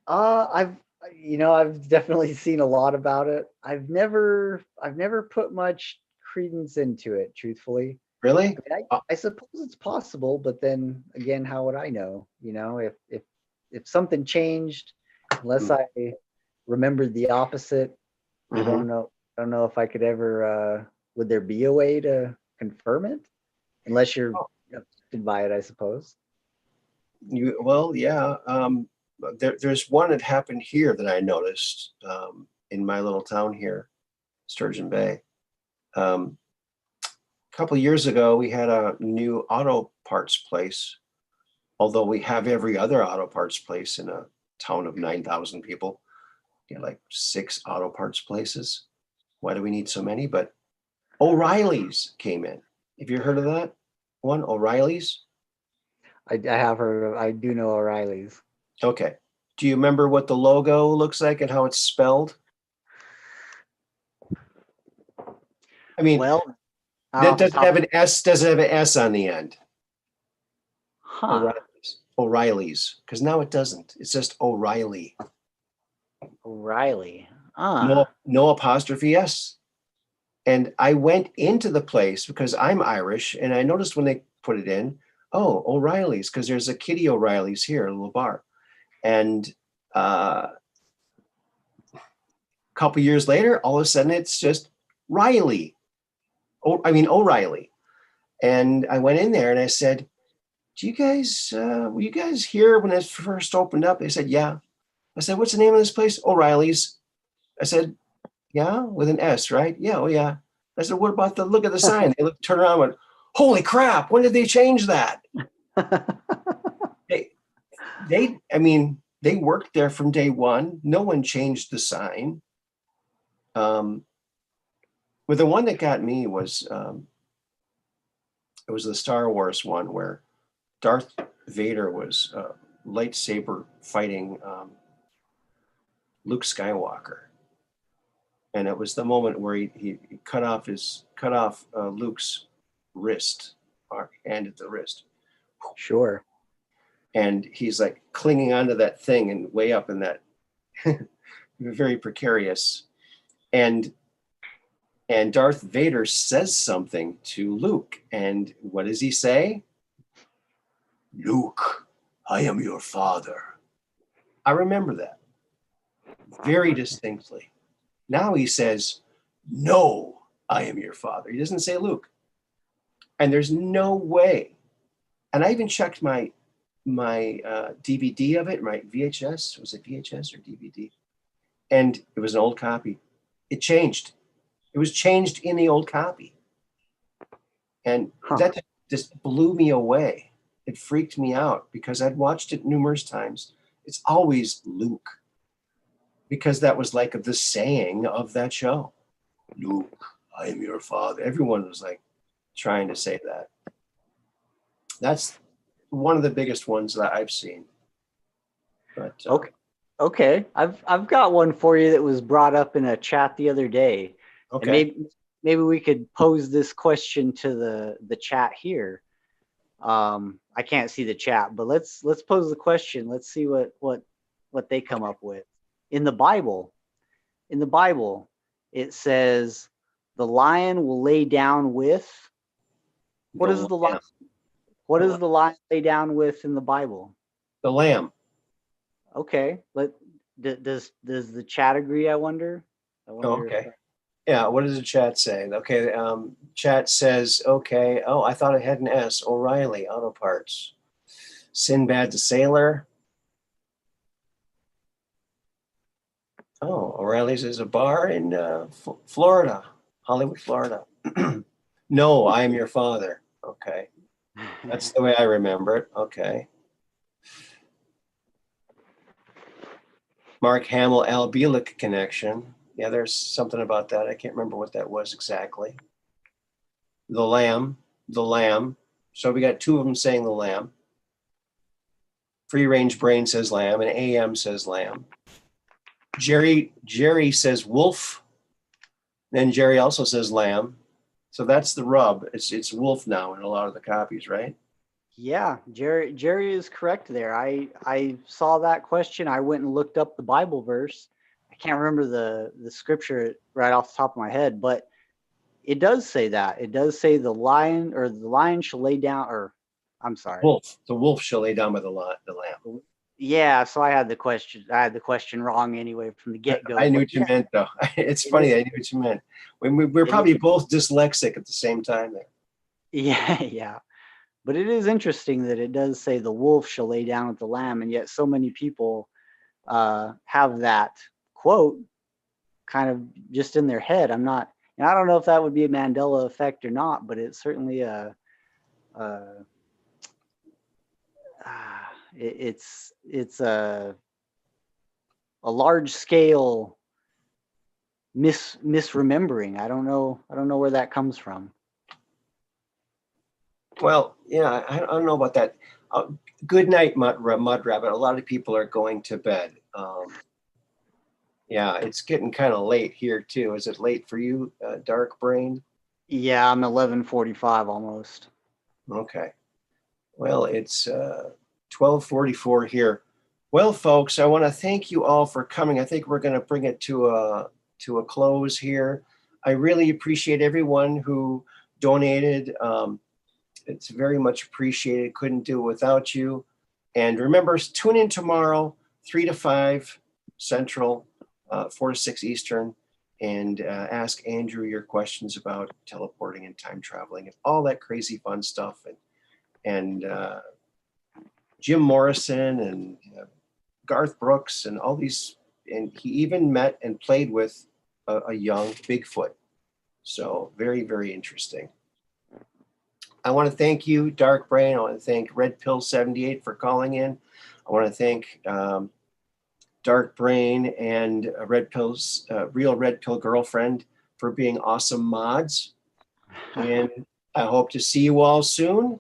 I've definitely seen a lot about it. I've never put much credence into it, truthfully. Really? I suppose it's possible, but then again, how would I know? If something changed, unless I remembered the opposite, I don't know if I could ever. Would there be a way to confirm it? Unless you're affected by it, I suppose. Yeah. There's one that happened here that I noticed in my little town here, Sturgeon Bay. A couple of years ago, we had a new auto parts place. Although we have every other auto parts place in a town of 9,000 people, like 6 auto parts places. Why do we need so many? But O'Reilly's came in. Have you heard of that one? O'Reilly's? I have heard of. I do know O'Reilly's. Okay. Do you remember what the logo looks like and how it's spelled? I mean, that doesn't have an S. Doesn't have an S on the end. Huh. O'Reilly's, because now it doesn't. It's just O'Reilly. O'Reilly. No apostrophe S. And I went into the place because I'm Irish, and I noticed when they put it in, oh, O'Reilly's, because there's a Kitty O'Reilly's here, a little bar. And a couple years later, all of a sudden it's just Riley. O'Reilly. And I went in there and I said, were you guys here when it first opened up? They said, yeah. I said, what's the name of this place? O'Reilly's. I said, yeah, with an S, right? Yeah, oh yeah. I said, what about look at the sign? They turned around and went, holy crap, when did they change that? They worked there from day one. No one changed the sign. But the one that got me was, it was the Star Wars one where Darth Vader was lightsaber fighting Luke Skywalker. And it was the moment where he cut off Luke's wrist, or hand at the wrist. Sure. And he's like clinging onto that thing and way up in that very precarious. And Darth Vader says something to Luke. And what does he say? Luke, I am your father. I remember that very distinctly. Now he says, no, I am your father. He doesn't say Luke. And there's no way. And I even checked my DVD of it, my VHS. Was it VHS or DVD? And it was an old copy. It changed. It was changed in the old copy. And that just blew me away. It freaked me out because I'd watched it numerous times. It's always Luke. Because that was like the saying of that show. Luke, I am your father. Everyone was like trying to say that. That's one of the biggest ones that I've seen. But okay. I've got one for you that was brought up in a chat the other day. Okay. And maybe we could pose this question to the chat here. I can't see the chat, but let's pose the question. Let's see what they come up with. In the Bible, it says the lion will lay down with. What does the lion lay down with in the Bible? The lamb. Okay. Does the chat agree? I wonder. Okay. Yeah. What does the chat say? Okay. Chat says, okay. Oh, I thought it had an S. O'Reilly Auto Parts. Sinbad the Sailor. Oh, O'Reilly's is a bar in Florida, Hollywood, Florida. No, I am your father. Okay. That's the way I remember it. Okay. Mark Hamill, Al Bielek connection. Yeah, there's something about that. I can't remember what that was exactly. The lamb. So we got two of them saying the lamb. Free Range Brain says lamb, and AM says lamb. Jerry says wolf. Then Jerry also says lamb. So that's the rub. It's wolf now in a lot of the copies, right? Yeah, Jerry is correct there. I saw that question. I went and looked up the Bible verse. I can't remember the scripture right off the top of my head, but it does say that. It does say the lion shall lay down, or I'm sorry. Wolf. The wolf shall lay down by the lamb. Yeah, so I had the question wrong anyway from the get-go. I knew what you meant, though. It's funny. I knew what you meant. We're probably both dyslexic at the same time there. Yeah. But it is interesting that it does say the wolf shall lay down with the lamb, and yet so many people have that quote kind of just in their head. And I don't know if that would be a Mandela effect or not, but it's certainly it's a large scale misremembering. I don't know where that comes from. Well, yeah, I don't know about that. Good night, Mud Rabbit. A lot of people are going to bed. Yeah, it's getting kind of late here too. Is it late for you, Dark Brain? Yeah, I'm 11:45 almost. Okay. Well, it's 12:44 here. Well, folks, I want to thank you all for coming. I think we're going to bring it to a close here. I really appreciate everyone who donated. It's very much appreciated. Couldn't do it without you. And remember, tune in tomorrow, 3 to 5 Central, 4 to 6 Eastern, and ask Andrew your questions about teleporting and time traveling and all that crazy fun stuff. And Jim Morrison and Garth Brooks and all these. And he even met and played with a young Bigfoot. So very, very interesting. I want to thank you, Dark Brain. I want to thank Red Pill 78 for calling in. I want to thank Dark Brain and Red Pill's Real Red Pill Girlfriend for being awesome mods. And I hope to see you all soon.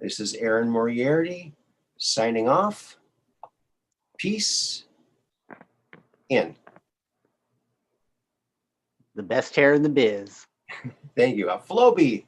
This is Aaron Moriarty signing off. Peace in. The best hair in the biz. Thank you. A Floby.